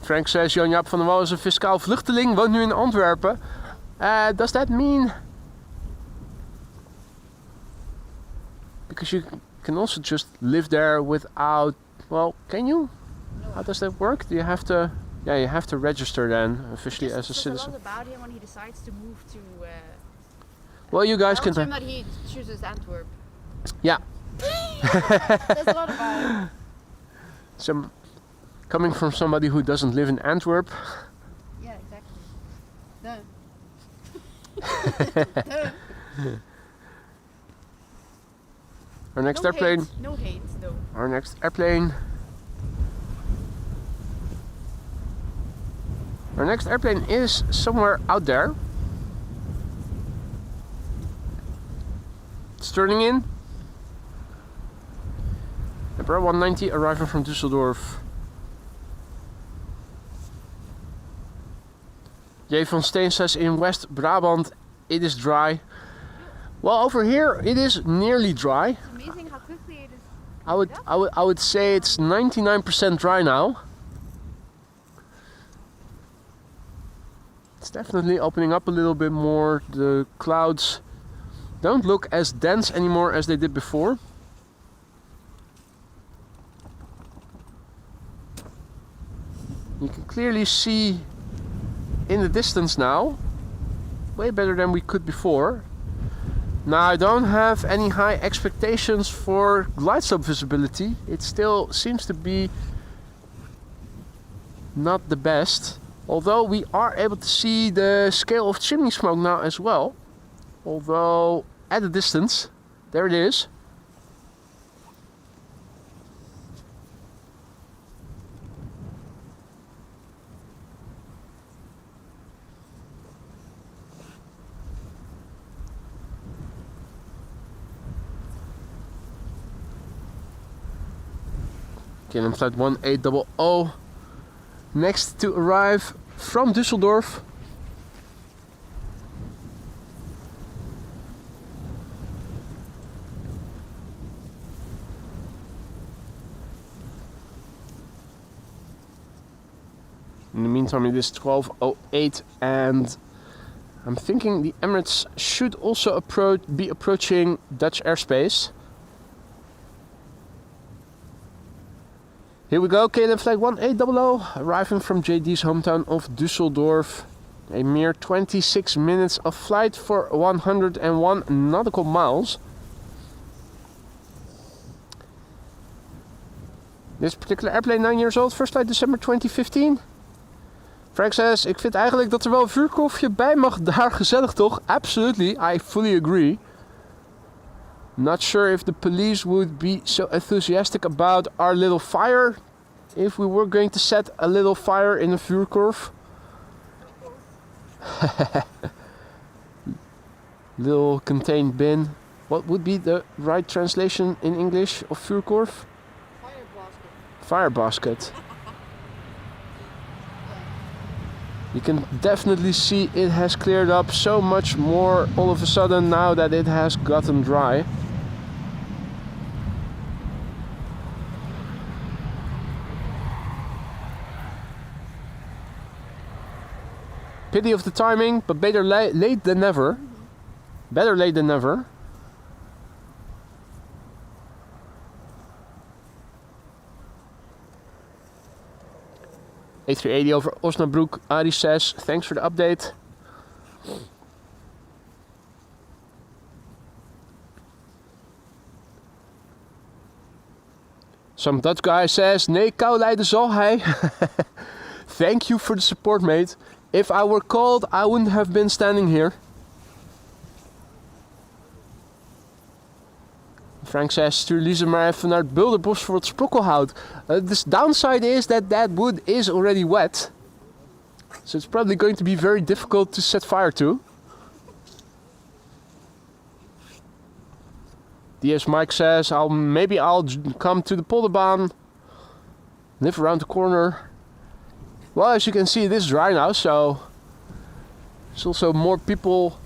Frank says Jan-Jaap van der Wal is een fiscaal vluchteling, woont nu in Antwerpen. Does that mean... Because you can also just live there without... Well, can you? No. How does that work? Do you have to... Yeah, you have to register then, officially as a citizen. There's a lot about him when he decides to move to... Well, you guys Belgium, can... but he chooses Antwerp. Yeah. There's a lot about him. Coming from somebody who doesn't live in Antwerp. Yeah, exactly. Duh. Our next No airplane. hate. No hate, though. Our next airplane. Our next airplane is somewhere out there. It's turning in. Embraer 190 arriving from Düsseldorf. J. van Steen says in West Brabant it is dry. Well, over here it is nearly dry. It's amazing how quickly it is. I would say it's 99% dry now. It's definitely opening up a little bit more. The clouds don't look as dense anymore as they did before. You can clearly see in the distance now, way better than we could before. Now I don't have any high expectations for glide slope visibility. It still seems to be not the best. Although we are able to see the scale of chimney smoke now as well. Although at a distance, there it is. KLM flight 1800 next to arrive from Düsseldorf. In the meantime it is 12:08 and I'm thinking the Emirates should also be approaching Dutch airspace. Here we go, KLM flight 1800, arriving from JD's hometown of Düsseldorf. A mere 26 minutes of flight for 101 nautical miles. This particular airplane 9 years old, first flight December 2015. Frank says, ik vind eigenlijk dat er wel een vuurkorfje bij mag daar, gezellig toch? Absolutely, I fully agree. Not sure if the police would be so enthusiastic about our little fire if we were going to set a little fire in a vuurkorf. Little contained bin. What would be the right translation in English of vuurkorf? Fire basket. Fire basket. You can definitely see it has cleared up so much more all of a sudden now that it has gotten dry. Pity of the timing, but better late than never. Better late than never. A380 over Osnabrück. Ari says, thanks for the update. Some Dutch guy says, nee, kou lijden zal hij. Thank you for the support, mate. If I were cold, I wouldn't have been standing here. Frank says, stuur Lise maar even naar het Bulderbos voor het sprokkelhout. The downside is that that wood is already wet. So it's probably going to be very difficult to set fire to. DS Mike says, maybe I'll come to the polderbaan. Live around the corner. Well, as you can see, it is dry now, so there's also more people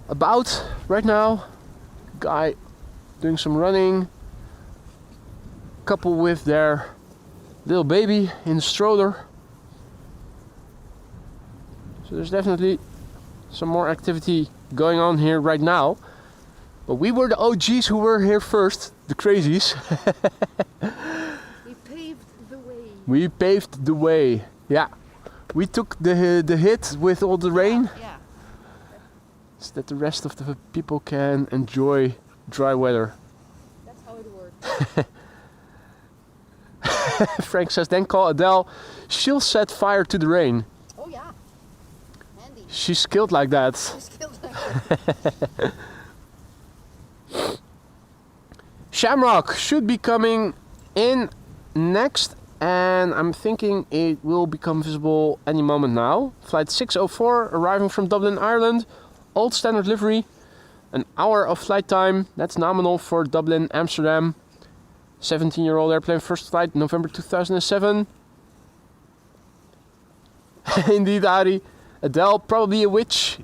about right now. Guy doing some running. Couple with their little baby in the stroller. So there's definitely some more activity going on here right now. But we were the OGs who were here first, the crazies. We paved the way. We paved the way. Yeah, we took the hit with all the rain. Yeah. So that the rest of the people can enjoy dry weather. That's how it works. Frank says, then call Adele. She'll set fire to the rain. Oh yeah. Handy. She's skilled like that. She's skilled like that. Shamrock should be coming in next. And I'm thinking it will become visible any moment now. Flight 604 arriving from Dublin, Ireland. Old standard livery. An hour of flight time. That's nominal for Dublin, Amsterdam. 17-year-old airplane, first flight November 2007. Indeed, Ari. Adele, probably a witch.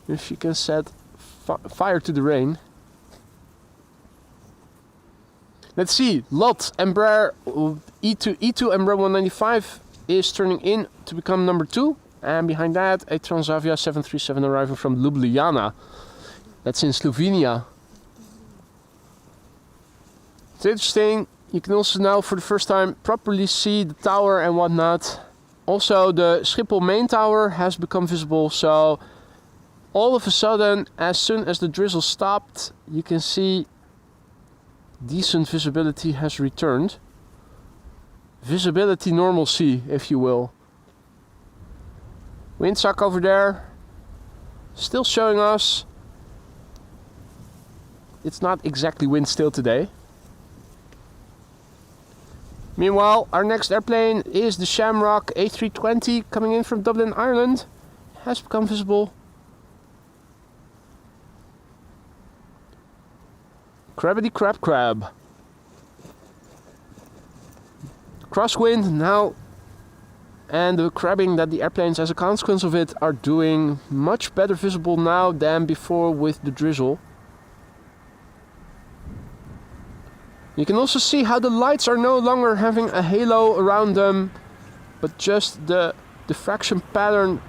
If she can set fire to the rain. Let's see, Lot, Embraer E2 Embraer 195 is turning in to become number 2. And behind that, a Transavia 737 arriving from Ljubljana. That's in Slovenia. It's interesting. You can also now for the first time properly see the tower and whatnot. Also the Schiphol main tower has become visible, so all of a sudden, as soon as the drizzle stopped, you can see decent visibility has returned. Visibility normalcy, if you will. Windsock over there, still showing us. It's not exactly wind still today. Meanwhile, our next airplane is the Shamrock A380 coming in from Dublin, Ireland. Has become visible. Crabbity crab crab. Crosswind now, and the crabbing that the airplanes as a consequence of it are doing much better visible now than before with the drizzle. You can also see how the lights are no longer having a halo around them, but just the diffraction pattern,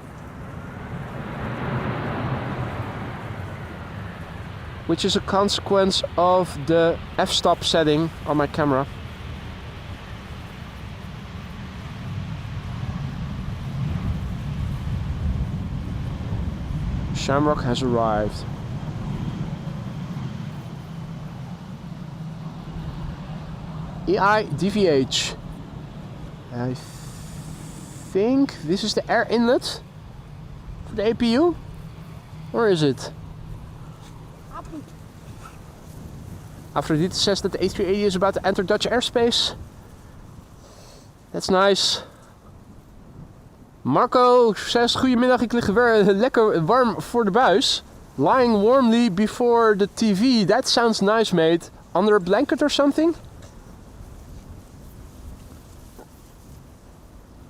which is a consequence of the f-stop setting on my camera. Shamrock has arrived. EI-DVH. I think this is the air inlet for the APU, or is it? Aphrodite says that the A380 is about to enter Dutch airspace. That's nice. Marco says, goedemiddag, ik lig lekker warm voor de buis. Lying warmly before the TV. That sounds nice, mate. Under a blanket or something?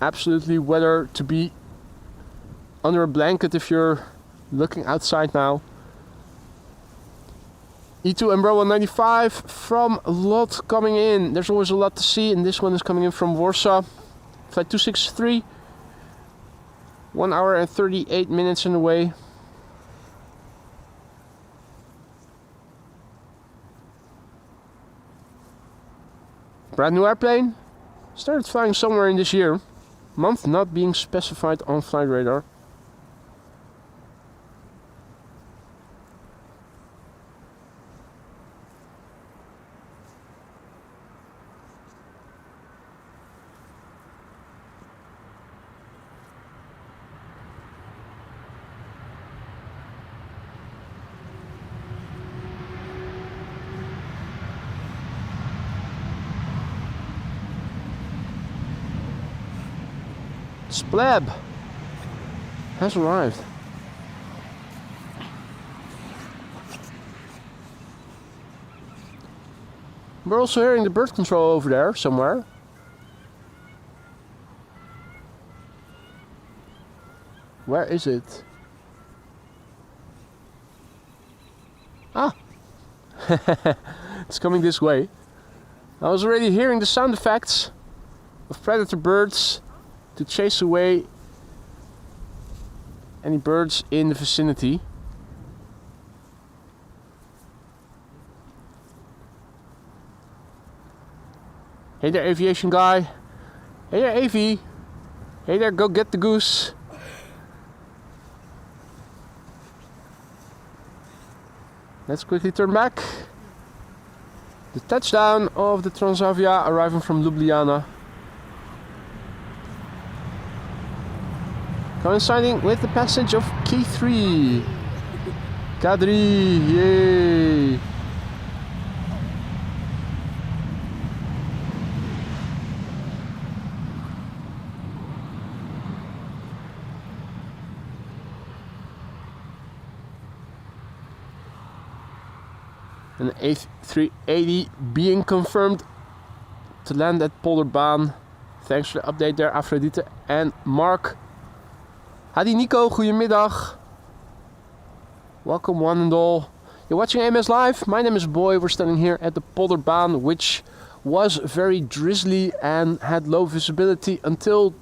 Absolutely weather to be under a blanket if you're looking outside now. E2 Umbrella 195 from a lot coming in. There's always a lot to see, and this one is coming in from Warsaw. Flight 263. 1 hour and 38 minutes in the way. Brand new airplane. Started flying somewhere in this year. Month not being specified on flight radar. Splab has arrived. We're also hearing the bird control over there somewhere. Where is it? Ah! It's coming this way. I was already hearing the sound effects of predator birds to chase away any birds in the vicinity. Hey there, aviation guy. Hey there, Avi. Hey there, go get the goose. Let's quickly turn back. The touchdown of the Transavia arriving from Ljubljana. Coinciding with the passage of K3. K3, yay! An A380 being confirmed to land at Polderbaan. Thanks for the update there, Aphrodite and Mark. Hadi Nico, goedemiddag. Welcome one and all. You're watching AMS Live. My name is Boy. We're standing here at the Polderbaan, which was very drizzly and had low visibility until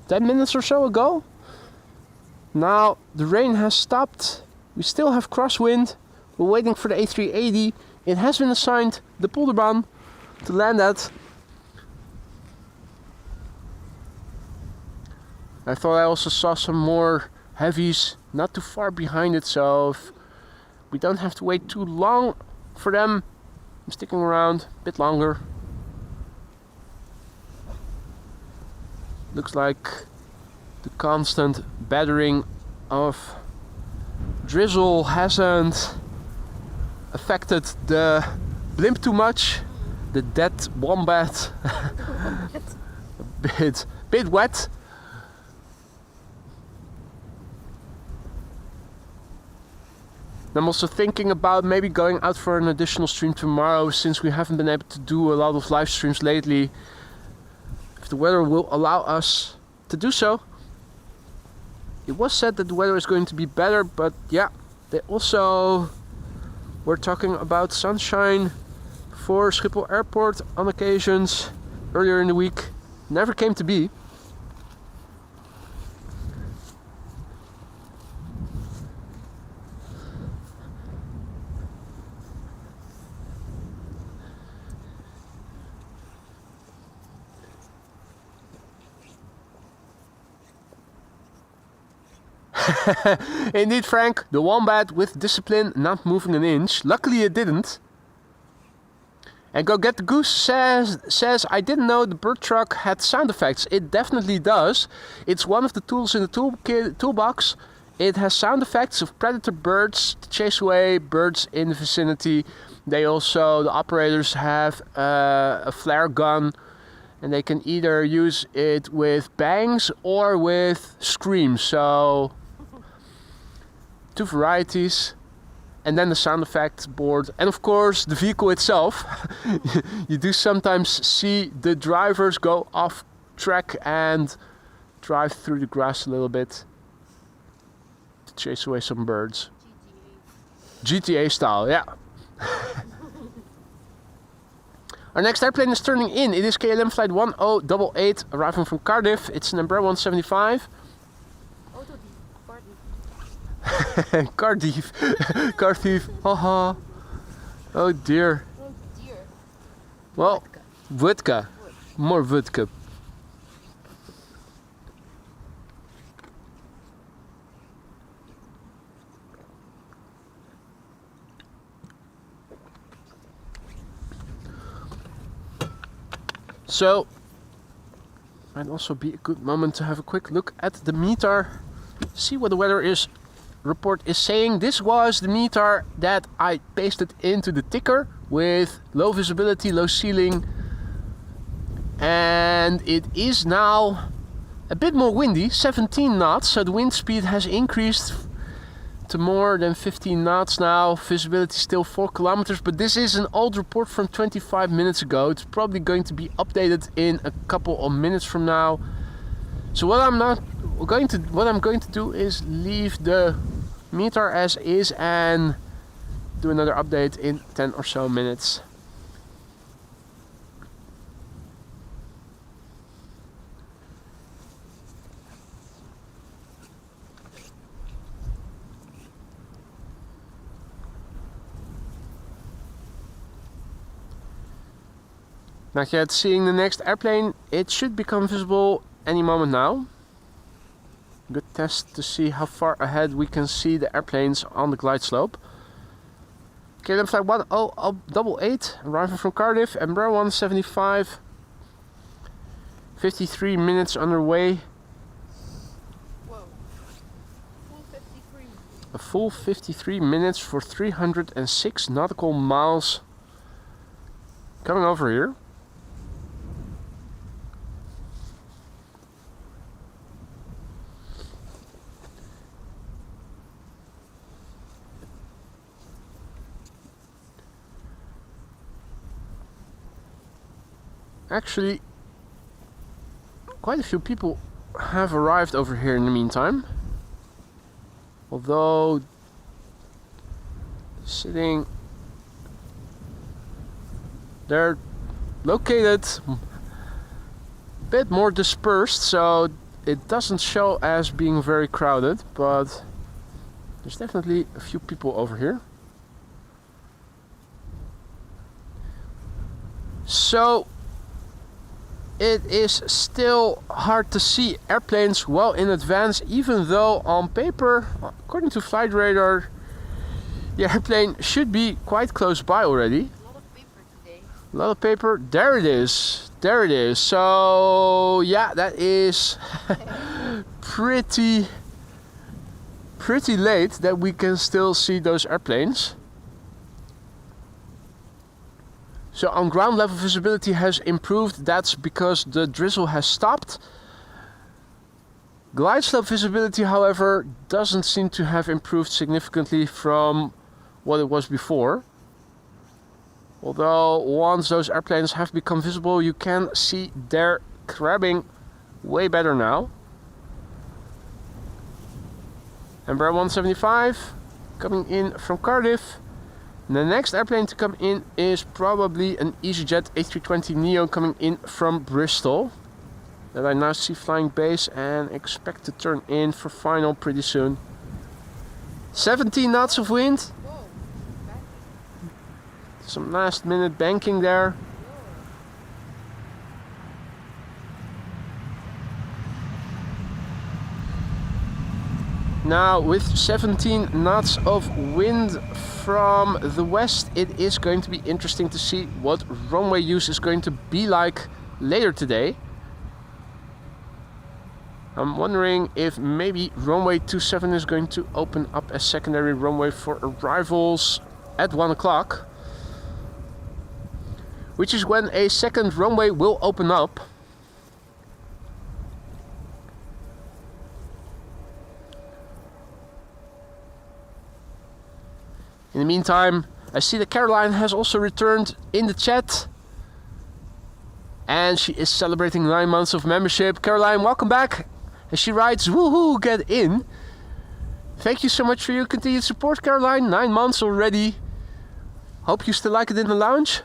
10 minutes or so ago. Now the rain has stopped We still have Crosswind. We're waiting for the A380. It has been assigned the Polderbaan to land at. I thought I also saw some more heavies not too far behind it, so if we don't have to wait too long for them, I'm sticking around a bit longer. Looks like the constant battering of Drizzle hasn't affected the blimp too much. The dead wombat a bit wet. I'm also thinking about maybe going out for an additional stream tomorrow, since we haven't been able to do a lot of live streams lately. If the weather will allow us to do so. It was said that the weather is going to be better, but yeah, they also were talking about sunshine for Schiphol Airport on occasions earlier in the week. Never came to be. Indeed, Frank, the wombat with discipline not moving an inch. Luckily it didn't. And Go Get the Goose says I didn't know the bird truck had sound effects. It definitely does. It's one of the tools in the toolbox. It has sound effects of predator birds to chase away birds in the vicinity. They also, the operators have a flare gun, and they can either use it with bangs or with screams. So 2 varieties, and then the sound effects board, and of course the vehicle itself. You do sometimes see the drivers go off track and drive through the grass a little bit to chase away some birds. GTA style, yeah. Our next airplane is turning in. It is KLM flight 1088 arriving from Cardiff. It's an Embraer 175. Cardiff. Cardiff. Haha. Oh dear. Oh dear. Well, vodka. More vodka. So, might also be a good moment to have a quick look at the METAR. See what the weather report is saying. This was the METAR that I pasted into the ticker with low visibility, low ceiling, and it is now a bit more windy, 17 knots, so the wind speed has increased to more than 15 knots now. Visibility still 4 kilometers, but this is an old report from 25 minutes ago. It's probably going to be updated in a couple of minutes from now. So what I'm going to do is leave the METAR as is and do another update in 10 or so minutes. Not yet seeing the next airplane. It should become visible any moment now. Good test to see how far ahead we can see the airplanes on the glide slope. KLM flight 1088 arriving from Cardiff, Embraer 175. 53 minutes underway. Whoa. Full 53. A full 53 minutes for 306 nautical miles. Coming over here. Actually, quite a few people have arrived over here in the meantime. Although sitting, they're located a bit more dispersed, so it doesn't show as being very crowded, but There's definitely a few people over here. So it is still hard to see airplanes well in advance, even though on paper, according to flight radar, the airplane should be quite close by already. A lot of paper today. A lot of paper. There it is. There it is. So yeah, that is pretty late that we can still see those airplanes. So on ground level visibility has improved. That's because the drizzle has stopped. Glide slope visibility, however, doesn't seem to have improved significantly from what it was before. Although once those airplanes have become visible, you can see they're crabbing way better now. Embraer 175 coming in from Cardiff. The next airplane to come in is probably an EasyJet A320neo coming in from Bristol, that I now see flying base and expect to turn in for final pretty soon. 17 knots of wind. Whoa. Some last minute banking there. Now with 17 knots of wind from the west, it is going to be interesting to see what runway use is going to be like later today. I'm wondering if maybe runway 27 is going to open up a secondary runway for arrivals at 1 o'clock, which is when a second runway will open up. In the meantime, I see that Caroline has also returned in the chat, and she is celebrating 9 months of membership. Caroline, welcome back. And she writes, woohoo, get in. Thank you so much for your continued support, Caroline. 9 months already. Hope you still like it in the lounge.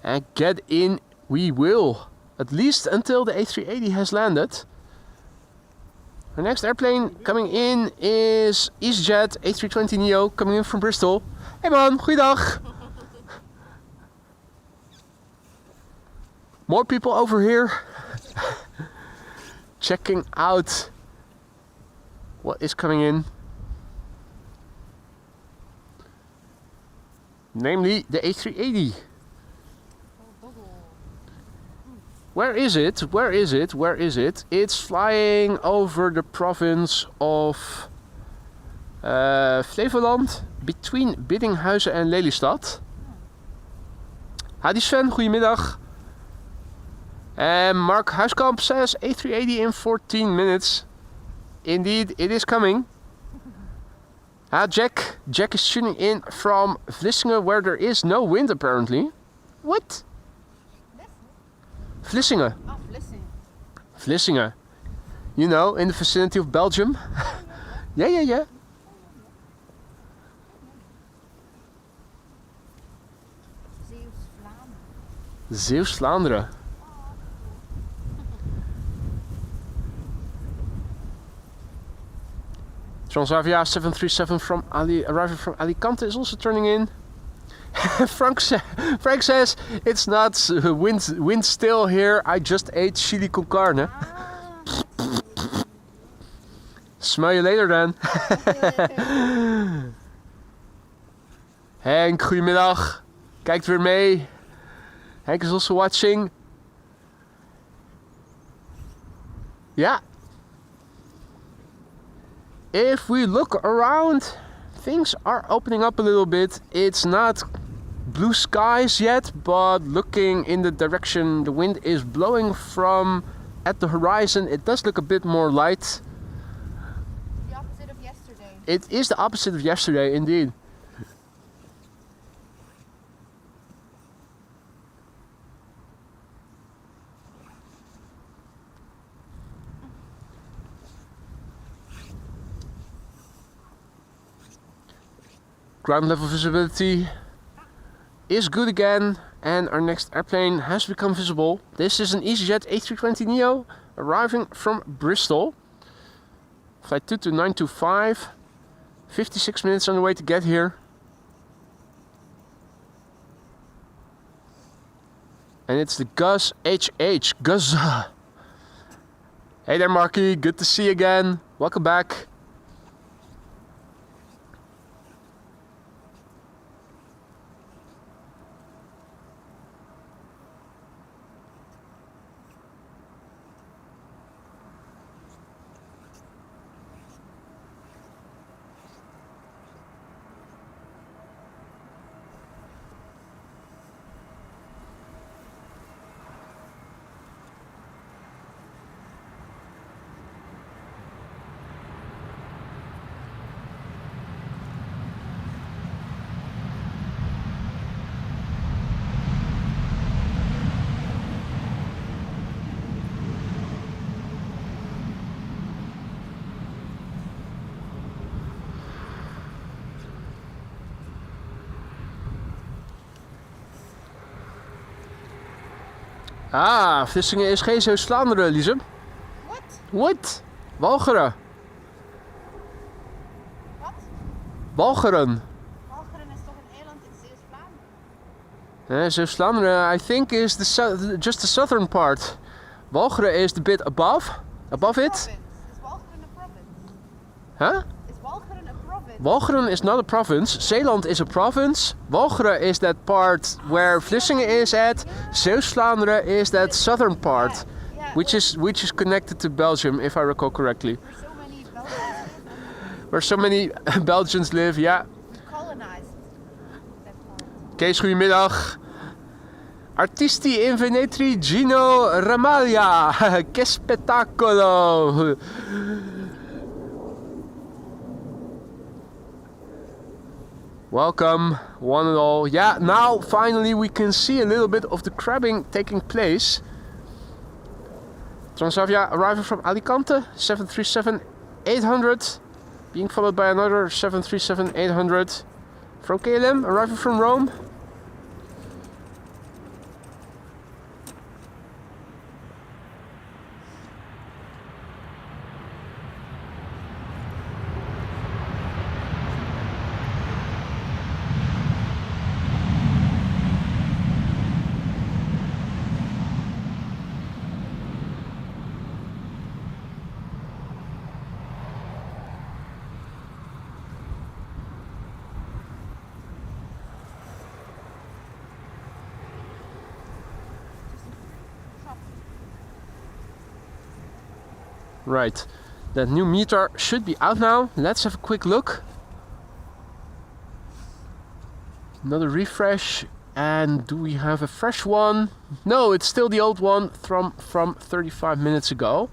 And get in we will. At least until the A380 has landed. Our next airplane coming in is EasyJet A320neo coming in from Bristol. Hey man, goeiedag. More people over here checking out what is coming in. Namely the A380. Where is it? Where is it? Where is it? It's flying over the province of Flevoland, between Biddinghuizen en Lelystad. Hadi Sven, goedemiddag. And Mark Huiskamp says A380 in 14 minutes. Indeed, it is coming. Jack is tuning in from Vlissingen, where there is no wind apparently. What? Vlissingen. Oh, Vlissingen. Vlissingen. You know, in the vicinity of Belgium. Yeah. Zeeuws-Vlaanderen. Transavia 737 from arriving from Alicante is also turning in. Frank says it's not wind still here. I just ate chili con carne. Smell you later then. Henk, goedemiddag. Kijkt weer mee. Henk is also watching. Yeah. If we look around, things are opening up a little bit. It's not blue skies yet, but looking in the direction the wind is blowing from at the horizon, it does look a bit more light. The opposite of yesterday. It is the opposite of yesterday, indeed. Ground level visibility is good again, and our next airplane has become visible. This is an EasyJet A320neo arriving from Bristol. Flight 22925. 56 minutes on the way to get here. And it's the Gus HH. Gus. Hey there, Marky. Good to see you again. Welcome back. Ah, Vlissingen is geen Zeeuws-Vlaanderen, Liesem. What? What? Walcheren. Wat? Walcheren. Walcheren is toch een eiland in Zeeuws-Vlaanderen? Zeeuws-Vlaanderen, I think, is just the southern part. Walcheren is the bit above it. Province. Is Walcheren a province? Huh? Is Walcheren a province? Walcheren is not a province. Zeeland is a province. Walcheren is that part where Vlissingen is at. Zeeuws-Vlaanderen is that southern part, Yeah, which is connected to Belgium, if I recall correctly. where so many Where so many Belgians live Belgians live, yeah. and colonized that part. Kees, goedemiddag. Artisti in Venetri, Gino Ramaglia. Che spettacolo. Welcome, one and all. Yeah, now finally we can see a little bit of the crabbing taking place. Transavia arriving from Alicante, 737-800, being followed by another 737-800 from KLM, arriving from Rome. Right, that new meter should be out now. Let's have a quick look. Another refresh, and do we have a fresh one? No, it's still the old one from 35 minutes ago.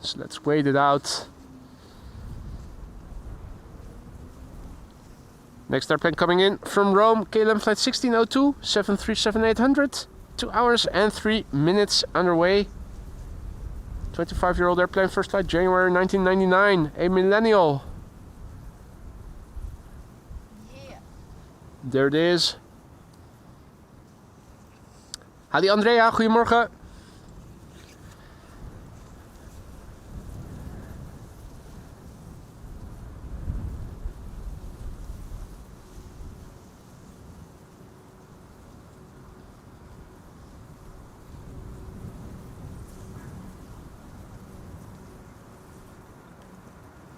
So let's wait it out. Next airplane coming in from Rome, KLM flight 1602, 737-800, 2 hours and 3 minutes underway. 25-year-old airplane, first flight January 1999, a millennial. Yeah. There it is. Hadi Andrea, goedemorgen.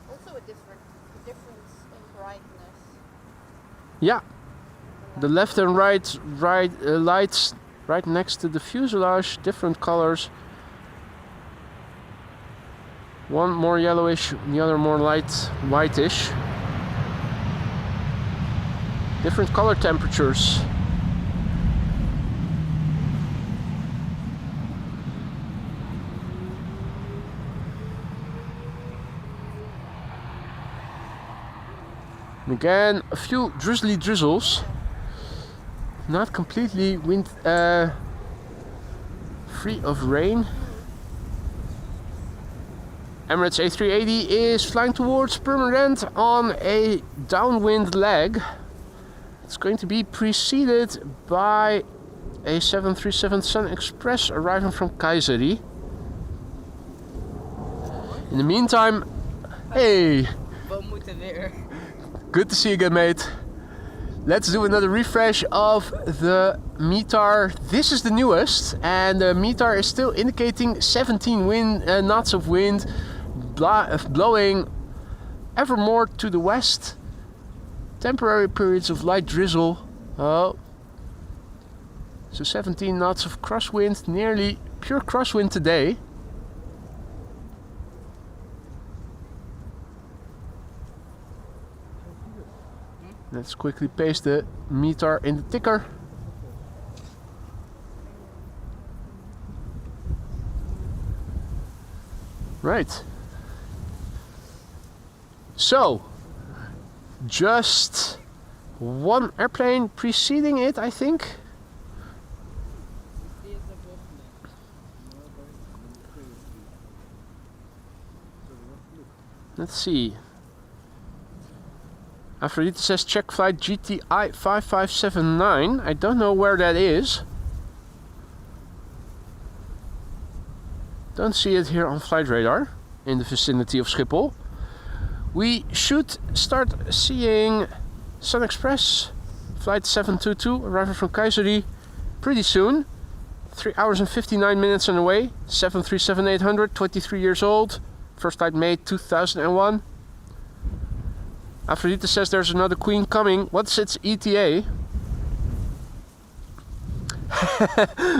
Also a difference in brightness. Yeah, the left and right lights right next to the fuselage, different colors. One more yellowish, the other more whitish. Different color temperatures. And again, a few drizzly drizzles. Not completely free of rain. Emirates A380 is flying towards Permanent on a downwind leg. It's going to be preceded by a 737 Sun Express arriving from Kayseri. In the meantime, hey, We moeten weer. good to see you again, mate. Let's do another refresh of the METAR. This is the newest, and the METAR is still indicating 17 knots of wind, blowing ever more to the west. Temporary periods of light drizzle. Oh, so 17 knots of crosswind, nearly pure crosswind today. Let's quickly paste the METAR in the ticker. Right. So, just one airplane preceding it, I think. Let's see. Aphrodite says check flight GTI 5579. I don't know where that is. Don't see it here on flight radar in the vicinity of Schiphol. We should start seeing Sun Express flight 722 arriving from Kayseri pretty soon. 3 hours and 59 minutes on the way. 737-800, 23 years old. First flight made 2001. Aphrodite says there's another queen coming. What's its ETA?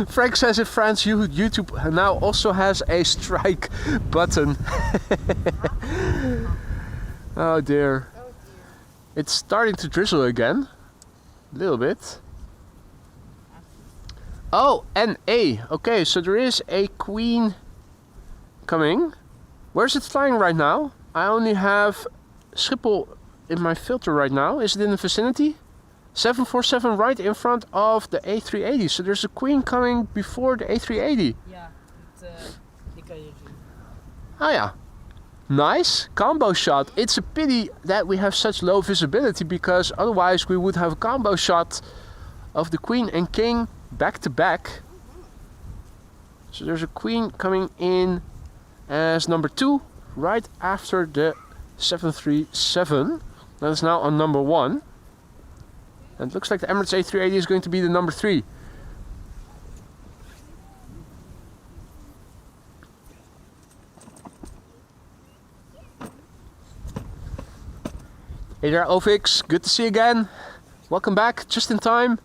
Frank says in France YouTube now also has a strike button. Oh dear. It's starting to drizzle again. A little bit. Oh, NA. Okay, so there is a queen coming. Where's it flying right now? I only have Schiphol in my filter right now. Is it in the vicinity? 747 right in front of the A380. So there's a queen coming before the A380. Ja, die kan je zien. Ah yeah. Nice combo shot. It's a pity that we have such low visibility, because otherwise we would have a combo shot of the queen and king back to back. So there's a queen coming in as number 2 right after the 737. That is now on number 1. And it looks like the Emirates A380 is going to be the number 3. Hey there, Ovix. Good to see you again. Welcome back, just in time.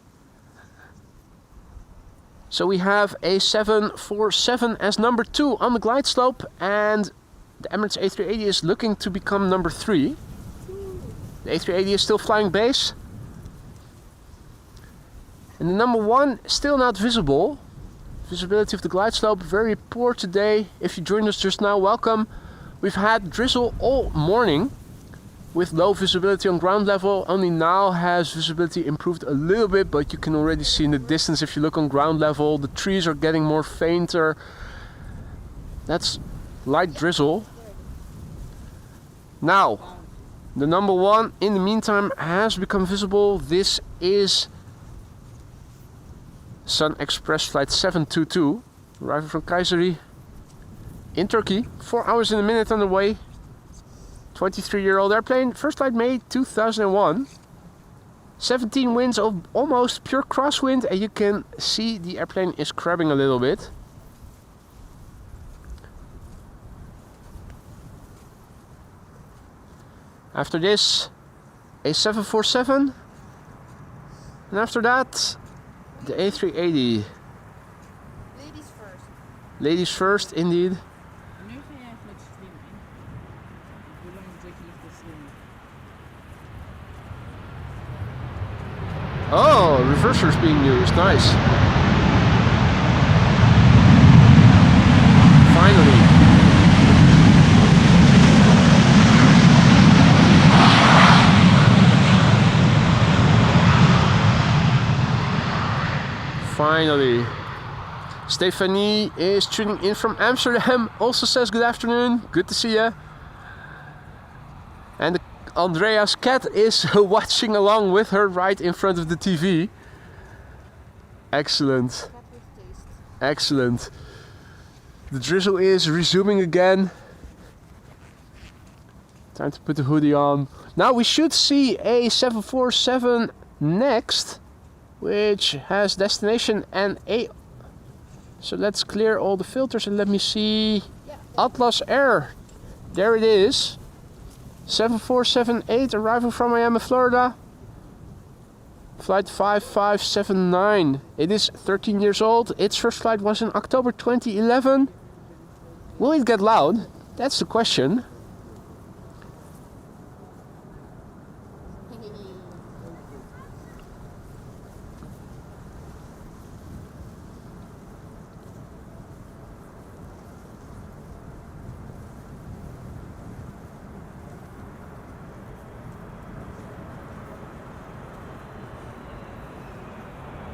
So we have a 747 as number 2 on the glide slope, and the Emirates A380 is looking to become number 3. The A380 is still flying base. And the number 1 still not visible. Visibility of the glide slope very poor today. If you joined us just now, welcome. We've had drizzle all morning with low visibility on ground level. Only now has visibility improved a little bit, but you can already see in the distance, if you look on ground level, the trees are getting more fainter. That's light drizzle. Now, the number 1 in the meantime has become visible. This is Sun Express flight 722, arriving from Kayseri in Turkey. 4 hours and a minute on the way. 23-year-old airplane, first flight made 2001. 17 winds of almost pure crosswind, and you can see the airplane is crabbing a little bit. After this, a 747, and after that, the A380. Ladies first. Ladies first, indeed. Nu ga jij even met streamen. Hoe lang druk je nog te streamen? Oh, reversers being used, nice. Finally. Finally. Stephanie is tuning in from Amsterdam, also says good afternoon, good to see you. And Andrea's cat is watching along with her right in front of the TV. Excellent. Excellent. The drizzle is resuming again. Time to put the hoodie on. Now we should see a 747 next, which has destination NA. So let's clear all the filters and let me see. Atlas Air. There it is. 7478 arriving from Miami, Florida. Flight 5579. It is 13 years old. Its first flight was in October 2011. Will it get loud? That's the question.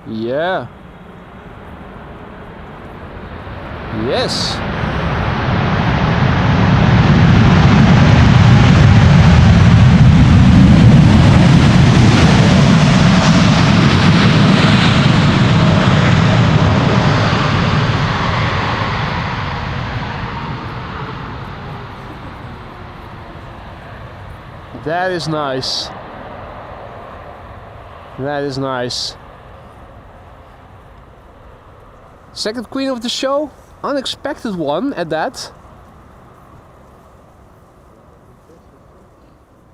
Yeah. Yes. That is nice. That is nice. Second queen of the show, unexpected one at that.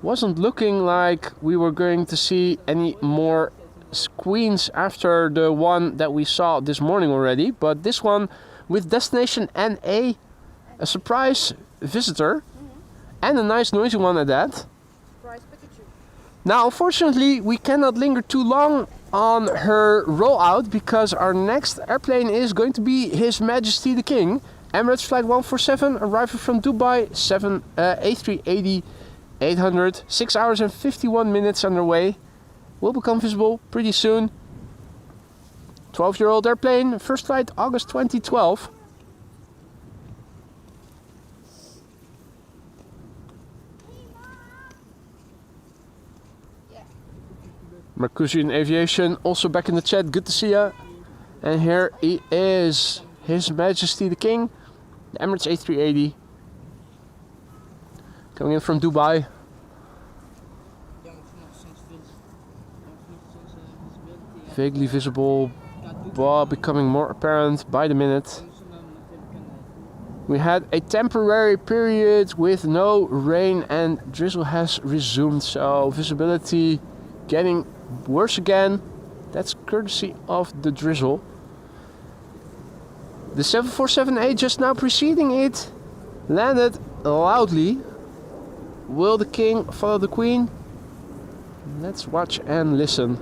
Wasn't looking like we were going to see any more queens after the one that we saw this morning already, but this one with destination NA, a surprise visitor, and a nice noisy one at that. Now unfortunately we cannot linger too long on her rollout because our next airplane is going to be His Majesty the King. Emirates flight 147 arriving from Dubai, A380 800, 6 hours and 51 minutes underway. Will become visible pretty soon. 12-year-old airplane, first flight August 2012. Mercusian Aviation also back in the chat, good to see ya. And here he is, His Majesty the King, the Emirates A380. Coming in from Dubai. Vaguely visible, but becoming more apparent by the minute. We had a temporary period with no rain and drizzle has resumed, so visibility getting worse again. That's courtesy of the drizzle. The 747A just now preceding it landed loudly. Will the king follow the queen? Let's watch and listen.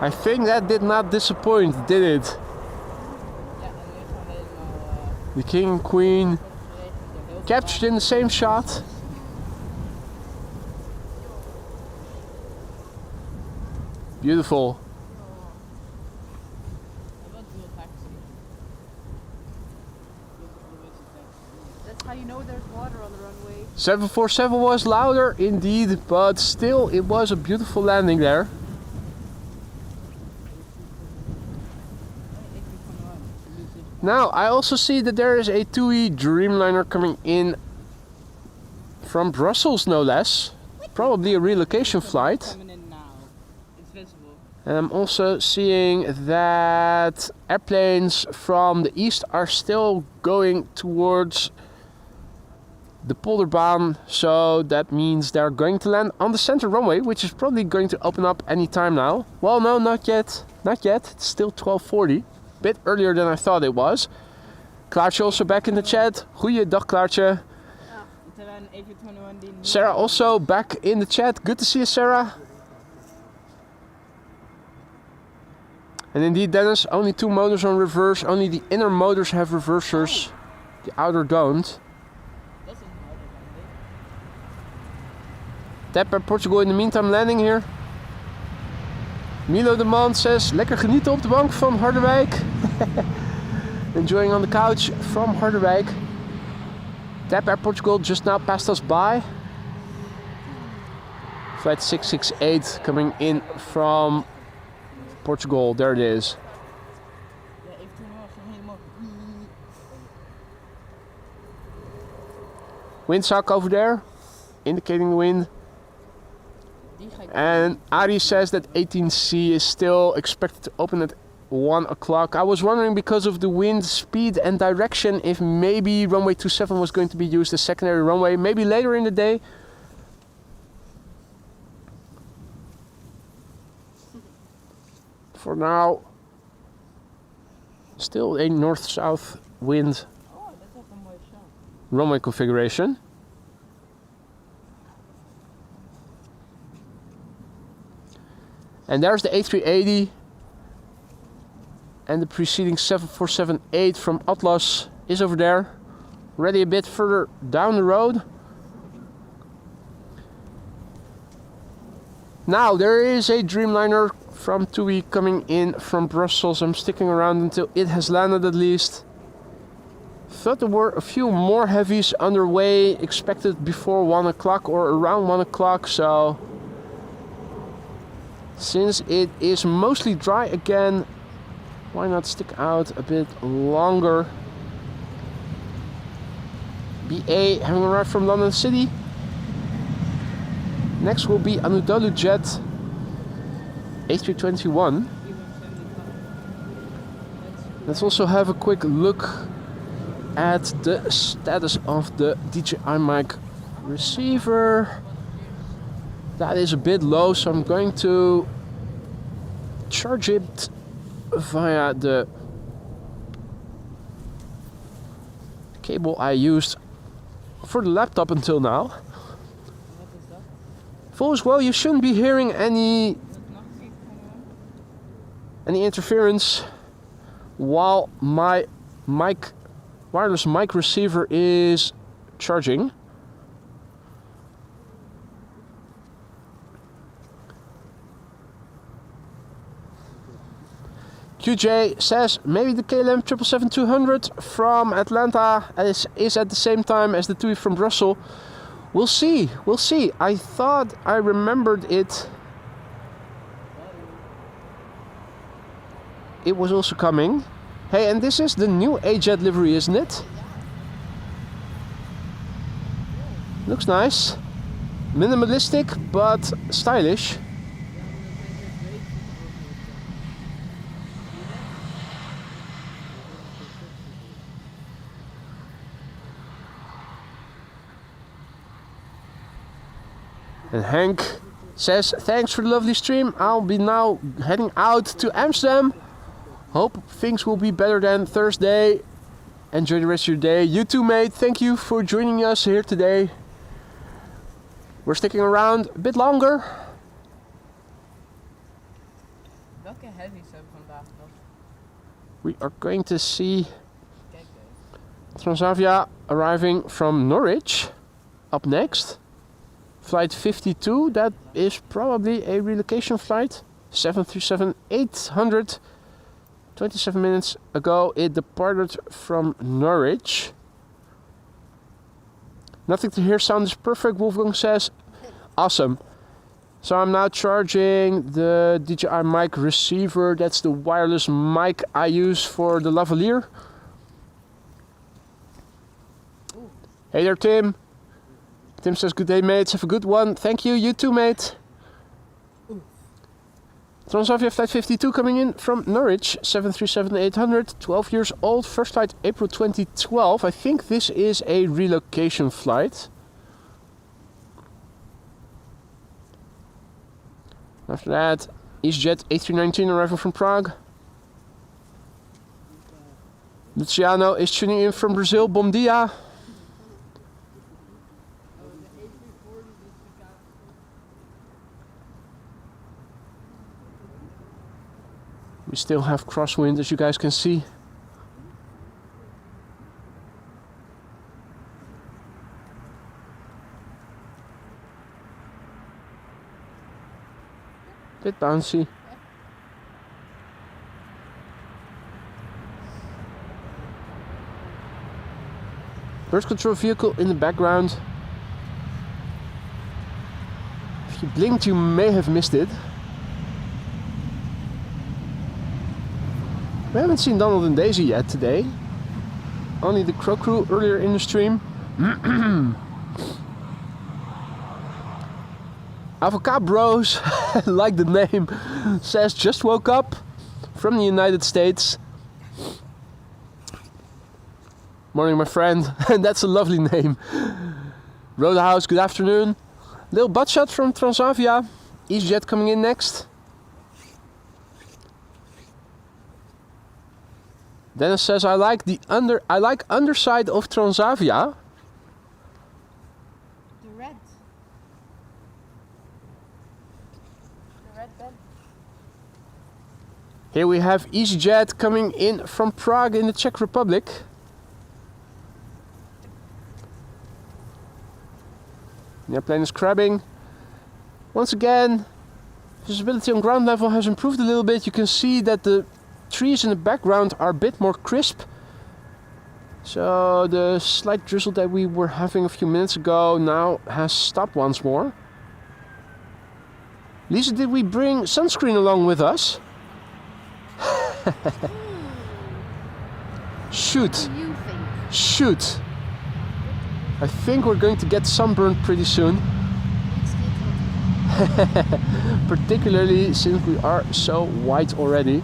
I think that did not disappoint, did it? The king and queen captured in the same shot. Beautiful. That's how you know there's water on the runway. 747 was louder indeed, but still it was a beautiful landing there. Now I also see that there is a Tui Dreamliner coming in from Brussels, no less. Probably a relocation flight. And I'm also seeing that airplanes from the east are still going towards the Polderbaan, so that means they're going to land on the center runway, which is probably going to open up any time now. Well, no, not yet. Not yet. It's still 12:40. Bit earlier than I thought it was. Klaartje also back in the chat. Goeiedag Klaartje. Terwijl een A321 die... Sarah also back in the chat. Good to see you, Sarah. And indeed, Dennis, only 2 motors on reverse. Only the inner motors have reversers. The outer don't. Dat is een oude van Tap Air Portugal in the meantime landing here. Milo de Man says, lekker genieten op de bank van Harderwijk. Enjoying on the couch from Harderwijk. Tap Air Portugal just now passed us by. Flight 668 coming in from Portugal. There it is. Ja, even toen was het helemaal... Windsock over there, indicating the wind. Die ga ik... And Ari says that 18C is still expected to open at 1 o'clock. I was wondering, because of the wind speed and direction, if maybe runway 27 was going to be used as secondary runway, maybe later in the day. For now, still a north-south wind Oh, dat is ook een mooie shot. runway configuration. And there's the A380, and the preceding 7478 from Atlas is over there, already a bit further down the road. Now there is a Dreamliner from Tui coming in from Brussels. I'm sticking around until it has landed at least. Thought there were a few more heavies underway, expected before 1 o'clock or around 1 o'clock, so since it is mostly dry again, why not stick out a bit longer? BA having arrived from London City. Next will be Anadolu Jet A321. Let's also have a quick look at the status of the DJI mic receiver. That is a bit low, so I'm going to charge it via the cable I used for the laptop until now. Wat is dat? Full as well, you shouldn't be hearing any Is dat nachtzicht gewoon? any interference while my wireless mic receiver is charging. QJ says maybe the KLM 777-200 from Atlanta is at the same time as the TUI from Brussels. We'll see, we'll see. I thought I remembered it. It was also coming. Hey, and this is the new A-Jet livery, isn't it? Looks nice. Minimalistic, but stylish. And Hank says, thanks for the lovely stream. I'll be now heading out to Amsterdam. Hope things will be better than Thursday. Enjoy the rest of your day. You too, mate. Thank you for joining us here today. We're sticking around a bit longer. Welke heavies hebben we vandaag nog? We are going to see Kijk eens. Transavia arriving from Norwich up next. Flight 52, that is probably a relocation flight. 737-800. 27 minutes ago it departed from Norwich. Nothing to hear, sound is perfect, Wolfgang says. Awesome. So I'm now charging the DJI mic receiver. That's the wireless mic I use for the lavalier. Hey there, Tim. Tim says, good day, mates. Have a good one. Thank you. You too, mate. Transavia Flight 52 coming in from Norwich. 737-800. 12 years old. First flight April 2012. I think this is a relocation flight. After that, EasyJet A319 arriving from Prague. Luciano is tuning in from Brazil. Bom dia. We still have crosswind, as you guys can see. Bit bouncy. Bird control vehicle in the background. If you blinked, you may have missed it. We haven't seen Donald and Daisy yet today. Only the Crow Crew earlier in the stream. Avocado Bros, like the name, says just woke up from the United States. Morning, my friend. That's a lovely name. Roadhouse, good afternoon. Lil Buttshot from Transavia. EasyJet coming in next. Dennis says I like underside of Transavia. The red. The red bed. Here we have EasyJet coming in from Prague in the Czech Republic. The airplane is crabbing. Once again, visibility on ground level has improved a little bit. You can see that the trees in the background are a bit more crisp. So the slight drizzle that we were having a few minutes ago now has stopped once more. Lisa, did we bring sunscreen along with us? Shoot. What do you think? Shoot. I think we're going to get sunburned pretty soon. Particularly since we are so white already.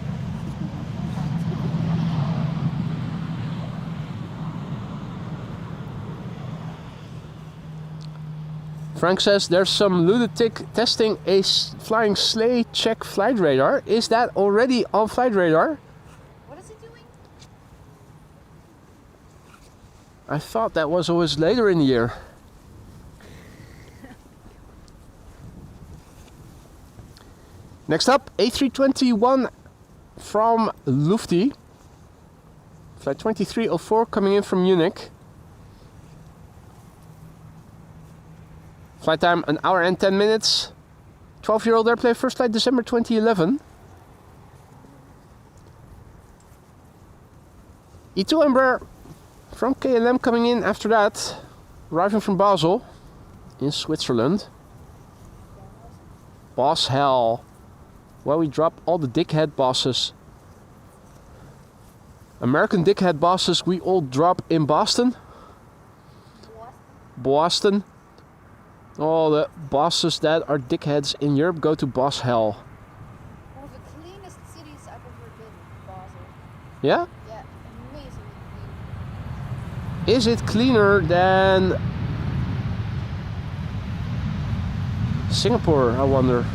Frank says there's some lunatic testing a flying sleigh check flight radar. Is that already on flight radar? What is he doing? I thought that was always later in the year. Next up, A321 from Lufti. Flight 2304 coming in from Munich. Flight time 1 hour and 10 minutes. 12-year-old airplane, first flight December 2011. E2 Embraer from KLM coming in after that. Arriving from Basel in Switzerland. Boss hell. Well, we drop all the dickhead bosses. American dickhead bosses we all drop in Boston. Boston. All the bosses that are dickheads in Europe go to boss hell. One of the cleanest cities I've ever been, Basel. Yeah? Yeah, amazingly clean. Is it cleaner than Singapore, I wonder? I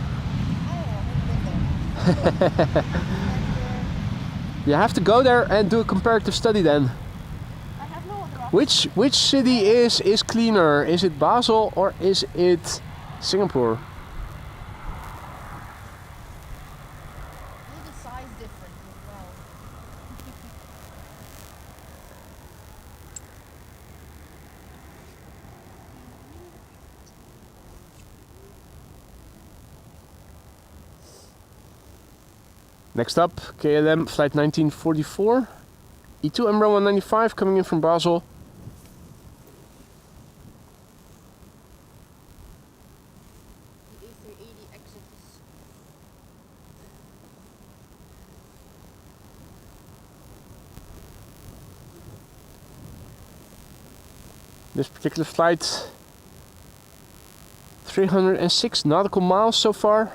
don't know, I've been there. You have to go there and do a comparative study then. I have no other option. Which city is cleaner? Is it Basel or is it Singapore? Maybe the size difference as well. Next up, KLM flight 1944. E2 Embraer 195 coming in from Basel. The A380 exits. This particular flight, 306 nautical miles so far.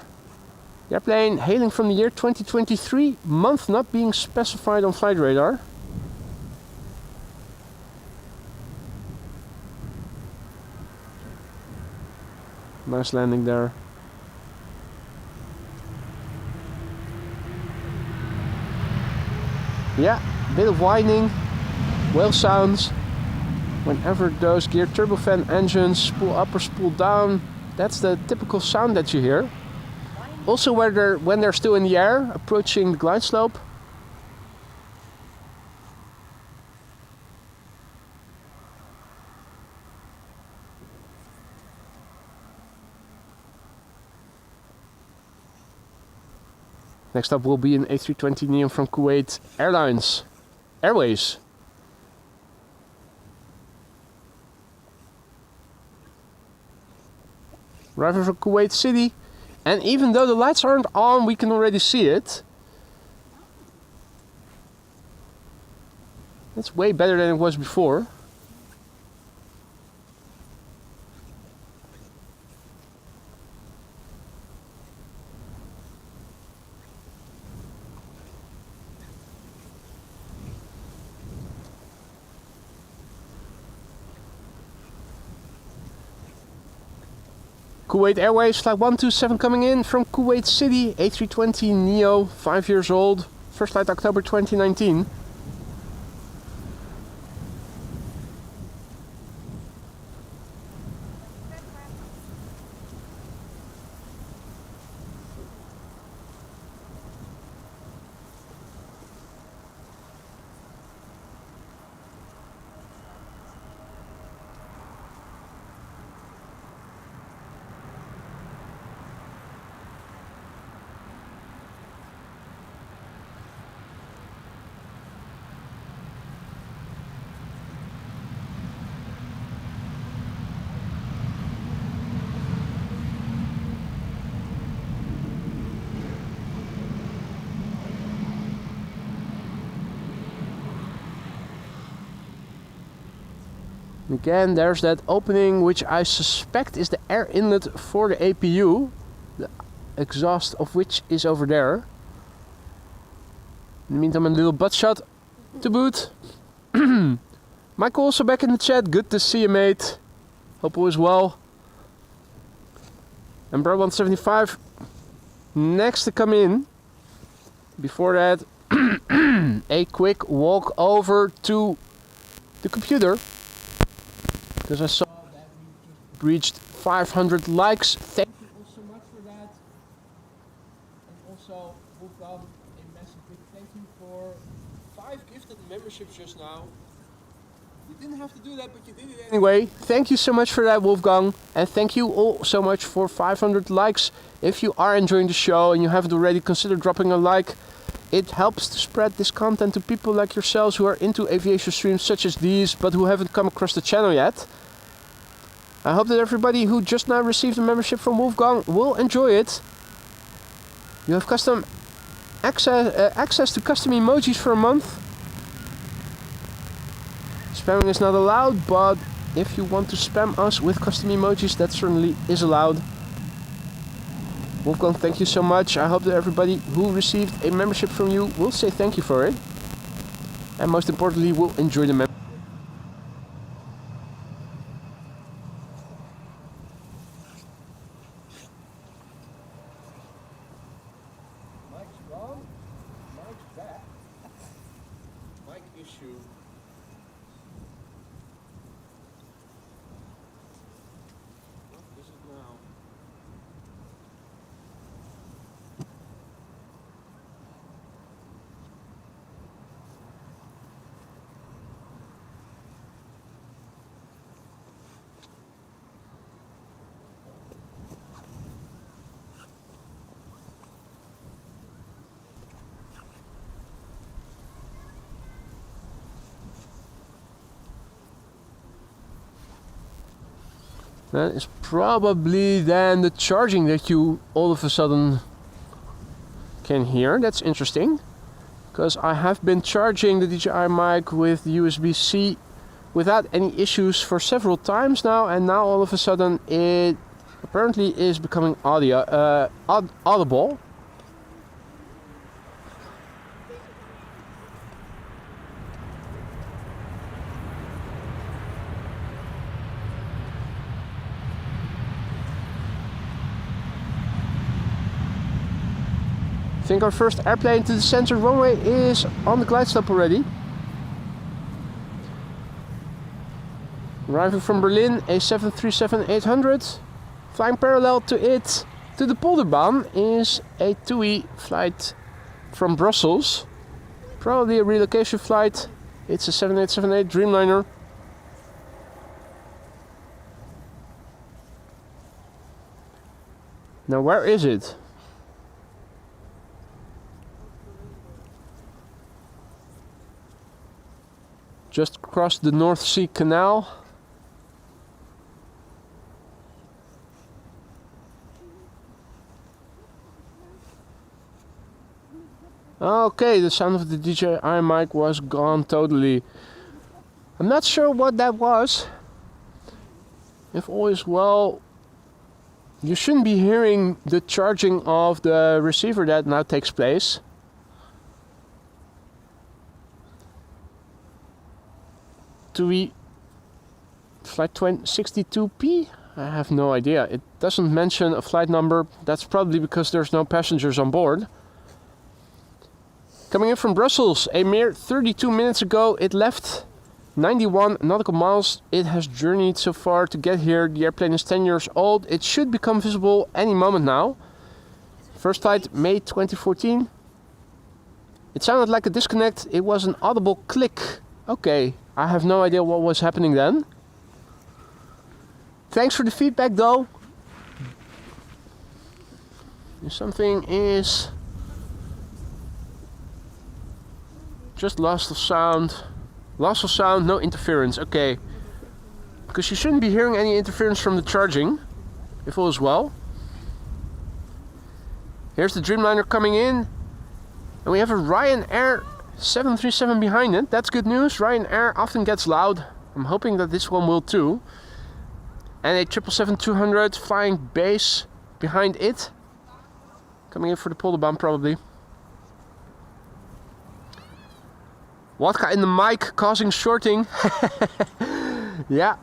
The airplane hailing from the year 2023, month not being specified on flight radar. Nice landing there. Yeah, bit of whining. whale sounds. Whenever those geared turbofan engines spool up or spool down, that's the typical sound that you hear. Also when they're still in the air, approaching the glide slope. Next up will be an A320neo from Kuwait Airways. Arriving from Kuwait City, and even though the lights aren't on, we can already see it. It's way better than it was before. Kuwait Airways, flight 127 coming in from Kuwait City, A320neo, 5 years old, first flight October 2019. Again, there's that opening which I suspect is the air inlet for the APU, the exhaust of which is over there. In the meantime, a little butt shot to boot. Michael also back in the chat, good to see you, mate. Hope all is well. And Bro 175 next to come in. Before that, a quick walk over to the computer, because I saw that we just reached 500 likes. Thank you all so much for that. And also, Wolfgang, a massive big thank you for 5 gifted memberships just now. You didn't have to do that, but you did it anyway. Thank you so much for that, Wolfgang. And thank you all so much for 500 likes. If you are enjoying the show and you haven't already, consider dropping a like. It helps to spread this content to people like yourselves who are into aviation streams such as these, but who haven't come across the channel yet. I hope that everybody who just now received a membership from Wolfgang will enjoy it. You have custom access to custom emojis for a month. Spamming is not allowed, but if you want to spam us with custom emojis, that certainly is allowed. Wolfgang, thank you so much. I hope that everybody who received a membership from you will say thank you for it. And most importantly, will enjoy the membership. Mike's gone. Mike's back. Mic issue. What is it now? That is probably then the charging that you all of a sudden can hear. That's interesting, because I have been charging the DJI mic with USB-C without any issues for several times now, and now all of a sudden it apparently is becoming audible. I think our first airplane to the center runway is on the glide slope already. Arriving from Berlin, a 737-800. Flying parallel to it, to the Polderbaan, is a TUI flight from Brussels. Probably a relocation flight. It's a 7878 Dreamliner. Now where is it? Just across the North Sea Canal. Okay, the sound of the DJI mic was gone totally. I'm not sure what that was. If all is well, you shouldn't be hearing the charging of the receiver that now takes place. TUI flight 62P? I have no idea. It doesn't mention a flight number. That's probably because there's no passengers on board. Coming in from Brussels, a mere 32 minutes ago it left. 91 nautical miles it has journeyed so far to get here. The airplane is 10 years old. It should become visible any moment now. First flight May 2014. It sounded like a disconnect. It was an audible click. Okay, I have no idea what was happening then. Thanks for the feedback though. If something is just loss of sound. Loss of sound, no interference. Okay. Because you shouldn't be hearing any interference from the charging, if all is well. Here's the Dreamliner coming in. And we have a Ryanair 737 behind it. That's good news. Ryanair often gets loud. I'm hoping that this one will too. And a 777-200 flying base behind it. Coming in for the Polderbaan probably. Vodka in the mic causing shorting. Yeah,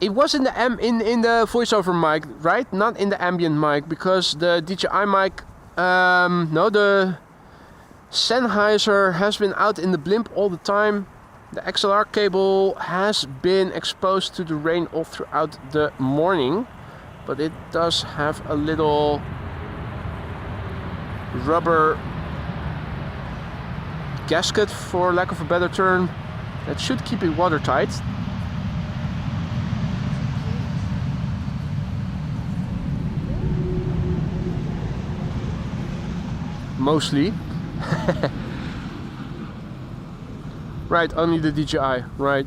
it was in the in the voiceover mic, right? Not in the ambient mic, because the DJI mic, no, the Sennheiser has been out in the blimp all the time. The XLR cable has been exposed to the rain all throughout the morning, but it does have a little rubber gasket, for lack of a better term, that should keep it watertight. Mostly. Right, only the DJI, right.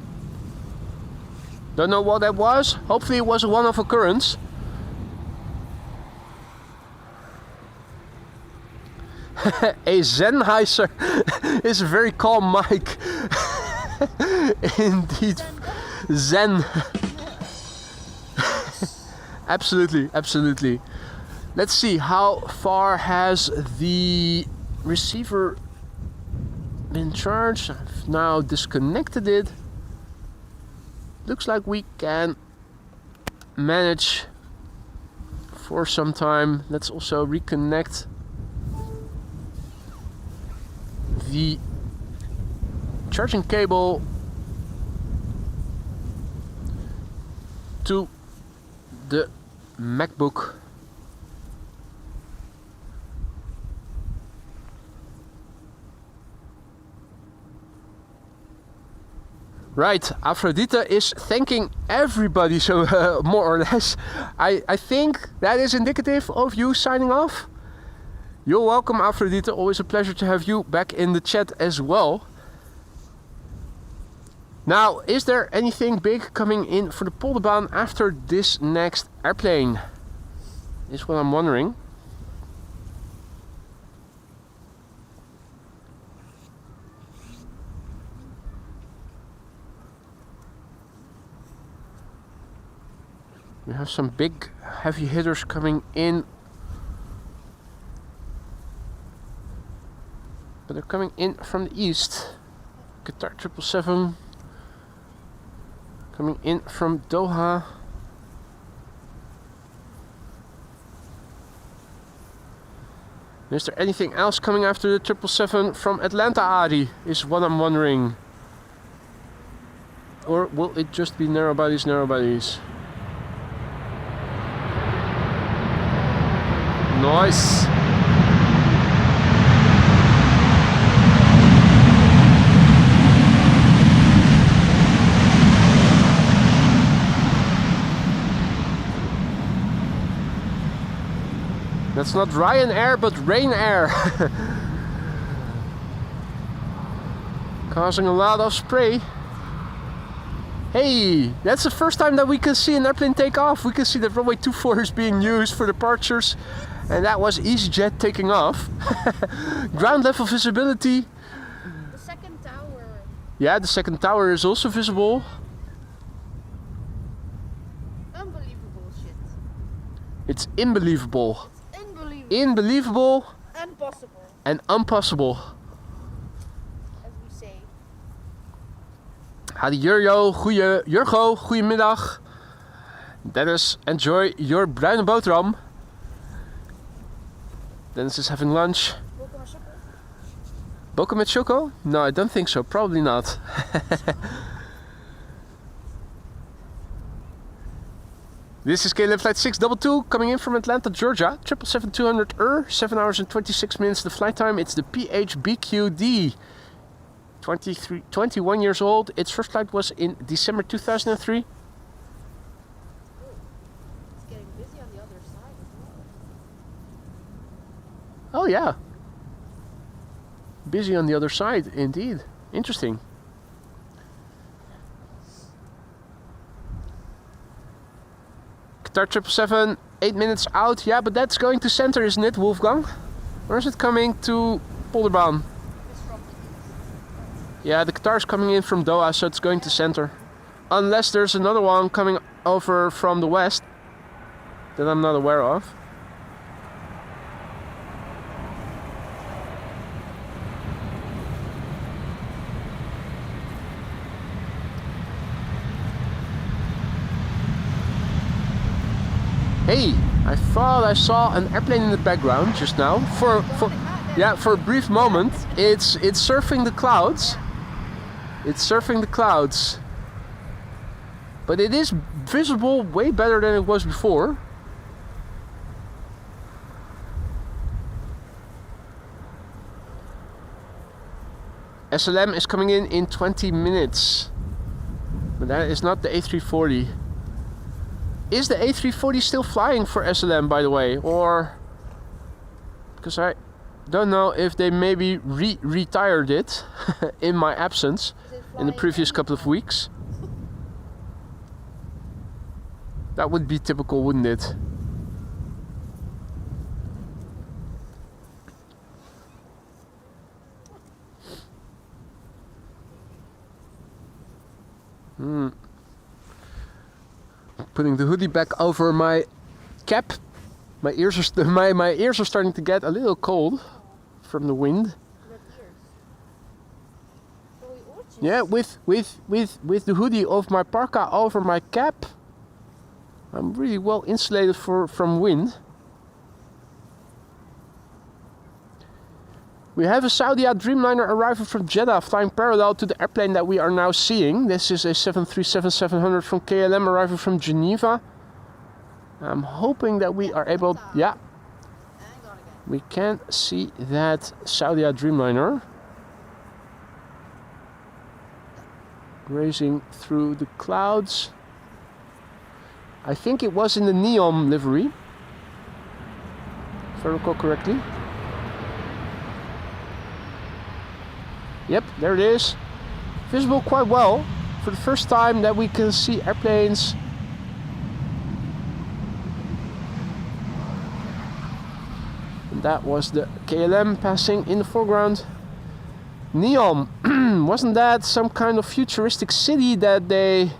Don't know what that was. Hopefully it was a one-off occurrence. A Sennheiser is a very calm mic. Indeed. Zen. Absolutely, absolutely. Let's see, how far has the receiver been charged? I've now disconnected it. Looks like we can manage for some time. Let's also reconnect the charging cable to the MacBook. Right, Aphrodite is thanking everybody, so more or less. I think that is indicative of you signing off. You're welcome, Aphrodite. Always a pleasure to have you back in the chat as well. Now, is there anything big coming in for the Polderbaan after this next airplane? Is what I'm wondering. We have some big heavy hitters coming in. But they're coming in from the east. Qatar 777 coming in from Doha. Is there anything else coming after the 777 from Atlanta, Ari? Is what I'm wondering. Or will it just be narrow bodies, narrow bodies? Nice! That's not Ryanair, but Rainair. Causing a lot of spray. Hey, that's the first time that we can see an airplane take off. We can see that runway 24 is being used for departures. And that was EasyJet taking off. Ground level visibility. The second tower. Yeah, the second tower is also visible. Unbelievable shit. It's unbelievable. Unbelievable. Unbelievable Impossible, and impossible. as we say. Hadi Jurgo, goedemiddag. Dennis, enjoy your bruine boterham. Dennis is having lunch. Bokken met choco? No, I don't think so. Probably not. This is KLM flight 622 coming in from Atlanta, Georgia. 777-200 7 hours and 26 minutes the flight time. It's the PHBQD. 21 years old. Its first flight was in December 2003. It's getting busy on the other side as well. Oh yeah. Busy on the other side, indeed. Interesting. Qatar 777, 8 minutes out. Yeah, but that's going to center, isn't it, Wolfgang? Or is it coming to Polderbaan? It's from the east. Yeah, the Qatar is coming in from Doha, so it's going to center. Unless there's another one coming over from the west that I'm not aware of. Hey, I thought I saw an airplane in the background just now. For a brief moment, it's surfing the clouds. It's surfing the clouds. But it is visible way better than it was before. SLM is coming in 20 minutes. But that is not the A340. Is the A340 still flying for SLM, by the way? Or... because I don't know if they maybe retired it in my absence in the previous couple of weeks. That would be typical, wouldn't it? Putting the hoodie back over my cap. My ears are my ears are starting to get a little cold from the wind. Yeah, with the hoodie of my parka over my cap, I'm really well insulated from wind. We have a Saudi Dreamliner arriving from Jeddah, flying parallel to the airplane that we are now seeing. This is a 737-700 from KLM arriving from Geneva. I'm hoping that we are able... yeah, we can see that Saudi Dreamliner racing through the clouds. I think it was in the neon livery, if I recall correctly. Yep, there it is. Visible quite well. For the first time that we can see airplanes. And that was the KLM passing in the foreground. Neom, wasn't that some kind of futuristic city that they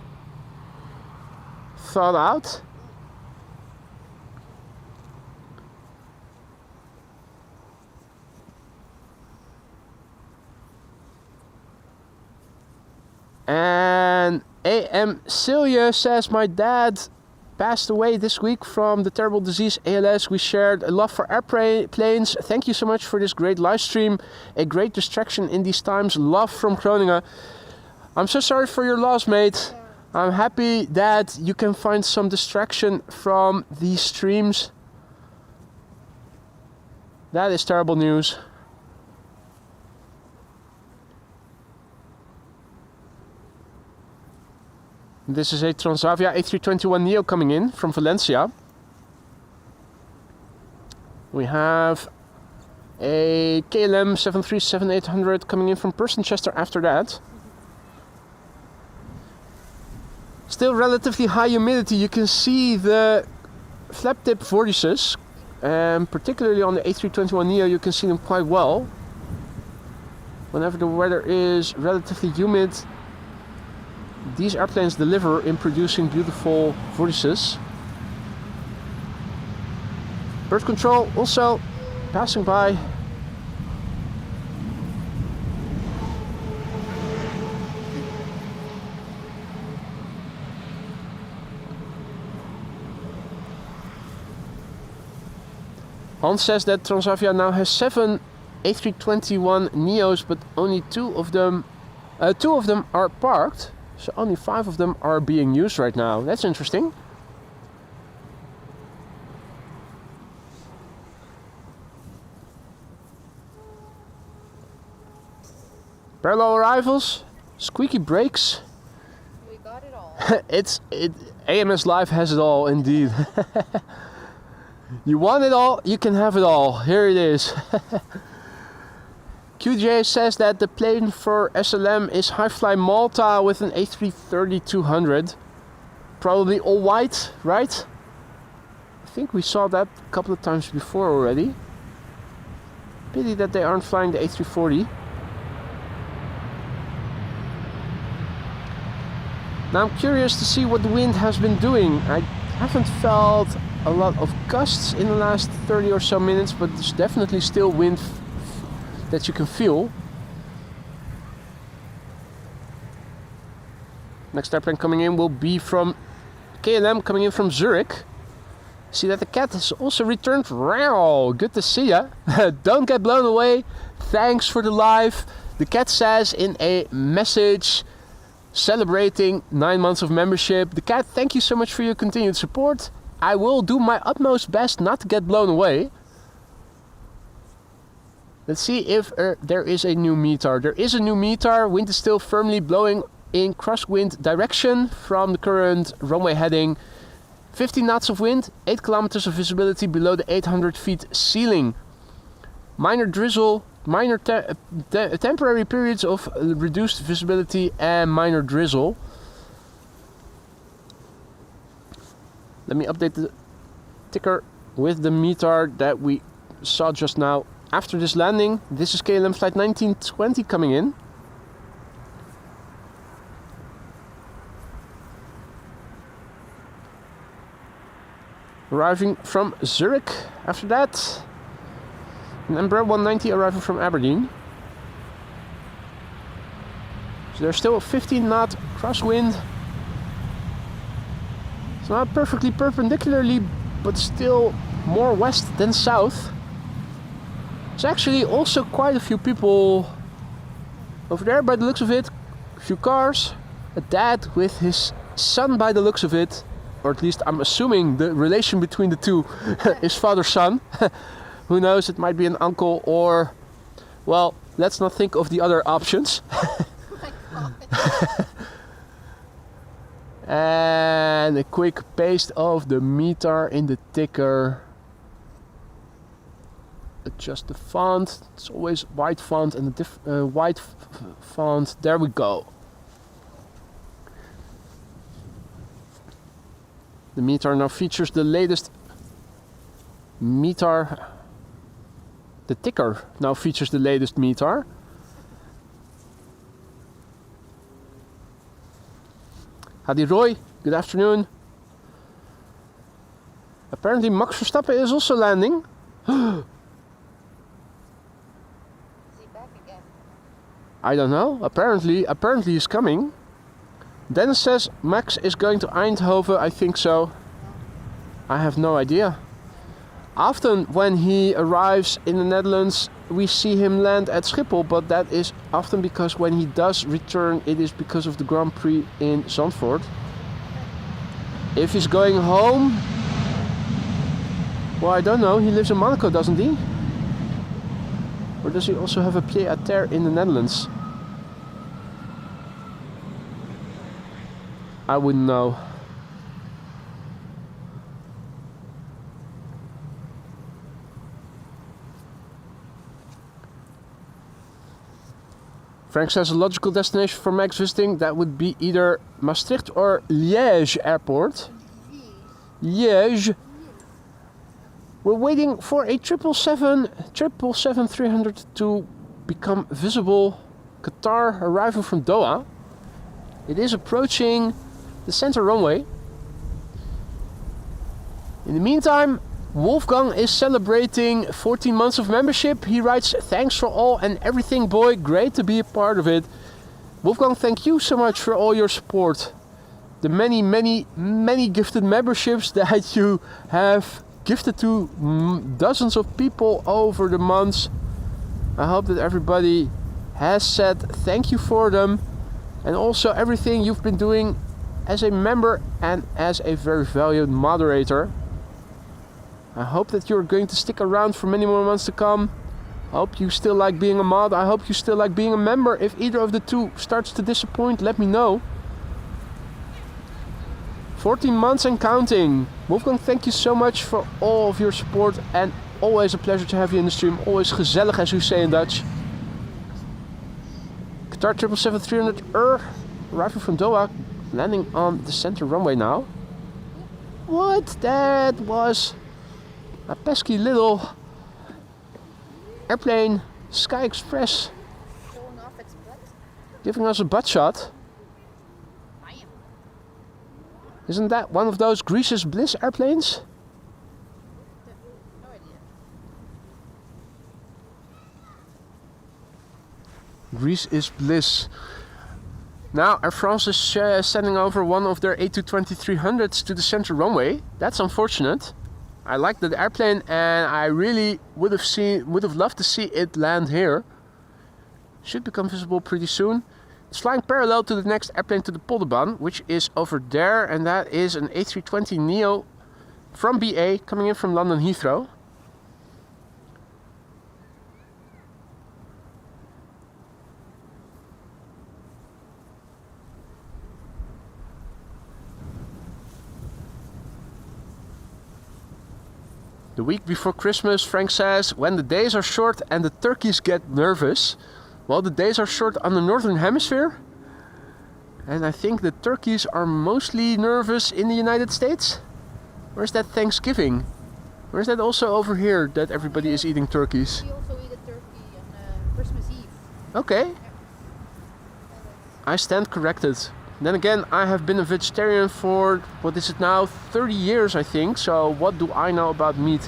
thought out? And AM Celia says, my dad passed away this week from the terrible disease ALS. We shared a love for airplanes. Thank you so much for this great live stream. A great distraction in these times. Love from Groningen. I'm so sorry for your loss, mate. I'm happy that you can find some distraction from these streams. That is terrible news. This is a Transavia A321neo coming in from Valencia. We have a KLM 737-800 coming in from Persists after that. Still relatively high humidity. You can see the flap tip vortices, and particularly on the A321neo you can see them quite well. Whenever the weather is relatively humid, these airplanes deliver in producing beautiful vortices. Bird control also passing by. Hans says that Transavia now has 7 A321neos, but only two of them are parked. So only 5 of them are being used right now. That's interesting. Parallel arrivals, squeaky brakes. We got it all. AMS Live has it all indeed. You want it all, you can have it all. Here it is. QJ says that the plane for SLM is High Fly Malta with an A330-200. Probably all white, right? I think we saw that a couple of times before already. Pity that they aren't flying the A340. Now I'm curious to see what the wind has been doing. I haven't felt a lot of gusts in the last 30 or so minutes, but there's definitely still wind that you can feel. Next airplane coming in will be from KLM, coming in from Zurich. See that the cat has also returned. Wow, good to see ya. Don't get blown away. Thanks for the live. The cat says in a message celebrating 9 months of membership. The cat, thank you so much for your continued support. I will do my utmost best not to get blown away. Let's see if there is a new METAR. There is a new METAR. Wind is still firmly blowing in crosswind direction from the current runway heading. 15 knots of wind, 8 kilometers of visibility below the 800 feet ceiling. Minor drizzle, minor temporary periods of reduced visibility and minor drizzle. Let me update the ticker with the METAR that we saw just now. After this landing, this is KLM flight 1920 coming in. Arriving from Zurich after that. An Embraer 190 arriving from Aberdeen. So there's still a 15 knot crosswind. It's not perfectly perpendicularly, but still more west than south. There's actually also quite a few people over there by the looks of it. A few cars, a dad with his son by the looks of it. Or at least I'm assuming the relation between the two is father-son. Who knows, it might be an uncle or... Well, let's not think of the other options. Oh my God. And a quick paste of the METAR in the ticker. Adjust the font. It's always white font and a white font. There we go. The METAR now features the latest METAR. The ticker now features the latest METAR. Hadi Roy, good afternoon. Apparently Max Verstappen is also landing. Is he back again? I don't know. Apparently he's coming. Dennis says Max is going to Eindhoven. I think so. I have no idea. Often when he arrives in the Netherlands, we see him land at Schiphol, but that is often because when he does return, it is because of the Grand Prix in Zandvoort. If he's going home, well, I don't know, he lives in Monaco, doesn't he? Or does he also have a pied-à-terre in the Netherlands? I wouldn't know. Frank says a logical destination for Max visiting, that would be either Maastricht or Liège Airport. Liège. We're waiting for a 777-300 to become visible. Qatar arriving from Doha. It is approaching the center runway. In the meantime, Wolfgang is celebrating 14 months of membership. He writes, thanks for all and everything, boy. Great to be a part of it. Wolfgang, thank you so much for all your support. The many gifted memberships that you have gifted to dozens of people over the months. I hope that everybody has said thank you for them. And also everything you've been doing as a member and as a very valued moderator. I hope that you're going to stick around for many more months to come. I hope you still like being a mod. I hope you still like being a member. If either of the two starts to disappoint, let me know. 14 months and counting. Wolfgang, thank you so much for all of your support. And always a pleasure to have you in the stream. Always gezellig, as we say in Dutch. Qatar 777-300 arriving from Doha. Landing on the center runway now. What? That was a pesky little airplane, Sky Express, Showing off its butt. giving us a butt shot. Isn't that one of those Greece's Bliss airplanes? No idea. Greece is bliss. Now Air France is sending over one of their A320-300s to the center runway. That's unfortunate. I like that airplane and I really would have loved to see it land here. Should become visible pretty soon. It's flying parallel to the next airplane to the Polderbahn, which is over there, and that is an A320neo from BA coming in from London Heathrow. The week before Christmas, Frank says, when the days are short and the turkeys get nervous. Well, the days are short on the northern hemisphere. And I think the turkeys are mostly nervous in the United States. Or is that Thanksgiving? Or is that also over here that everybody is eating turkeys? We also eat a turkey on Christmas Eve. Okay. I stand corrected. Then again, I have been a vegetarian for, what is it now, 30 years I think. So what do I know about meat?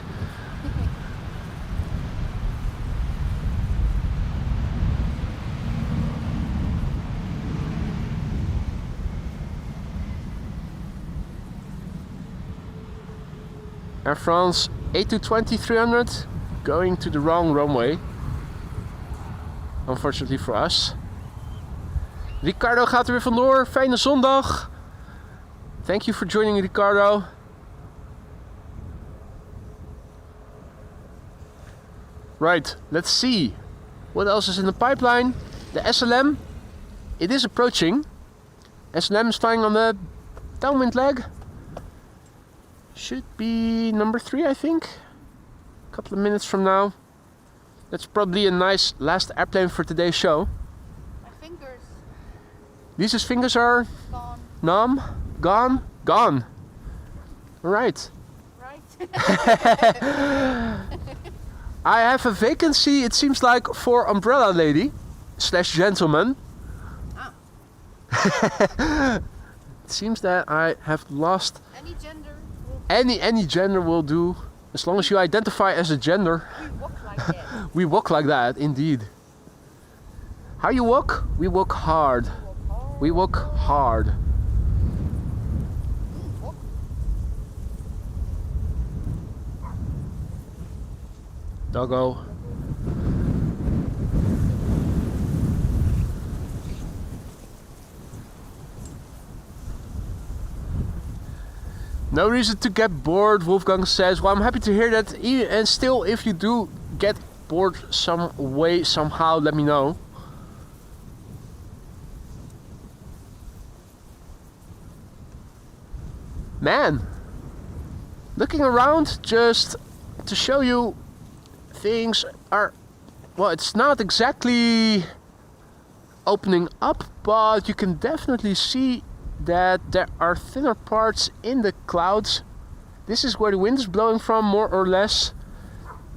Air France A220-300 going to the wrong runway. Unfortunately for us. Ricardo gaat er weer vandoor. Fijne zondag. Thank you for joining, Ricardo. Right, let's see. What else is in the pipeline? The SLM. It is approaching. SLM is flying on the downwind leg. Should be number 3, I think. A couple of minutes from now. That's probably a nice last airplane for today's show. My fingers Lisa's fingers are gone. numb, gone. Alright. Right? I have a vacancy, it seems like, for umbrella lady / gentleman. Ah. It seems that I have lost Any gender will any gender will do, as long as you identify as a gender. we walk like that. We walk like that, indeed. How you walk? We walk hard. We walk hard. Walk. Doggo. No reason to get bored, Wolfgang says. Well, I'm happy to hear that. And still, if you do get bored some way, somehow, let me know. Man, looking around just to show you, things are, well, it's not exactly opening up, but you can definitely see that there are thinner parts in the clouds. This is where the wind is blowing from, more or less.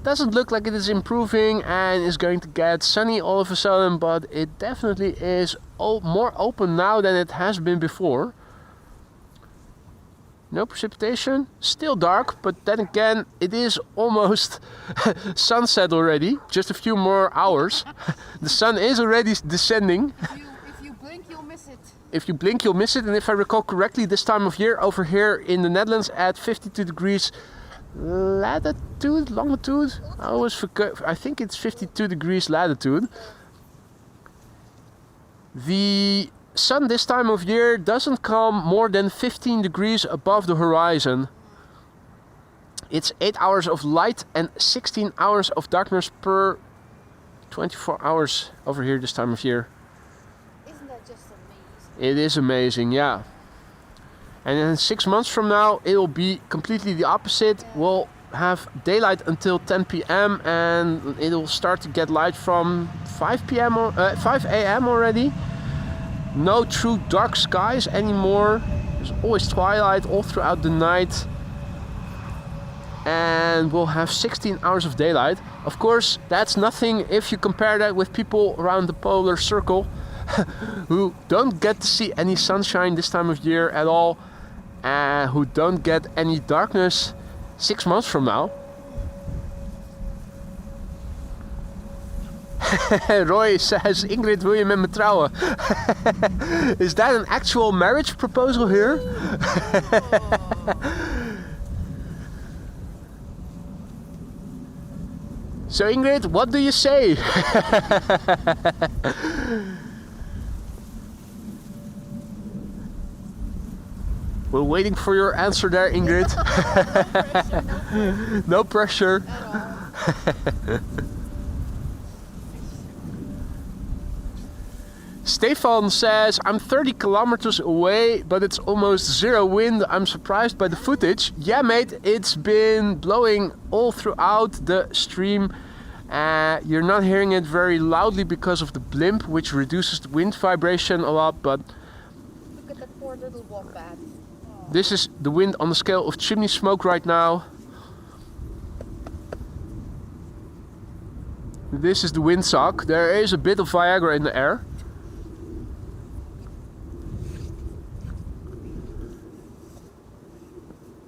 Doesn't look like it is improving and is going to get sunny all of a sudden, but it definitely is more open now than it has been before. No precipitation, still dark, but then again it is almost sunset already, just a few more hours. The sun is already descending. If you blink, you'll miss it. If you blink, you'll miss it. And if I recall correctly, this time of year over here in the Netherlands at 52 degrees longitude. I think it's 52 degrees latitude. The sun this time of year doesn't come more than 15 degrees above the horizon. It's 8 hours of light and 16 hours of darkness per 24 hours over here this time of year. Isn't that just amazing? It is amazing, yeah. And then 6 months from now, it will be completely the opposite. We'll have daylight until 10 p.m. and it will start to get light from 5 p.m. or 5 a.m. already. No true dark skies anymore. There's always twilight all throughout the night. And we'll have 16 hours of daylight. Of course, that's nothing if you compare that with people around the polar circle who don't get to see any sunshine this time of year at all, and who don't get any darkness 6 months from now. Roy says, Ingrid, wil je met me trouwen? Is that an actual marriage proposal here? So Ingrid, what do you say? We're waiting for your answer there, Ingrid. No pressure. Stefan says, I'm 30 kilometers away, but it's almost zero wind. I'm surprised by the footage. Yeah, mate, it's been blowing all throughout the stream. You're not hearing it very loudly because of the blimp, which reduces the wind vibration a lot, but Look at that poor little wombat. this is the wind on the scale of chimney smoke right now. This is the windsock. There is a bit of Viagra in the air.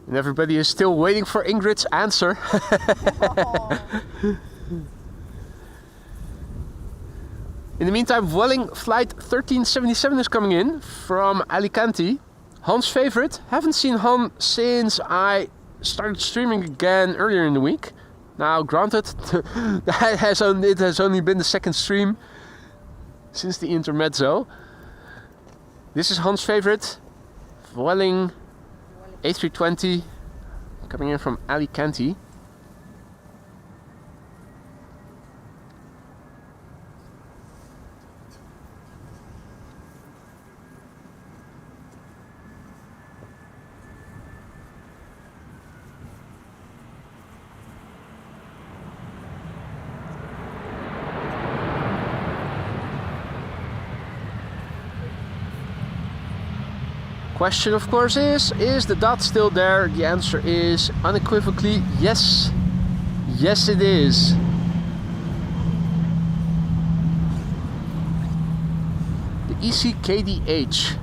And everybody is still waiting for Ingrid's answer. In the meantime, Vueling flight 1377 is coming in from Alicante. Han's favorite. Haven't seen Han since I started streaming again earlier in the week. Now, granted, it has only been the second stream since the intermezzo. This is Han's favorite. Vueling A320 coming in from Alicante. Question, of course, is the dot still there? The answer is unequivocally yes. Yes, it is. The ECKDH.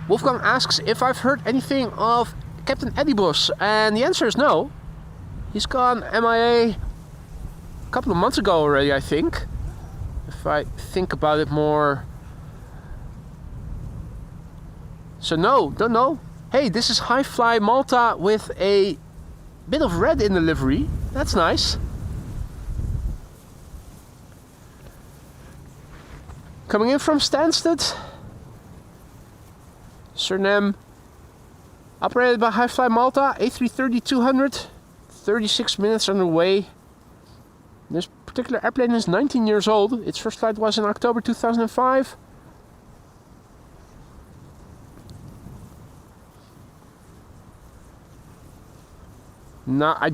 Wolfgang asks if I've heard anything of Captain Edibos, and the answer is no. He's gone MIA a couple of months ago already, I think. If I think about it more. So no, don't know. Hey, this is High Fly Malta with a bit of red in the livery. That's nice. Coming in from Stansted. Suriname. Operated by Highfly Malta. A330-200. 36 minutes underway. This particular airplane is 19 years old. Its first flight was in October 2005. Now, I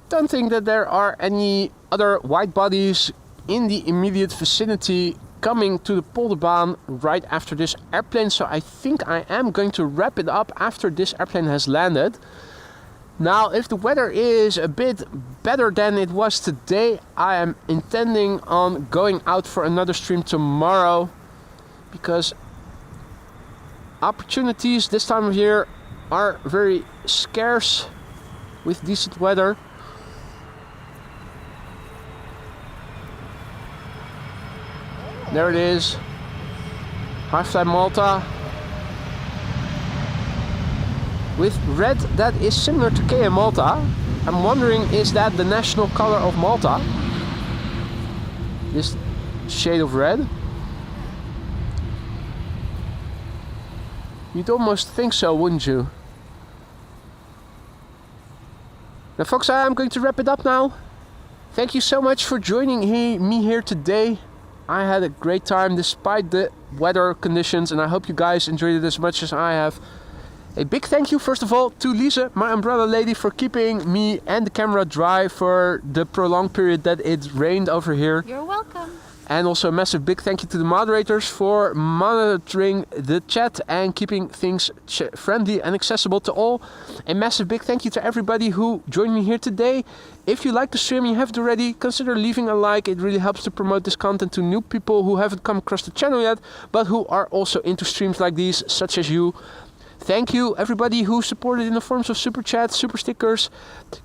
don't think that there are any other wide bodies in the immediate vicinity coming to the Polderbaan right after this airplane, so I think I am going to wrap it up after this airplane has landed. Now, if the weather is a bit better than it was today, I am intending on going out for another stream tomorrow, because opportunities this time of year are very scarce with decent weather. There it is, Highfly Malta, with red that is similar to KM Malta. I'm wondering, is that the national color of Malta? This shade of red? You'd almost think so, wouldn't you? Now folks, I am going to wrap it up now. Thank you so much for joining me here today. I had a great time despite the weather conditions, and I hope you guys enjoyed it as much as I have. A big thank you first of all to Lise, my umbrella lady, for keeping me and the camera dry for the prolonged period that it rained over here. You're welcome. And also a massive big thank you to the moderators for monitoring the chat and keeping things friendly and accessible to all. A massive big thank you to everybody who joined me here today. If you like the stream and you haven't already, consider leaving a like. It really helps to promote this content to new people who haven't come across the channel yet, but who are also into streams like these, such as you. Thank you everybody who supported in the forms of super chats, super stickers,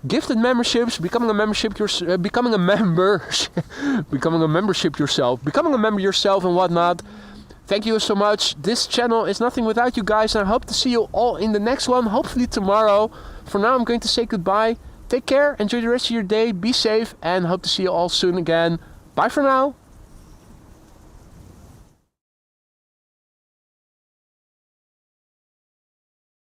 gifted memberships, becoming a membership yourself, becoming a member yourself and whatnot. Thank you so much. This channel is nothing without you guys, and I hope to see you all in the next one, hopefully tomorrow. For now, I'm going to say goodbye. Take care, enjoy the rest of your day, be safe, and hope to see you all soon again. Bye for now.